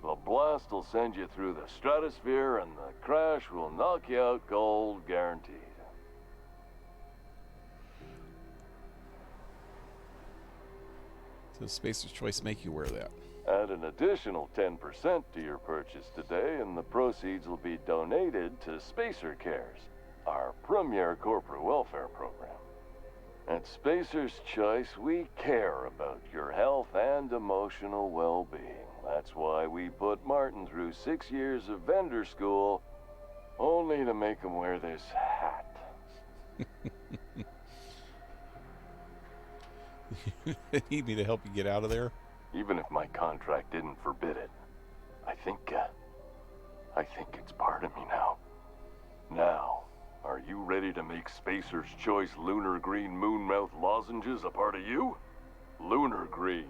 S3: The blast will send you through the stratosphere, and the crash will knock you out cold, guaranteed.
S1: Does Spacer's Choice make you wear that?
S3: Add an additional 10% to your purchase today, and the proceeds will be donated to Spacer Cares, our premier corporate welfare program. At Spacer's Choice, we care about your health and emotional well-being. That's why we put Martin through 6 years of vendor school, only to make him wear this hat.
S1: Need me to help you get out of there?
S3: Even if my contract didn't forbid it, I think it's part of me now. Now, are you ready to make Spacer's Choice Lunar Green Moonmouth lozenges a part of you? Lunar Green,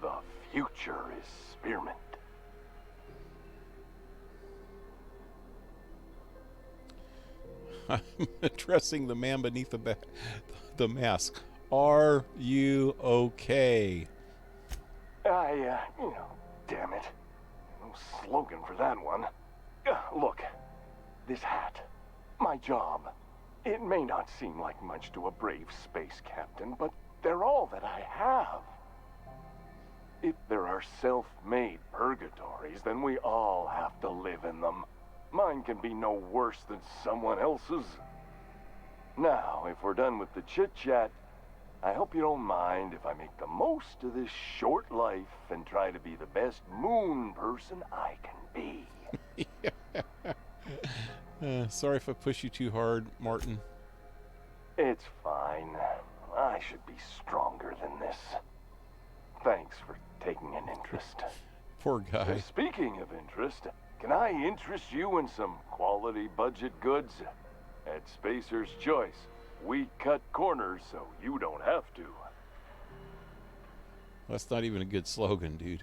S3: the future is spearmint.
S1: I'm addressing the man beneath the mask. Are you okay?
S3: Damn it. No slogan for that one. Look, this hat, my job, it may not seem like much to a brave space captain, but they're all that I have. If there are self-made purgatories, then we all have to live in them. Mine can be no worse than someone else's. Now, if we're done with the chit-chat, I hope you don't mind if I make the most of this short life and try to be the best moon person I can be.
S1: Sorry if I push you too hard, Martin.
S3: It's fine. I should be stronger than this. Thanks for taking an interest.
S1: Poor guy.
S3: Speaking of interest, can I interest you in some quality budget goods? At Spacer's Choice, we cut corners so you don't have to.
S1: That's not even a good slogan, dude.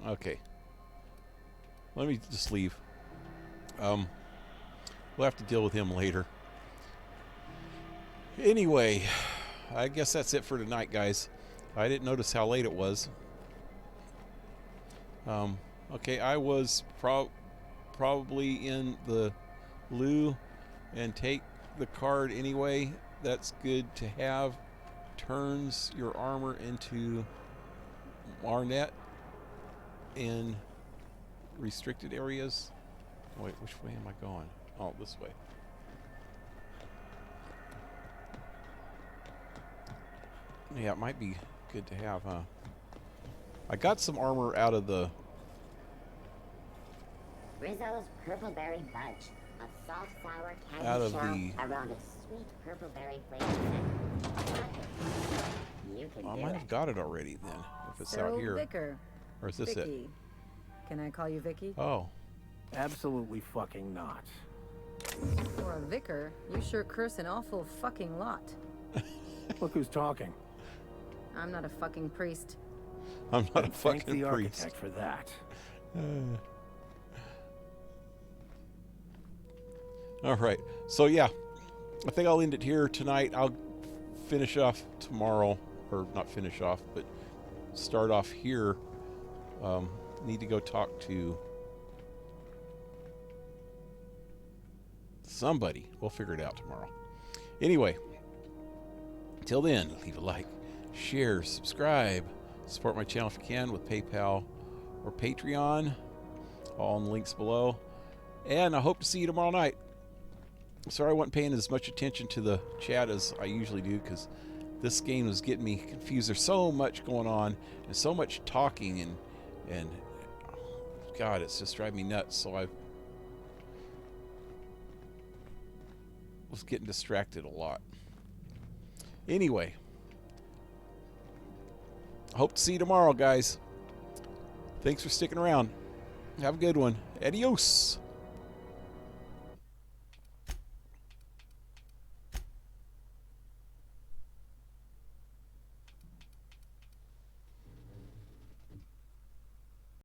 S1: Okay. Let me just leave. We'll have to deal with him later. Anyway, I guess that's it for tonight, guys. I didn't notice how late it was. Okay, I was probably in the loo and take the card anyway. That's good to have. Turns your armor into Marnet in restricted areas. Wait, which way am I going? Oh, this way. Yeah, it might be good to have, huh? I got some armor out of the...
S13: Rizzo's Purpleberry Fudge, a salt sour
S1: out
S13: candy
S1: of
S13: shell
S1: the
S13: around a sweet purpleberry flavored center. You can
S1: I
S13: do
S1: might
S13: it.
S1: have got it already then, if it's
S5: So,
S1: out here.
S5: Vicar.
S1: Or is this
S5: Vicky. Can I call you Vicky?
S1: it? Oh.
S8: Absolutely fucking not.
S5: For a vicar, you sure curse an awful fucking lot.
S8: Look who's talking.
S5: I'm not a fucking priest.
S1: I'm not a
S8: Thank
S1: fucking
S8: the
S1: priest.
S8: architect for that.
S1: All right. So, yeah. I think I'll end it here tonight. I'll finish off tomorrow. Or not finish off, but start off here. Need to go talk to somebody. We'll figure it out tomorrow. Anyway, till then, leave a like, share, subscribe, support my channel if you can with PayPal or Patreon, all in the links below. And I hope to see you tomorrow night. Sorry I wasn't paying as much attention to the chat as I usually do, because this game was getting me confused. There's so much going on and so much talking, and God, it's just driving me nuts. So I was getting distracted a lot. Anyway, hope to see you tomorrow, guys. Thanks for sticking around. Have a good one. Adios.